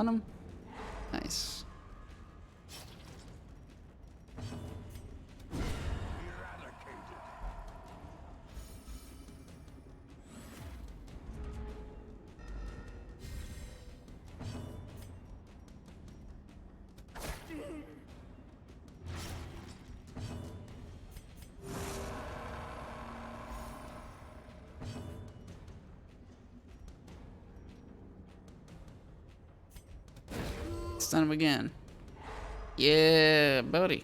stun him. Nice. Stun him again. Yeah, buddy.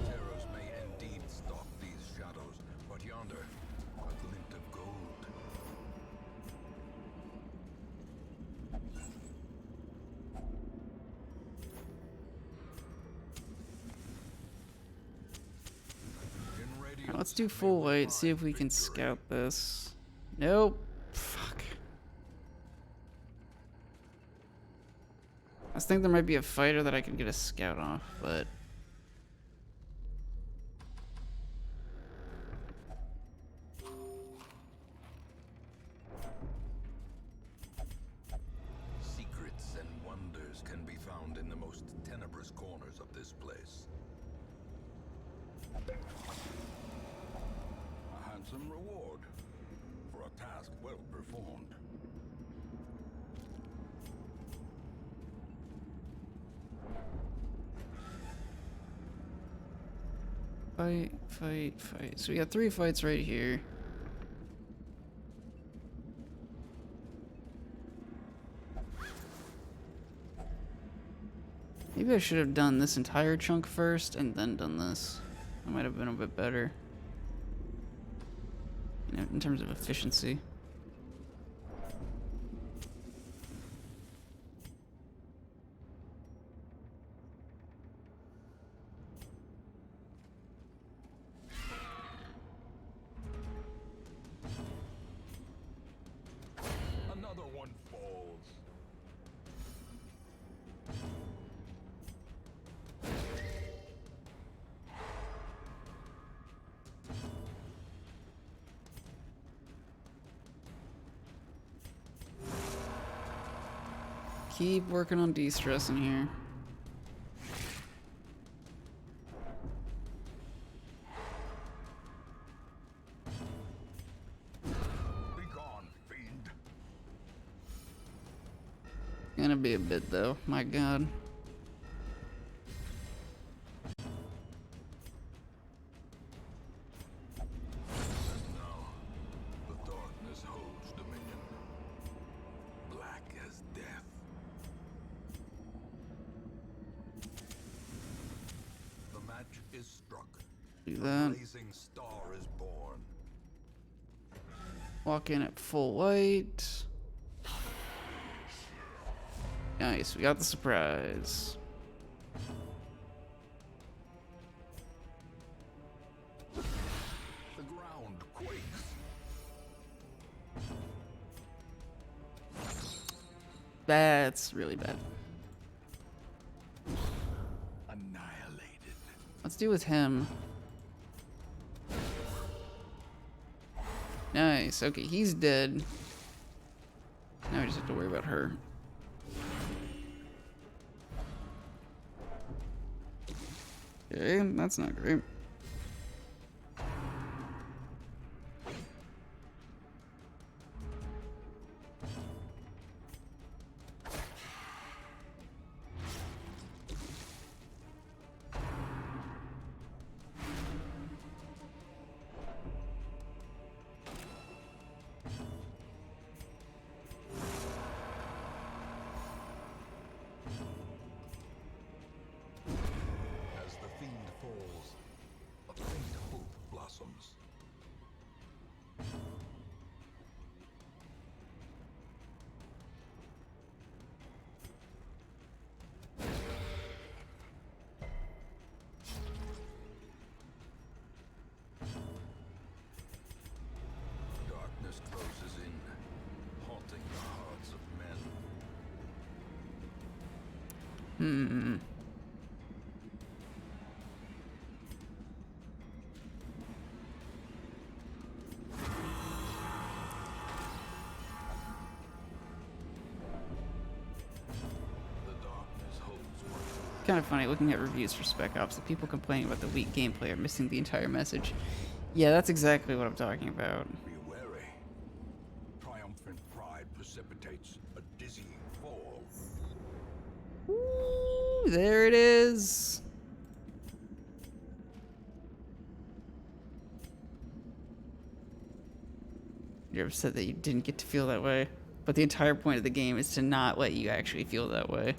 Terrors may indeed stalk these shadows, but yonder, a glint of gold. In radiant Let's do full white, see if we can scout this. Nope. Fuck. I was thinking there might be a fighter that I could get a scout off, but... secrets and wonders can be found in the most tenebrous corners of this place. A handsome reward for a task well performed. Fight, fight, fight. So we got 3 fights right here. Maybe I should have done this entire chunk first and then done this. That might have been a bit better. You know, in terms of efficiency. Another one falls. Keep working on de-stressing here. Be gone, fiend. Gonna be a bit though, my god. And now, the darkness holds dominion. Black as death. The match is struck. Do The that. blazing star is born. Walk in at full white. Nice, we got the surprise. The ground quakes. That's really bad. Annihilated. Let's deal with him. Nice, okay, he's dead. Now we just have to worry about her. Okay, that's not great. As the fiend falls, Kind of funny looking at reviews for Spec Ops. The people complaining about the weak gameplay are missing the entire message. Yeah, that's exactly what I'm talking about. Be wary. Triumphant pride precipitates a dizzying fall. Ooh, there it is. You're upset that you didn't get to feel that way, but the entire point of the game is to not let you actually feel that way.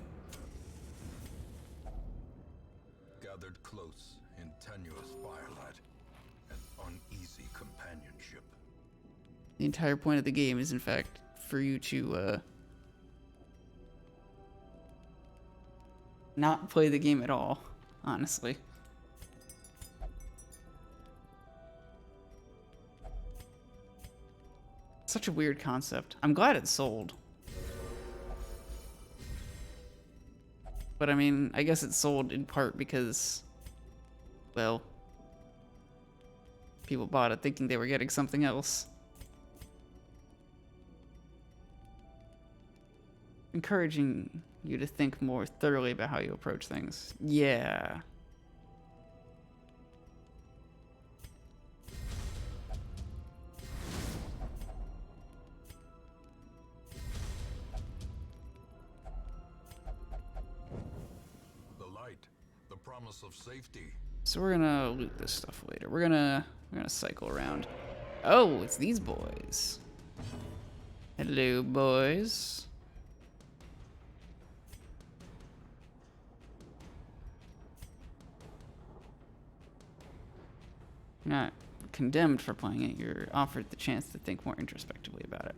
Gathered close in tenuous firelight and uneasy companionship. The entire point of the game is, in fact, for you to not play the game at all, honestly. Such a weird concept. I'm glad it sold. But I mean, I guess it sold in part because, well, people bought it thinking they were getting something else. Encouraging you to think more thoroughly about how you approach things. Yeah. The light, the promise of safety. So we're gonna loot this stuff later. We're gonna cycle around. Oh, it's these boys. Hello, boys. You're not condemned for playing it. You're offered the chance to think more introspectively about it.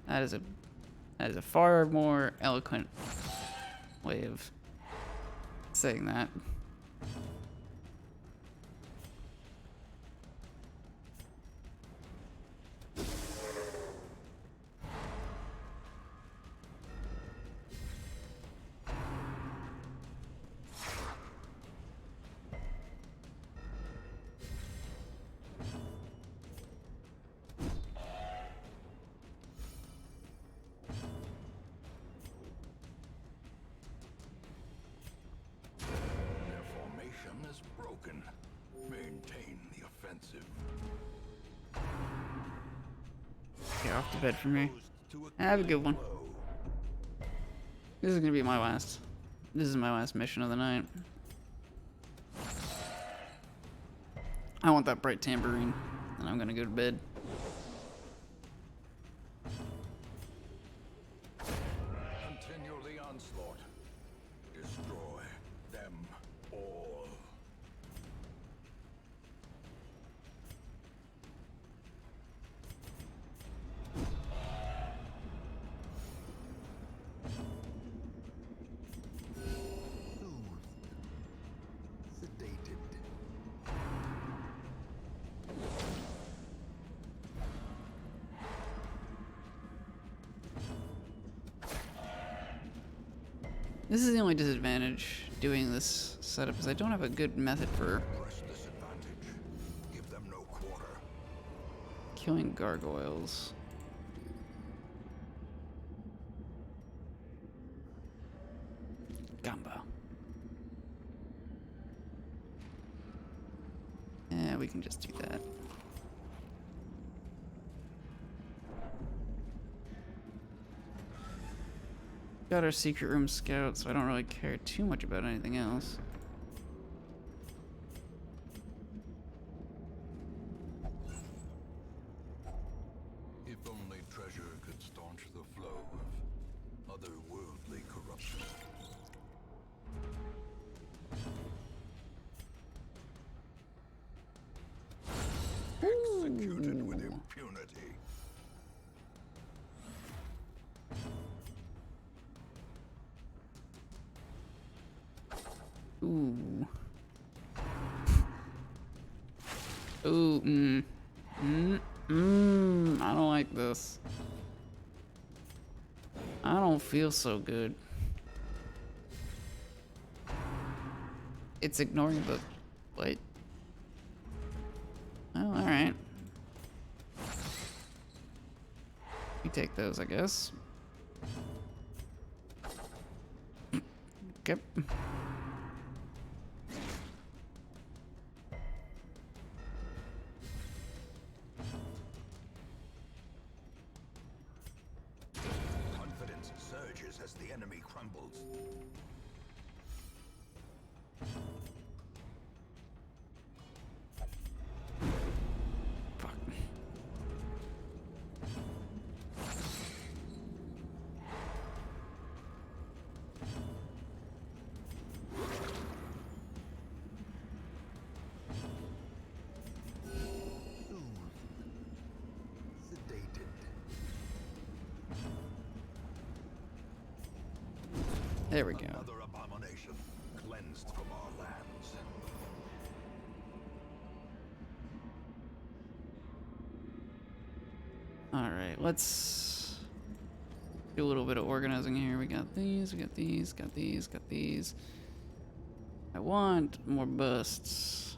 That is a far more eloquent way of saying that. Their formation is broken. Maintain the offensive. Get off to bed for me. To a Have a good one. blow. This is gonna be my last. This is my last mission of the night. I want that bright tambourine, and I'm gonna go to bed. Continue the onslaught. Destroy them all. Sedated. This is the only disadvantage doing this setup is I don't have a good method for Press this advantage. Give them no quarter. killing gargoyles. Gumbo. Yeah, we can just do that. Got our secret room scout, so I don't really care too much about anything else. If only treasure could staunch the flow of otherworldly corruption. Executed with impunity. Ooh. Ooh, I don't like this. I don't feel so good. It's ignoring the... What? Oh, alright. You take those, I guess. Yep. Confidence surges as the enemy crumbles. Fuck. Sedated. There we go. Another abomination cleansed from our lands. Alright, let's do a little bit of organizing here. We got these, we got these, got these, got these. I want more busts.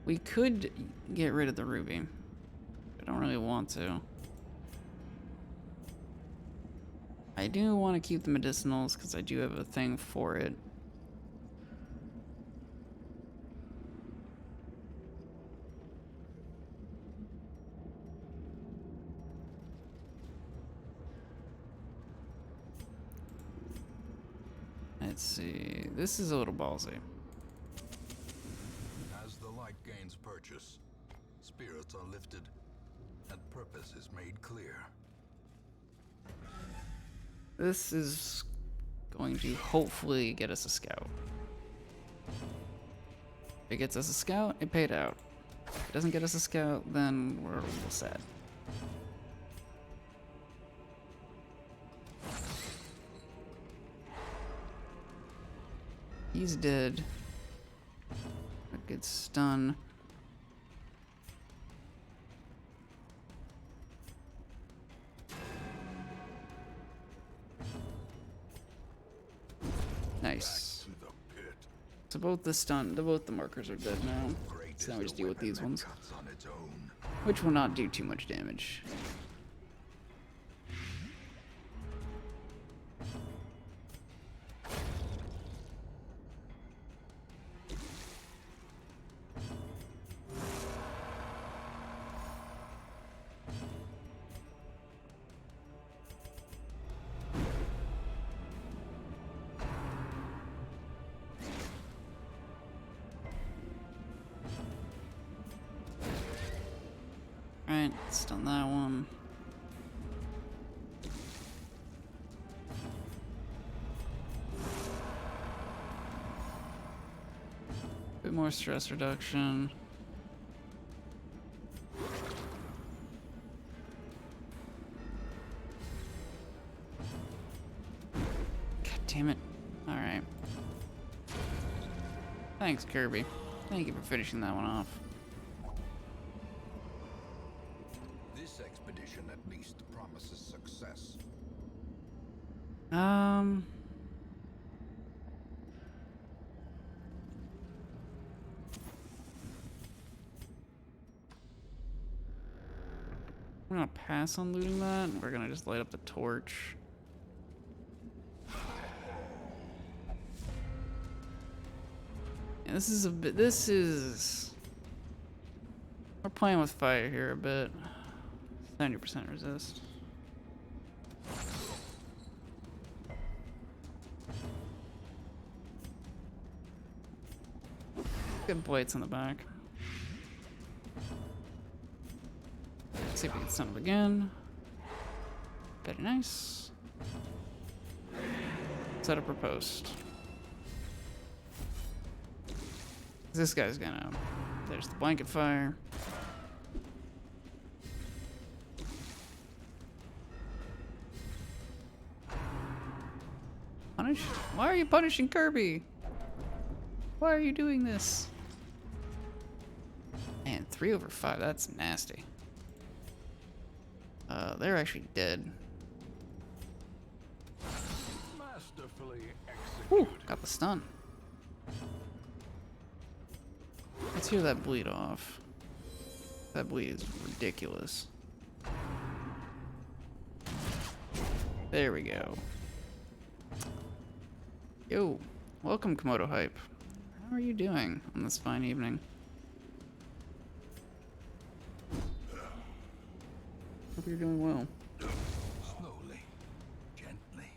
We could get rid of the ruby. I don't really want to. I do want to keep the medicinals because I do have a thing for it. Let's see. This is a little ballsy. As the light gains purchase, spirits are lifted, and purpose is made clear. This is going to hopefully get us a scout. If it gets us a scout, it paid out. If it doesn't get us a scout, then we're a little sad. He's dead. A good stun. Nice. To the pit. So both the markers are dead now. Great So now is we the just deal with weapon these that ones, cuts on its own. which will not do too much damage. Alright, stun that one. Bit more stress reduction. God damn it. Alright. Thanks, Kirby. Thank you for finishing that one off. This expedition at least promises success. We're gonna pass on looting that. We're gonna just light up the torch. Yeah, this is a bit. This is. We're playing with fire here a bit. 70% resist. Good blights on the back. Let's see if we can stun him again. Very nice. Set up our post. This guy's gonna. There's the blanket fire. Punish? Why are you punishing Kirby? Why are you doing this? Man, 3/5, that's nasty. They're actually dead. Wonderfully Whew, executed. got the stun. Let's hear that bleed off. That bleed is ridiculous. There we go. Yo, welcome Komodo Hype. How are you doing on this fine evening? Hope you're doing well. Slowly, gently.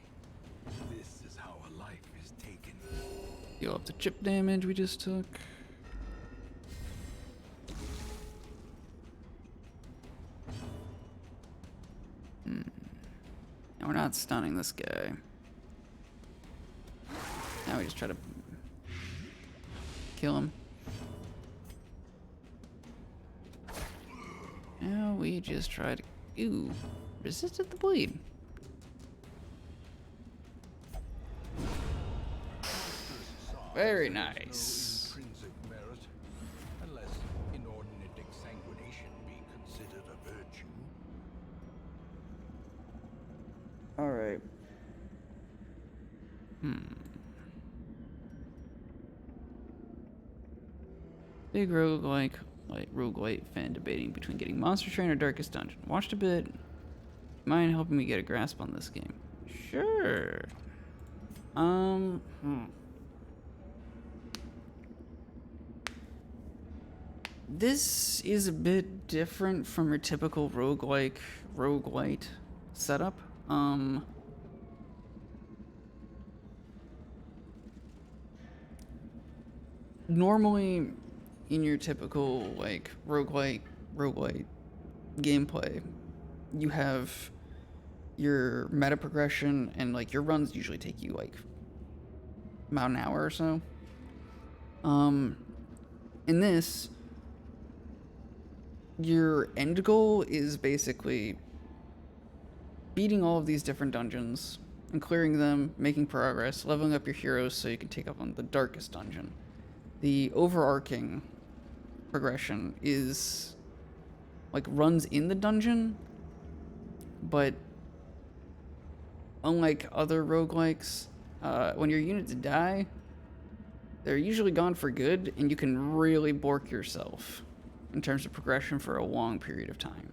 This is how a life is taken. Heal up the chip damage we just took. Now we're not stunning this guy. Now we just try to kill him. Now we just try to... Ooh, resisted the bleed. Very nice. No intrinsic merit, unless inordinate exsanguination be considered a virtue. Alright. Big roguelike, roguelite fan debating between getting Monster Train or Darkest Dungeon. Watched a bit. Mind helping me get a grasp on this game? Sure. This is a bit different from your typical roguelite setup. Normally, in your typical like roguelite gameplay, you have your meta progression, and like your runs usually take you like about an hour or so. In this, your end goal is basically beating all of these different dungeons and clearing them, making progress, leveling up your heroes so you can take up on the darkest dungeon. The overarching progression is like runs in the dungeon, but unlike other roguelikes, when your units die, they're usually gone for good, and you can really bork yourself in terms of progression for a long period of time.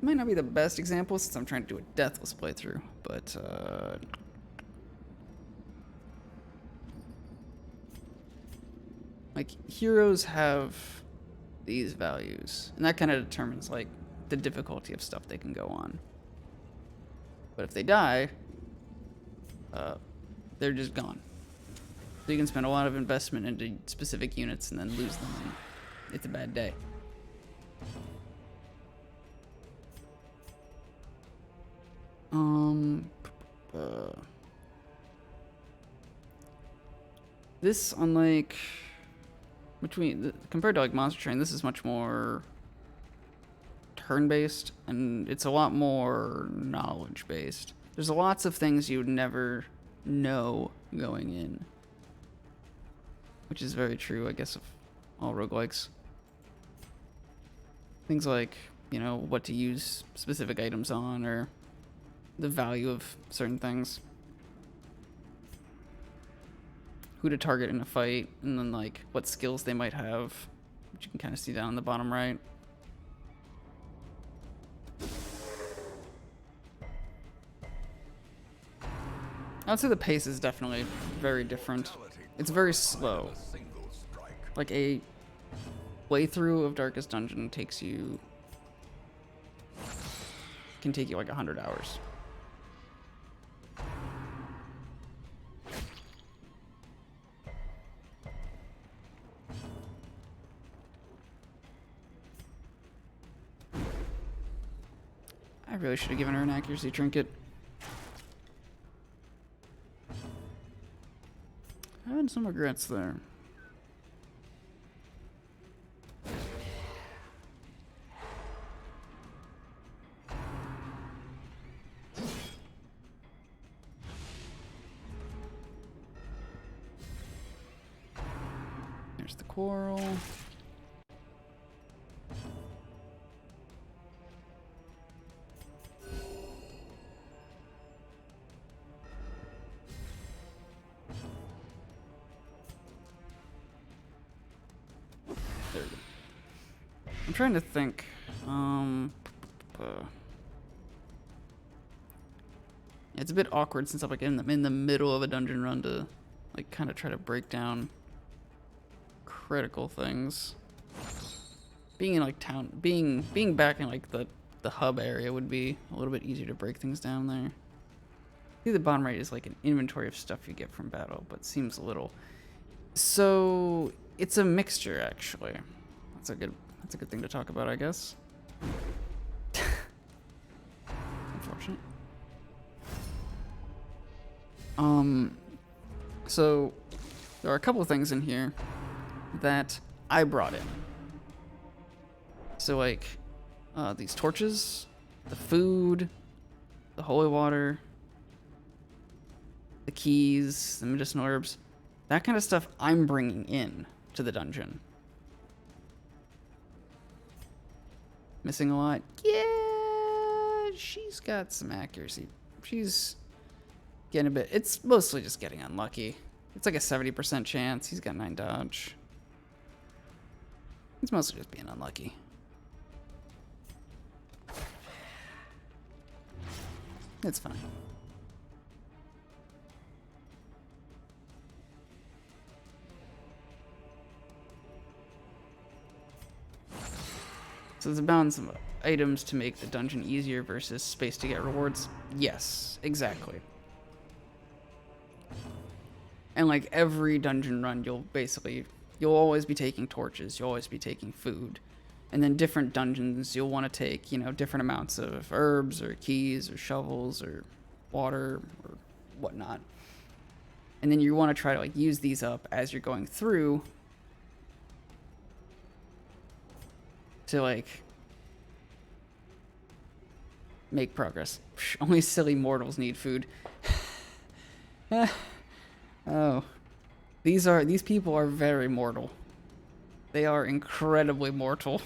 It might not be the best example since I'm trying to do a Deathless playthrough, but like heroes have these values, and that kind of determines like the difficulty of stuff they can go on. But if they die, they're just gone. So you can spend a lot of investment into specific units and then lose them, and it's a bad day. This, unlike compared to like Monster Train, this is much more turn-based, and it's a lot more knowledge-based. There's lots of things you would never know going in, which is very true, I guess, of all roguelikes. Things like, you know, what to use specific items on, or the value of certain things, who to target in a fight, and then like what skills they might have, which you can kind of see down in the bottom right. I would say the pace is definitely very different. It's very slow. Like a playthrough of Darkest Dungeon can take you like 100 hours. I really should have given her an accuracy trinket. I had some regrets there. There's the coral. trying to think. It's a bit awkward since I'm like in the middle of a dungeon run to like kind of try to break down critical things. Being in like town, being back in like the hub area would be a little bit easier to break things down there. I think the bottom right is like an inventory of stuff you get from battle, but seems a little. So it's a mixture actually. That's a good thing to talk about, I guess. Unfortunate. So there are a couple of things in here that I brought in. So like these torches, the food, the holy water, the keys, the medicinal herbs, that kind of stuff I'm bringing in to the dungeon. Missing a lot? Yeah, she's got some accuracy. She's getting a bit, it's mostly just getting unlucky. It's like a 70% chance. He's got 9 dodge. It's mostly just being unlucky. It's fine. So there's a balance of items to make the dungeon easier versus space to get rewards. Yes, exactly. And like every dungeon run, you'll always be taking torches, you'll always be taking food. And then different dungeons, you'll want to take, different amounts of herbs or keys or shovels or water or whatnot. And then you want to try to like use these up as you're going through to like make progress. Only silly mortals need food. Oh, these people are very mortal. They are incredibly mortal.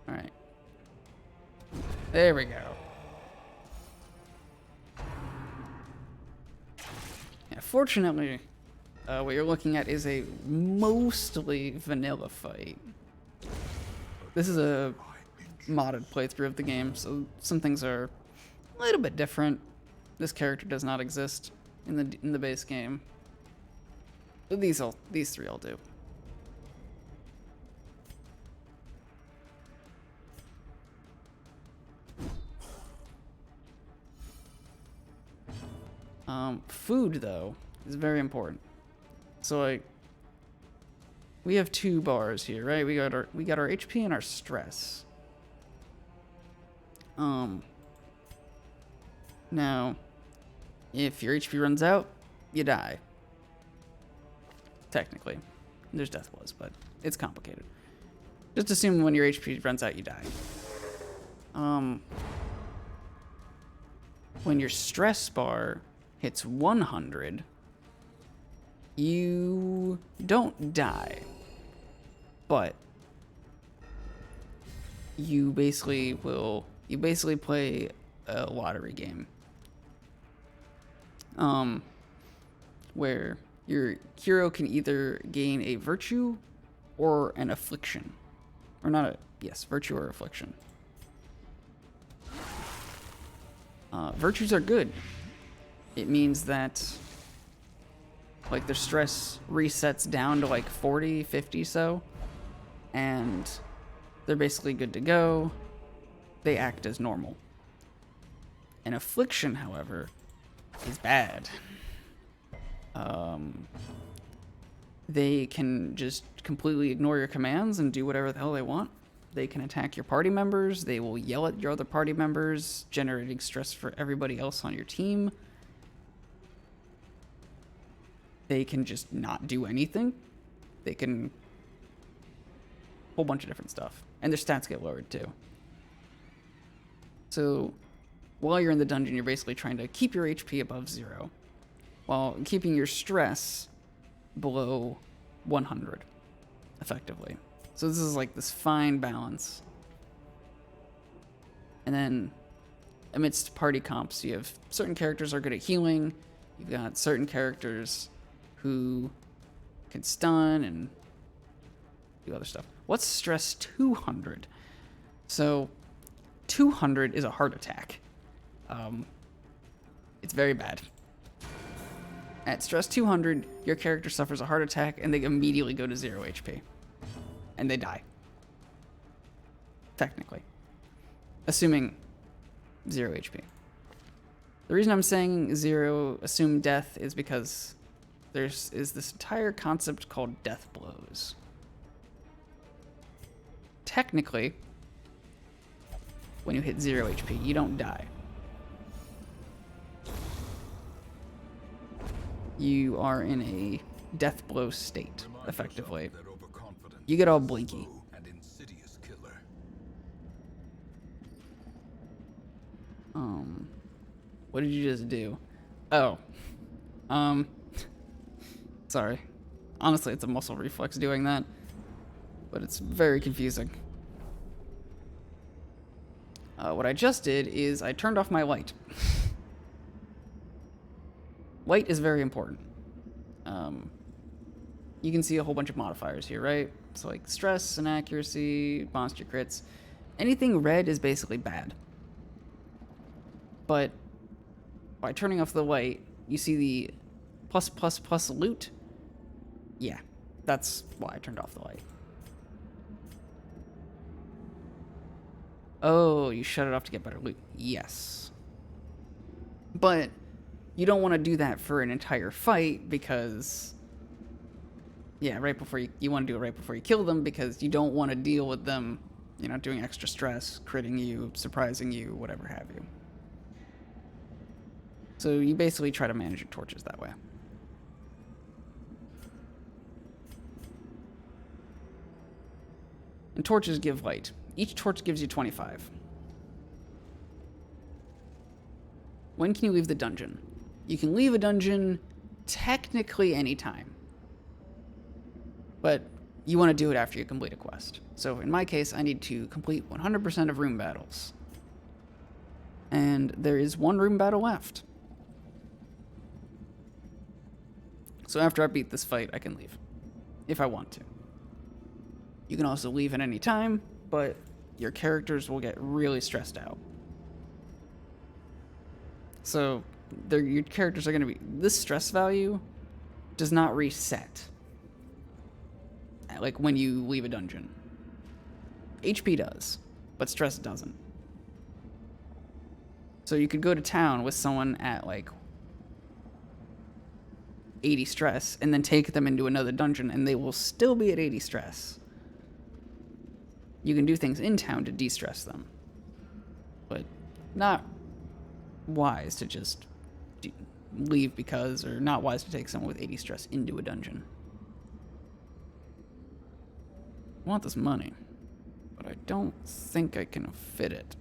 All right. There we go. Yeah, fortunately, what you're looking at is a mostly vanilla fight. This is a modded playthrough of the game, so some things are a little bit different. This character does not exist in the base game. But these three all do. Food though is very important. So like we have 2 bars here, right? We got our HP and our stress. Now, if your HP runs out, you die. Technically. There's death blows, but it's complicated. Just assume when your HP runs out, you die. When your stress bar hits 100, you don't die, but you basically play a lottery game, where your hero can either gain a virtue or an affliction, or not a, yes, virtue or affliction. Virtues are good. It means that like their stress resets down to like 40, 50 so, and they're basically good to go. They act as normal. An affliction, however, is bad. They can just completely ignore your commands and do whatever the hell they want. They can attack your party members. They will yell at your other party members, generating stress for everybody else on your team. They can just not do anything. They can... a whole bunch of different stuff. And their stats get lowered too. So, while you're in the dungeon, you're basically trying to keep your HP above 0, while keeping your stress below 100, effectively. So this is like this fine balance. And then amidst party comps, you have certain characters are good at healing. You've got certain characters who can stun and do other stuff. What's stress 200? So 200 is a heart attack. It's very bad. At stress 200, your character suffers a heart attack and they immediately go to 0 HP. And they die. Technically. Assuming 0 HP. The reason I'm saying 0 assumed death is because there's this entire concept called death blows. Technically, when you hit 0 HP, you don't die. You are in a death blow state, effectively. You get all blinky. What did you just do? Oh. Sorry. Honestly, it's a muscle reflex doing that. But it's very confusing. What I just did is I turned off my light. Light is very important. You can see a whole bunch of modifiers here, right? So like stress and accuracy, monster crits. Anything red is basically bad. But by turning off the light, you see the +++ loot. Yeah, that's why I turned off the light. Oh, you shut it off to get better loot. Yes. But you don't want to do that for an entire fight because... Yeah, right before you want to do it right before you kill them because you don't want to deal with them, you know, doing extra stress, critting you, surprising you, whatever have you. So you basically try to manage your torches that way. And torches give light. Each torch gives you 25. When can you leave the dungeon? You can leave a dungeon technically anytime. But you want to do it after you complete a quest. So in my case, I need to complete 100% of room battles. And there is one room battle left. So after I beat this fight, I can leave. If I want to. You can also leave at any time, but your characters will get really stressed out. So your characters are going to be... This stress value does not reset. Like when you leave a dungeon. HP does, but stress doesn't. So you could go to town with someone at like 80 stress and then take them into another dungeon and they will still be at 80 stress. You can do things in town to de-stress them. But not wise to just leave because, or not wise to take someone with 80 stress into a dungeon. I want this money, but I don't think I can fit it.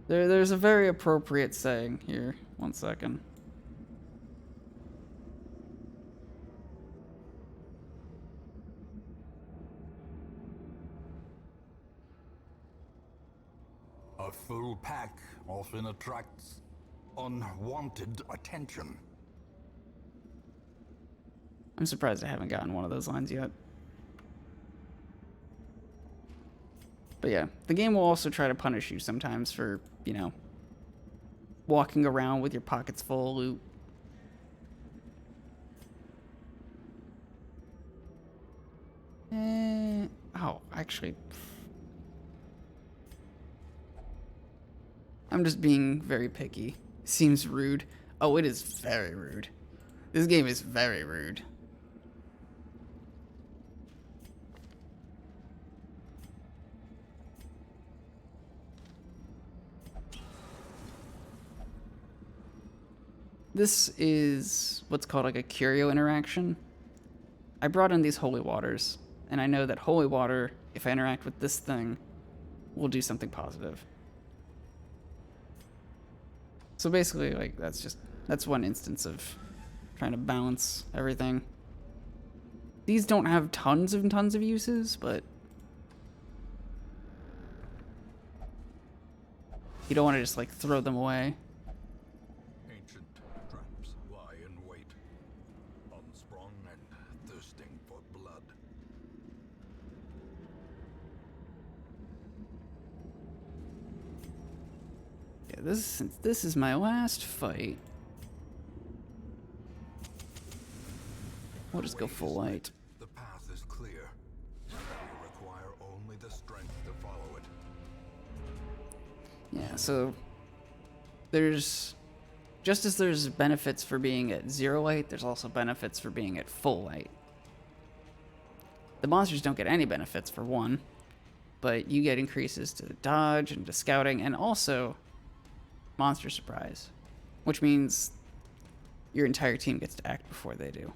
There's a very appropriate saying here. 1 second. A full pack often attracts unwanted attention. I'm surprised I haven't gotten one of those lines yet. But yeah, the game will also try to punish you sometimes for, you know, walking around with your pockets full of loot. Oh, actually... I'm just being very picky. Seems rude. Oh, it is very rude. This game is very rude. This is what's called like a curio interaction. I brought in these holy waters, and I know that holy water, if I interact with this thing, will do something positive. So basically, like, that's one instance of trying to balance everything. these don't have tons and tons of uses, but you don't want to just like throw them away. Ancient traps lie in wait, unsprung and thirsting for blood. Yeah, since this is my last fight, we'll just go full light. The path is clear. You require only the strength to follow it. Yeah, so there's, just as there's benefits for being at 0 light, there's also benefits for being at full light. The monsters don't get any benefits for one, but you get increases to dodge and to scouting, and also monster surprise, which means your entire team gets to act before they do.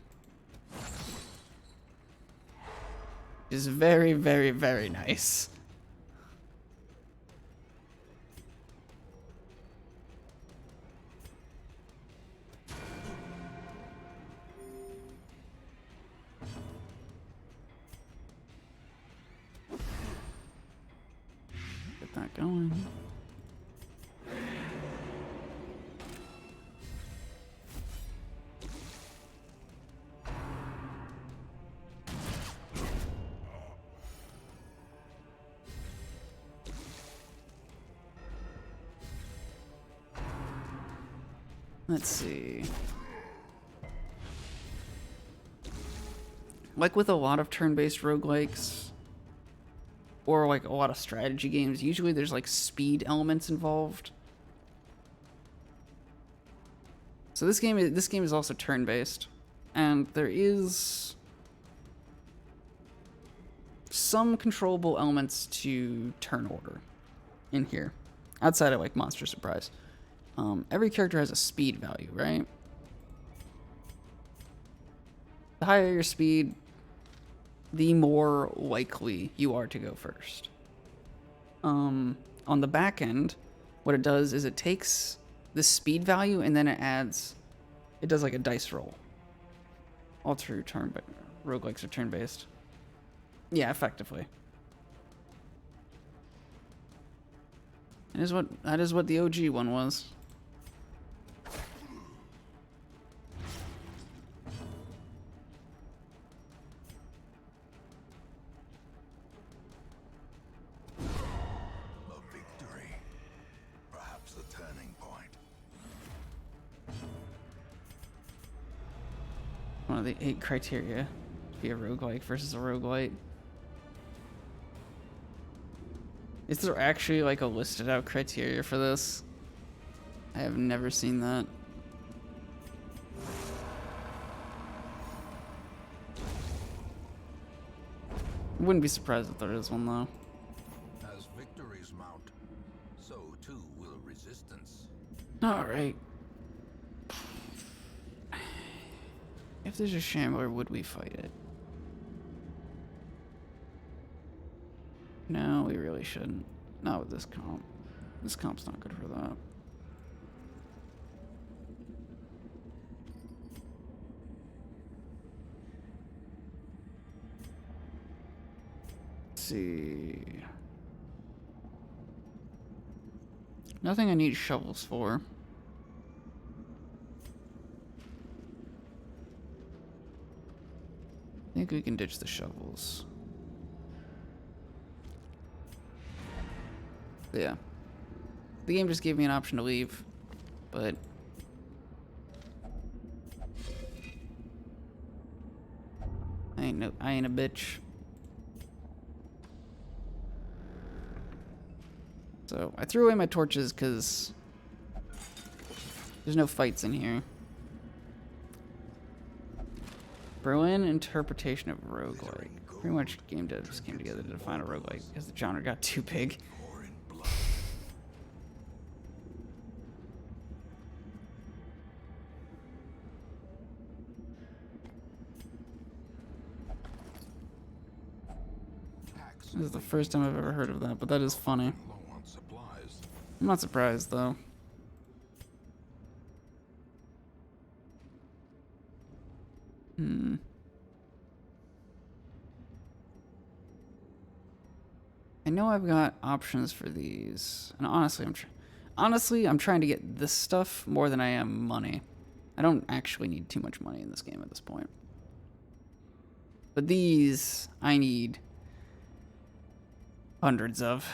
Is very, very, very nice. Get that going. Let's see. Like with a lot of turn-based roguelikes, or like a lot of strategy games, usually there's like speed elements involved. So this game is also turn-based, and there is some controllable elements to turn order in here, outside of like monster surprise. Every character has a speed value, right? The higher your speed, the more likely you are to go first. On the back end, what it does is it takes the speed value and then it does like a dice roll. All true roguelikes are turn-based. Yeah, effectively. That is what the OG one was. A victory. Perhaps a turning point. One of the 8 criteria to be a roguelike versus a roguelite. Is there actually like a listed out criteria for this? I have never seen that. Wouldn't be surprised if there is one though. As victories mount, so too will resistance. Alright. If there's a shambler, would we fight it? No, we really shouldn't. Not with this comp. This comp's not good for that. Let's see. Nothing I need shovels for. I think we can ditch the shovels. Yeah. The game just gave me an option to leave, but I ain't a bitch. So I threw away my torches because there's no fights in here. Berlin interpretation of roguelike. Pretty much game devs came together to define a roguelike because the genre got too big. Or in blood. This is the first time I've ever heard of that, but that is funny. Low on supplies. I'm not surprised though. know I've got options for these, and honestly, I'm trying to get this stuff more than I am money. I don't actually need too much money in this game at this point. But these, I need hundreds of.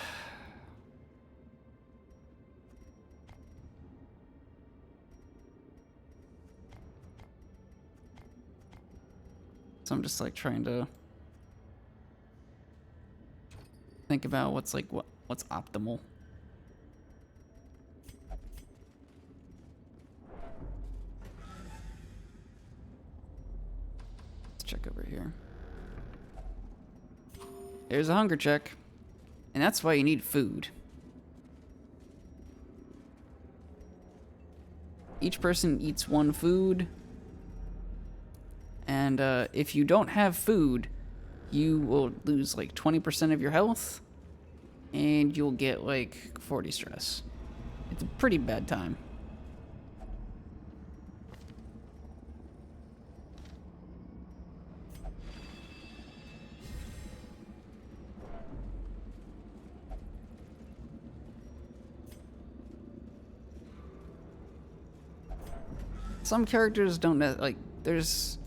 So I'm just like trying to think about what's optimal. Let's check over here. There's a hunger check. And that's why you need food. Each person eats one food. And if you don't have food, you will lose like 20% of your health. And you'll get like 40 stress. It's a pretty bad time. Some characters don't like. There's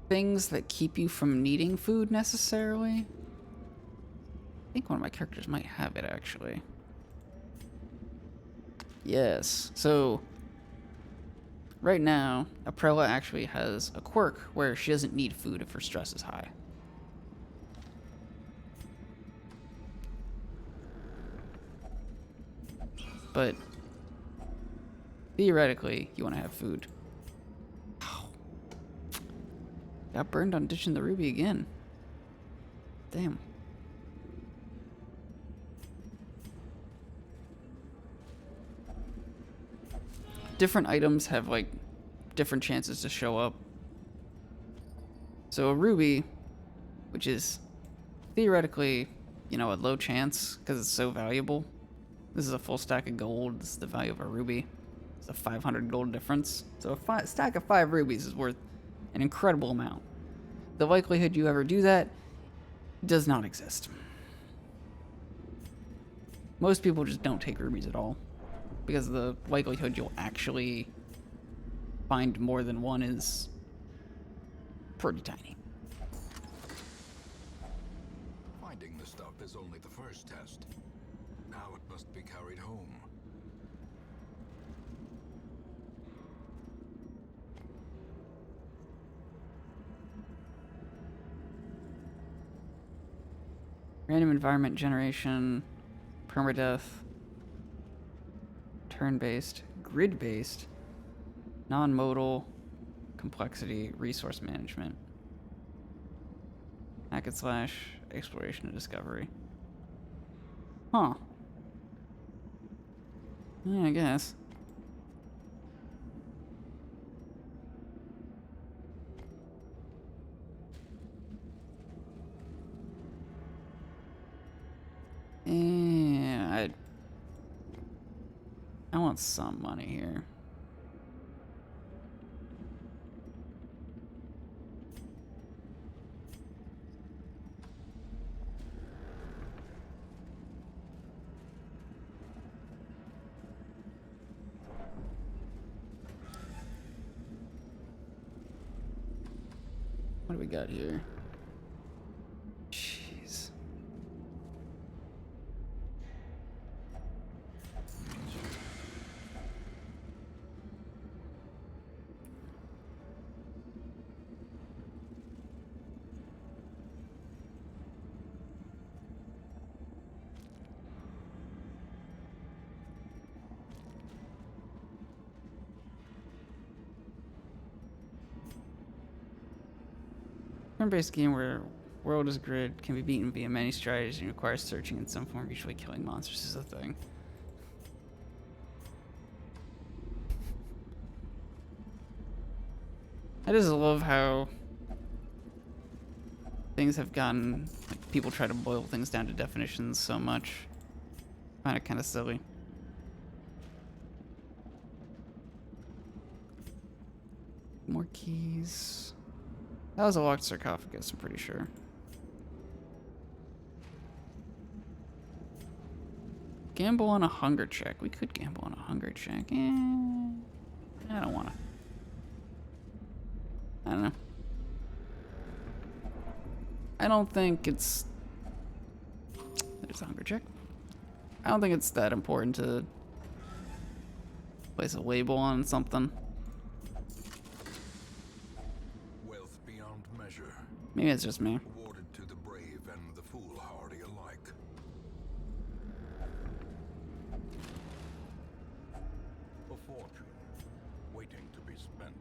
things that keep you from needing food necessarily. I think one of my characters might have it actually. Yes. So right now, Aprella actually has a quirk where she doesn't need food if her stress is high. But theoretically, you want to have food. Ow. Got burned on ditching the ruby again. Damn. Different items have like different chances to show up. So a ruby, which is theoretically, you know, a low chance because it's so valuable. This is a full stack of gold. This is the value of a ruby. It's a 500 gold difference. So a stack of 5 rubies is worth an incredible amount. The likelihood you ever do that does not exist. Most people just don't take rubies at all, because the likelihood you'll actually find more than one is pretty tiny. Finding the stuff is only the first test. Now it must be carried home. Random environment generation, permadeath, turn-based, grid-based, non-modal, complexity, resource management, hack and slash, exploration and discovery. Huh. Yeah, I guess. Yeah, I want some money here. What do we got here? Jeez. Turn-based game where world is grid can be beaten via many strategies and requires searching in some form, usually killing monsters is a thing. I just love how things have gotten, like, people try to boil things down to definitions so much. I find it kind of silly. More keys. That was a locked sarcophagus, I'm pretty sure. Gamble on a hunger check. We could gamble on a hunger check. I don't want to. I don't know. I don't think it's... There's a hunger check. I don't think it's that important to place a label on something. Wealth beyond measure, Maybe it's just me. awarded to the brave and the foolhardy alike. A fortune waiting to be spent.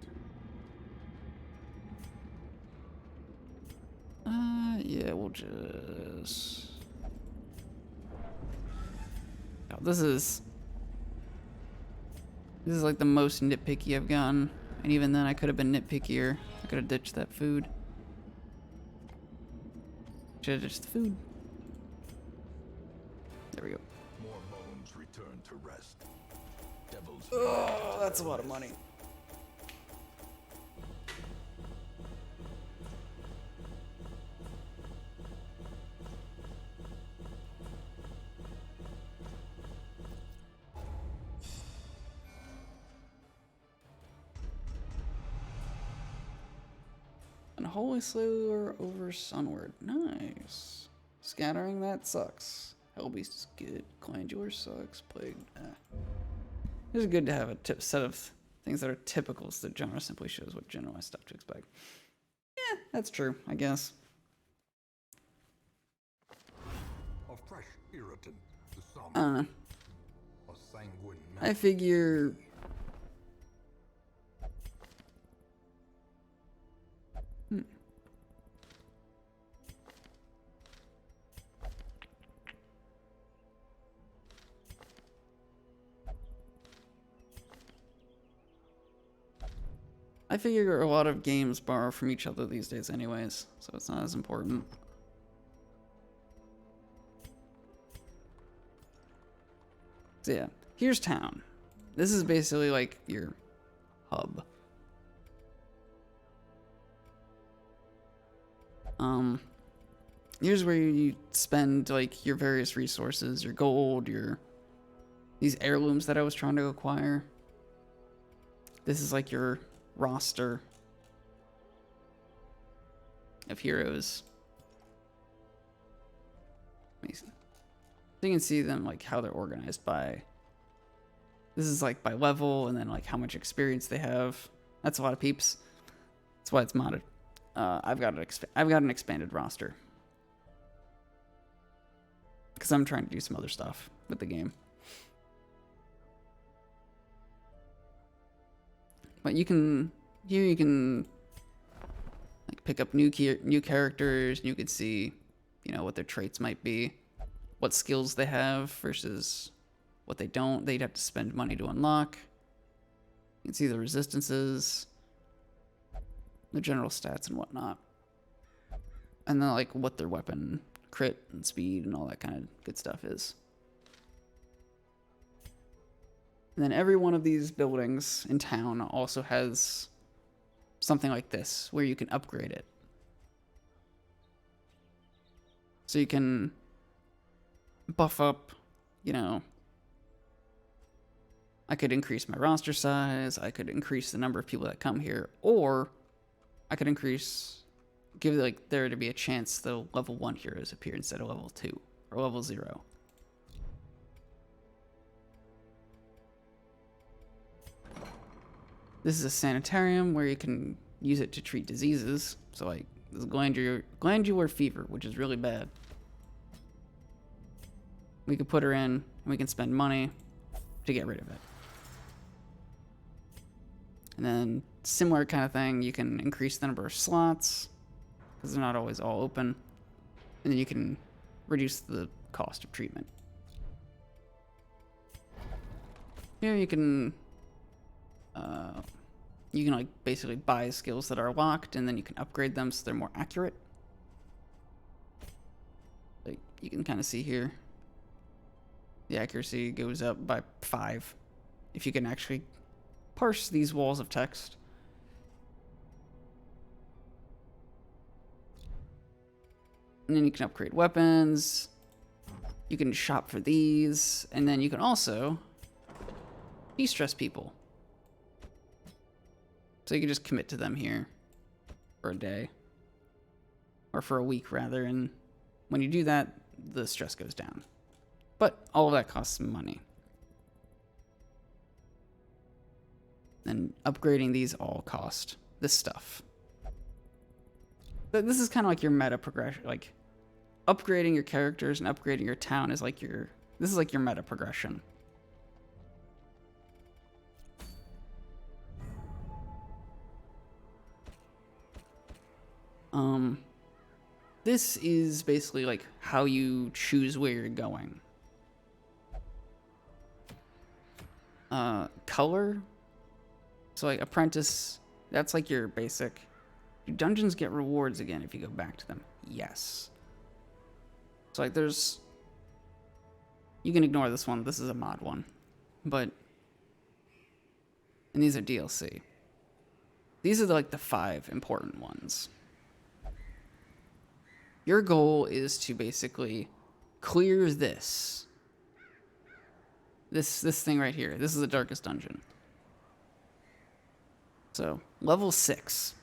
Yeah, we'll just... Oh, this is like the most nitpicky I've gotten. And even then I could have been nitpickier. I could have ditched that food. Should have ditched the food. There we go. More bones return to rest. Devils. Oh, that's a lot of money. Unholy Slayer over Sunward. Nice. Scattering, that sucks. Hellbeast is good. Glandular sucks. Plague. It's good to have a set of things that are typical, so the genre simply shows what generalized stuff to expect. Yeah, that's true, I guess. A fresh irritant to some. I don't know. A sanguine I figure... I figure a lot of games borrow from each other these days anyways, so it's not as important. So yeah, here's town. This is basically like your hub. Here's where you spend like your various resources, your gold, these heirlooms that I was trying to acquire. This is like your roster of heroes. Amazing. So you can see them like how they're organized by. This is like by level, and then like how much experience they have. That's a lot of peeps. That's why it's modded. I've got an expanded roster because I'm trying to do some other stuff with the game. But you can like pick up new characters, and you can see, you know, what their traits might be, what skills they have versus what they don't. They'd have to spend money to unlock. You can see the resistances, the general stats and whatnot, and then like what their weapon crit and speed and all that kind of good stuff is. And then every one of these buildings in town also has something like this, where you can upgrade it. So you can buff up, you know, I could increase my roster size, I could increase the number of people that come here, or I could give like there to be a chance that level 1 heroes appear instead of level 2 or level 0. This is a sanitarium where you can use it to treat diseases. So like this glandular fever, which is really bad. We could put her in and we can spend money to get rid of it. And then similar kind of thing, you can increase the number of slots because they're not always all open. And then you can reduce the cost of treatment. Here you can like basically buy skills that are locked, and then you can upgrade them so they're more accurate. Like you can kind of see here, the accuracy goes up by 5 if you can actually parse these walls of text. And then you can upgrade weapons. You can shop for these, and then you can also de-stress people. So you can just commit to them here for a day. Or for a week, rather, and when you do that, the stress goes down. But all of that costs money. And upgrading these all cost this stuff. But this is kind of like your meta progression. Like, upgrading your characters and upgrading your town is like your... This is like your meta progression. This is basically like how you choose where you're going. Color. So like apprentice, that's like your basic. Do dungeons get rewards again if you go back to them? Yes. So like there's, you can ignore this one. This is a mod one, but, and these are DLC. These are like the 5 important ones. Your goal is to basically clear this thing right here. This is the darkest dungeon. So, level 6.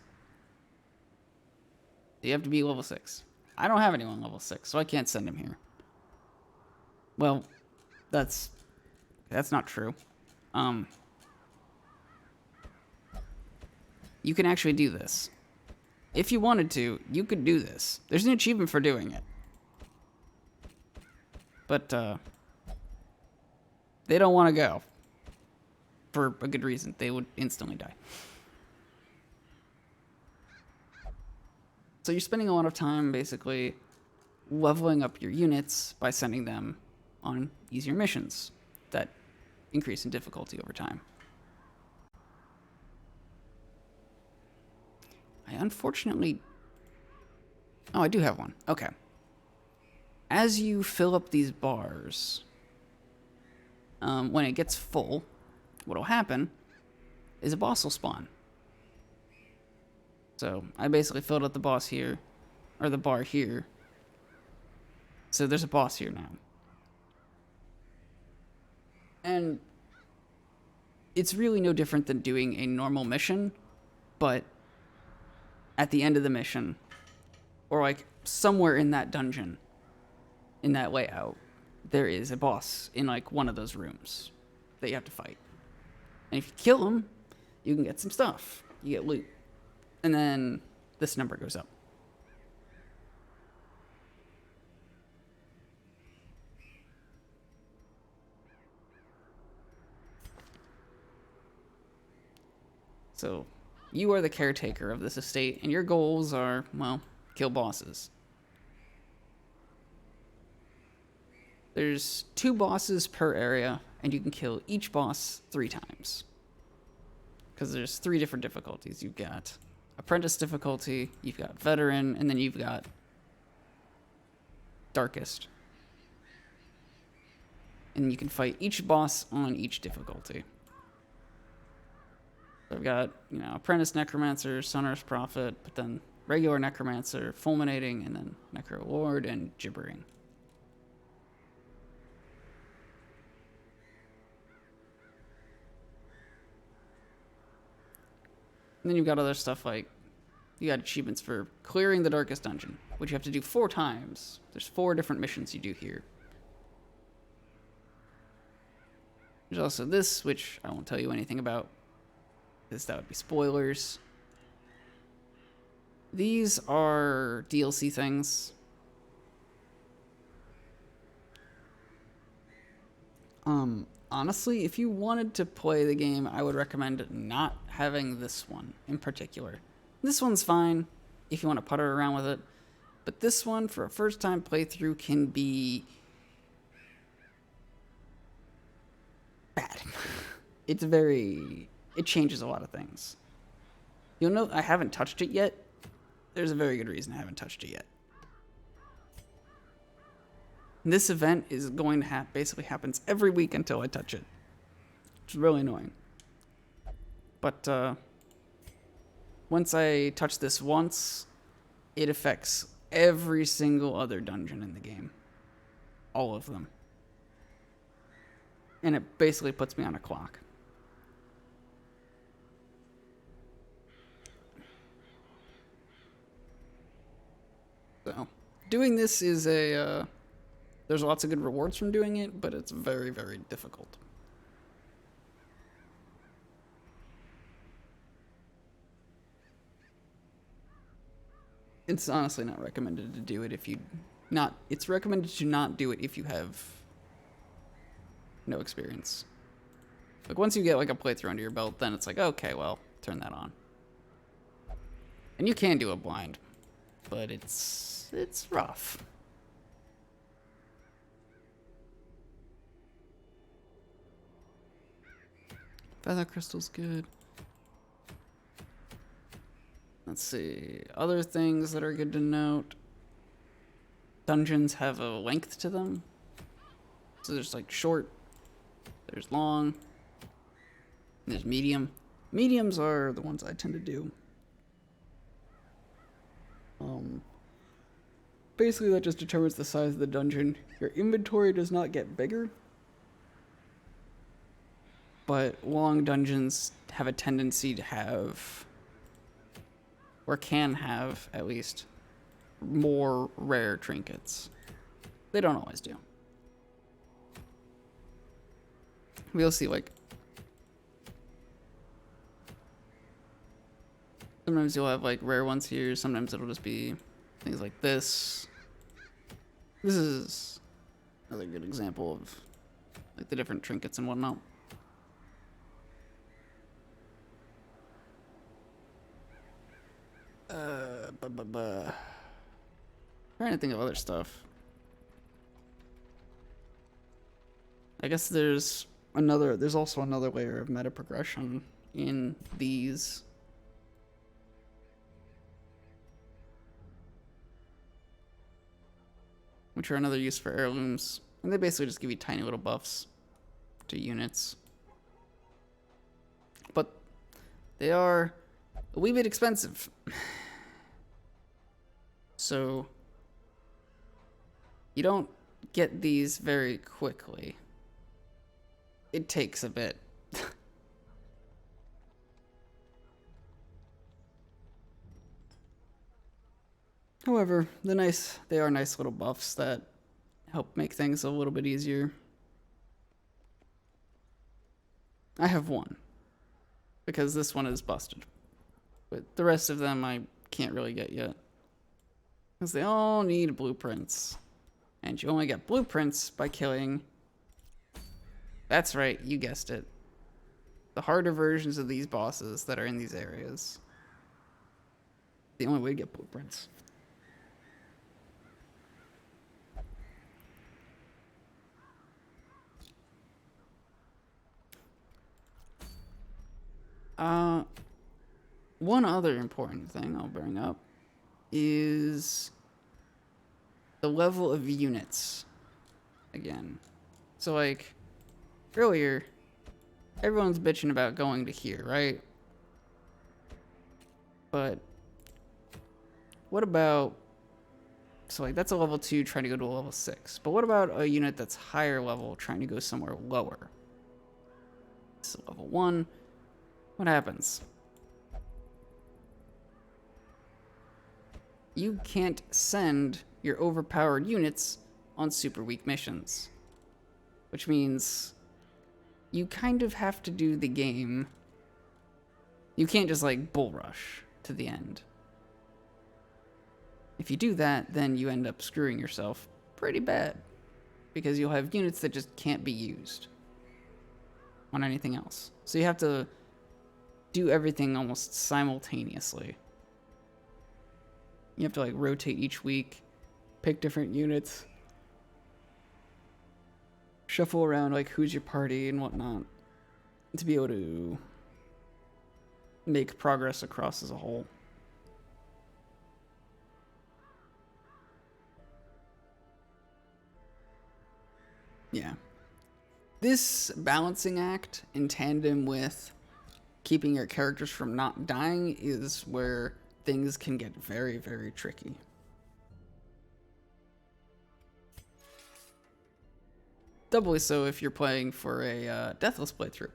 You have to be level 6. I don't have anyone level 6, so I can't send him here. Well, that's not true. You can actually do this. If you wanted to, you could do this. There's an achievement for doing it. But, they don't want to go. For a good reason. They would instantly die. So you're spending a lot of time, basically, leveling up your units by sending them on easier missions that increase in difficulty over time. I unfortunately... Oh, I do have one. Okay. As you fill up these bars, when it gets full, what'll happen is a boss will spawn. So I basically filled up the boss here, or the bar here. So there's a boss here now. And it's really no different than doing a normal mission, but at the end of the mission, or like somewhere in that dungeon, in that layout, there is a boss in like one of those rooms that you have to fight. And if you kill him, you can get some stuff. You get loot. And then this number goes up. So, you are the caretaker of this estate, and your goals are, well, kill bosses. There's 2 bosses per area, and you can kill each boss 3 times. Because there's 3 different difficulties. You've got apprentice difficulty, you've got veteran, and then you've got darkest. And you can fight each boss on each difficulty. So I've got, apprentice necromancer, Sunrise Prophet, but then regular necromancer, fulminating, and then necro lord and gibbering. And then you've got other stuff like, you got achievements for clearing the darkest dungeon, which you have to do 4 times. There's 4 different missions you do here. There's also this, which I won't tell you anything about, because that would be spoilers. These are DLC things. Honestly, if you wanted to play the game, I would recommend not having this one in particular. This one's fine if you want to putter around with it, but this one for a first time playthrough can be bad. It changes a lot of things. You'll note I haven't touched it yet. There's a very good reason I haven't touched it yet. This event is going to basically happens every week until I touch it. It's really annoying. But once I touch this once, it affects every single other dungeon in the game. all of them. And it basically puts me on a clock. So, doing this is there's lots of good rewards from doing it, but it's very, very difficult. It's honestly not recommended to do it if you it's recommended to not do it if you have no experience. Like once you get like a playthrough under your belt, then it's like, okay, well, turn that on. And you can do it blind, but it's rough. Feather crystal's good. Let's see. Other things that are good to note. Dungeons have a length to them. So there's like short, there's long, and there's medium. Mediums are the ones I tend to do. Basically that just determines the size of the dungeon. Your inventory does not get bigger, but long dungeons have a tendency to have, or can have at least, more rare trinkets. They don't always do. We'll see, like, sometimes you'll have like rare ones here, sometimes it'll just be things like this. This is another good example of like the different trinkets and whatnot. Trying to think of other stuff. I guess there's also another layer of meta progression in these. Which are another use for heirlooms. And they basically just give you tiny little buffs to units. But they are a wee bit expensive. So you don't get these very quickly. It takes a bit. However, they are nice little buffs that help make things a little bit easier. I have one, because this one is busted. But the rest of them I can't really get yet. Because they all need blueprints. And you only get blueprints by killing... That's right, you guessed it. The harder versions of these bosses that are in these areas. The only way to get blueprints. One other important thing I'll bring up is the level of units again. So like earlier, everyone's bitching about going to here, right? But what about, so like that's a level 2 trying to go to a level 6. But what about a unit that's higher level trying to go somewhere lower? This is level 1. What happens? You can't send your overpowered units on super weak missions. Which means you kind of have to do the game. You can't just like bull rush to the end. If you do that, then you end up screwing yourself pretty bad. Because you'll have units that just can't be used on anything else. So you have to do everything almost simultaneously. You have to like rotate each week, pick different units, shuffle around like who's your party and whatnot to be able to make progress across as a whole. Yeah. This balancing act in tandem with keeping your characters from not dying is where things can get very, very tricky. Doubly so if you're playing for a Deathless playthrough.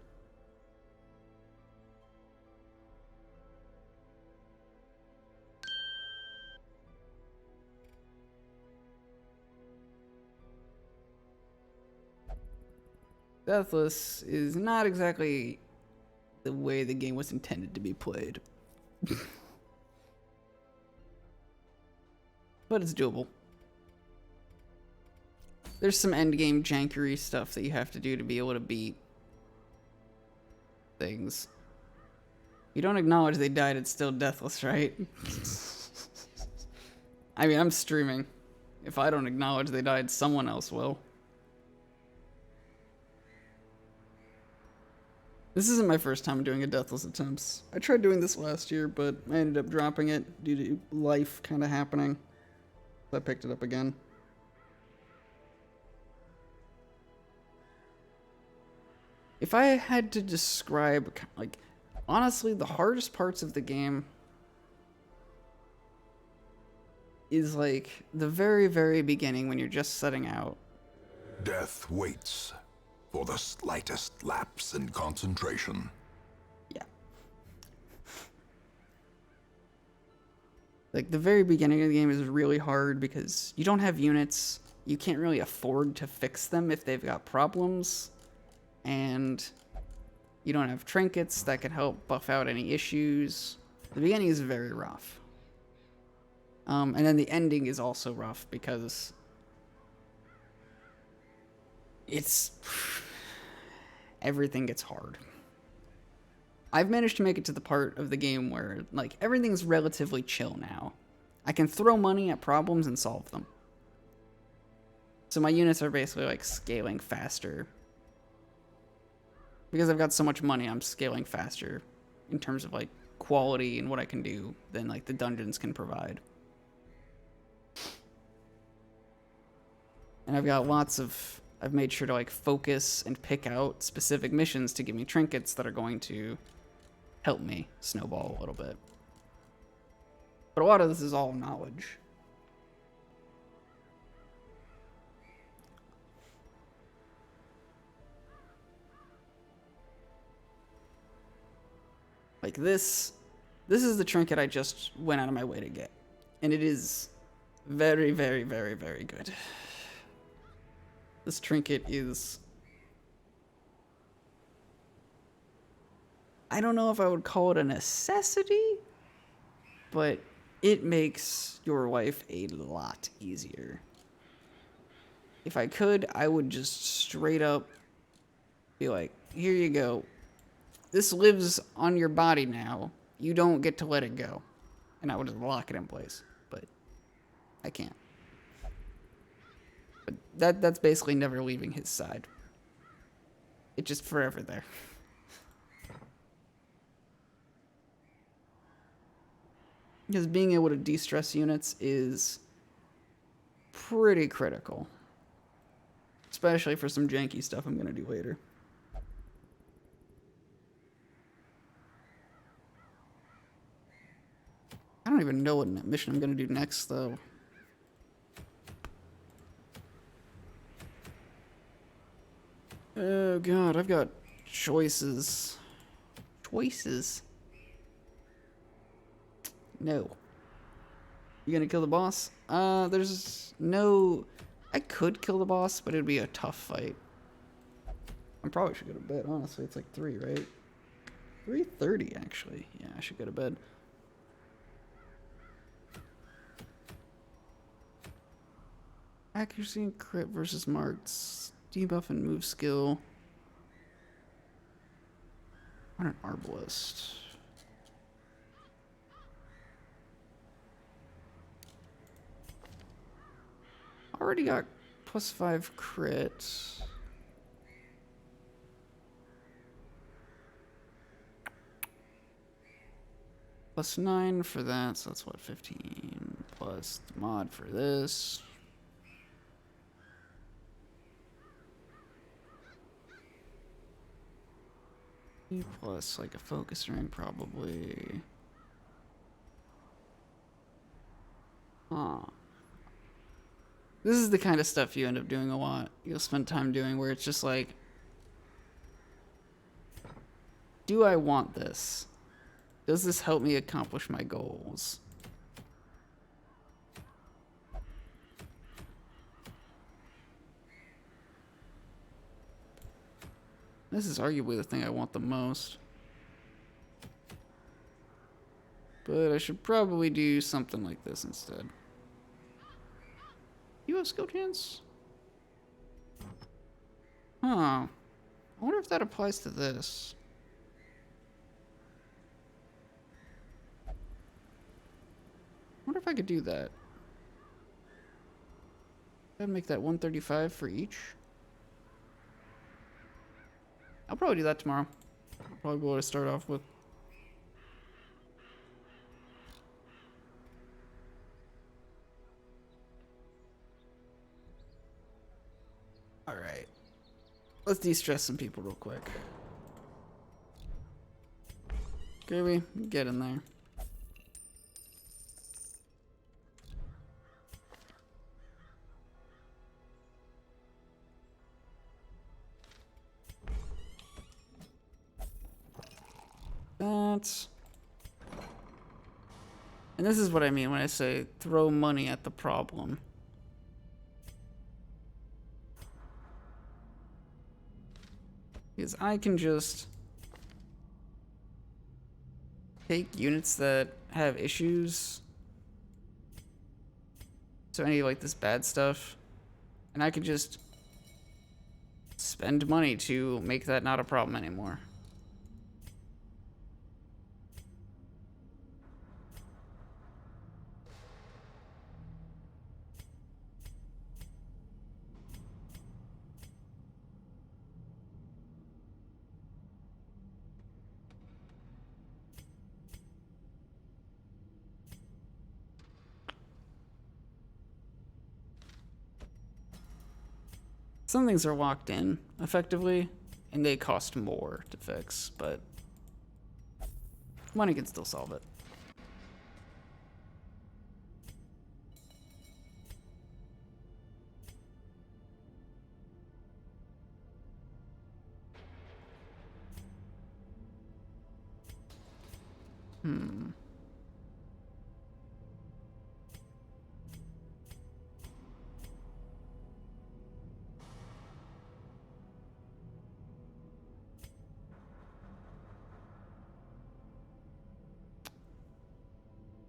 Deathless is not exactly the way the game was intended to be played. But it's doable. There's some endgame jankery stuff that you have to do to be able to beat things. You don't acknowledge they died, it's still deathless, right? I mean, I'm streaming. If I don't acknowledge they died, someone else will. This isn't my first time doing a deathless attempts. I tried doing this last year, but I ended up dropping it due to life kind of happening. So I picked it up again. If I had to describe, like, honestly, the hardest parts of the game is, like, the very, very beginning when you're just setting out. Death waits for the slightest lapse in concentration. Yeah. Like, the very beginning of the game is really hard because you don't have units. You can't really afford to fix them if they've got problems. And you don't have trinkets that can help buff out any issues. The beginning is very rough. And then the ending is also rough because it's... everything gets hard. I've managed to make it to the part of the game where, like, everything's relatively chill now. I can throw money at problems and solve them. So my units are basically, like, scaling faster. Because I've got so much money, I'm scaling faster in terms of, like, quality and what I can do than, like, the dungeons can provide. And I've got lots of... I've made sure to, like, focus and pick out specific missions to give me trinkets that are going to help me snowball a little bit. But a lot of this is all knowledge. Like this is the trinket I just went out of my way to get. And it is very, very, very, very good. This trinket is... I don't know if I would call it a necessity, but it makes your life a lot easier. If I could, I would just straight up be like, here you go. This lives on your body now. You don't get to let it go. And I would just lock it in place. But I can't. But that's basically never leaving his side. It's just forever there. Because being able to de-stress units is pretty critical. Especially for some janky stuff I'm going to do later. I don't even know what mission I'm going to do next, though. Oh, God, I've got choices. Choices? No. You gonna kill the boss? There's no... I could kill the boss, but it'd be a tough fight. I probably should go to bed, honestly. It's like 3, right? 3:30, actually. Yeah, I should go to bed. Accuracy and crit versus marks. Debuff and move skill. On an arbalist. Already got +5 crit. +9 for that, so that's what, 15 plus the mod for this. Plus like a focus ring probably. Huh. This is the kind of stuff you end up doing a lot. You'll spend time doing where it's just like, do I want this? Does this help me accomplish my goals? This is arguably the thing I want the most. But I should probably do something like this instead. You have skill chance? Huh. I wonder if that applies to this. I wonder if I could do that. That'd make that 135 for each. I'll probably do that tomorrow. I'll probably be able to start off with. Alright. Let's de-stress some people real quick. Kirby, get in there. And this is what I mean when I say throw money at the problem. Because I can just take units that have issues, so any like this bad stuff, and I can just spend money to make that not a problem anymore. Some things are locked in effectively, and they cost more to fix, but money can still solve it.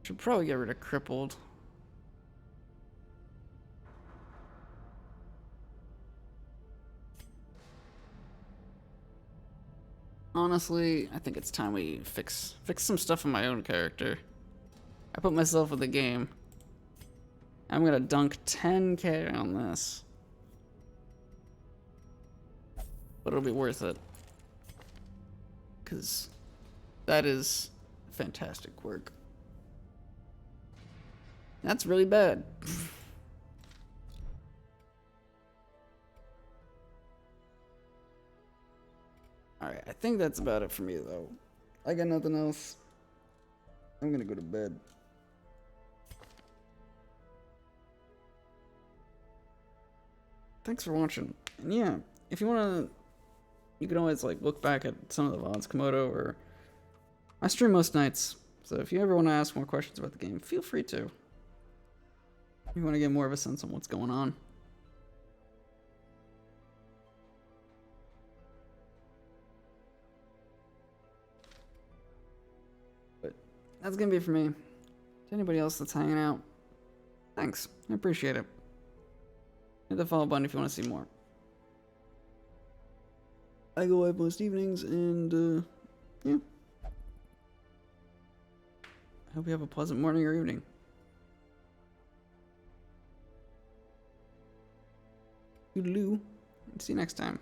Should probably get rid of crippled. Honestly, I think it's time we fix some stuff in my own character. I put myself in the game. I'm gonna dunk 10k on this. But it'll be worth it. Because that is fantastic work. That's really bad. Alright, I think that's about it for me, though. I got nothing else. I'm gonna go to bed. Thanks for watching. And yeah, if you wanna, you can always like look back at some of the VODs Komodo, or I stream most nights. So if you ever want to ask more questions about the game, feel free to. If you want to get more of a sense on what's going on. But that's gonna be it for me. To anybody else that's hanging out, thanks. I appreciate it. Hit the follow button if you want to see more. I go live most evenings, and yeah. I hope you have a pleasant morning or evening. Toodaloo, and see you next time.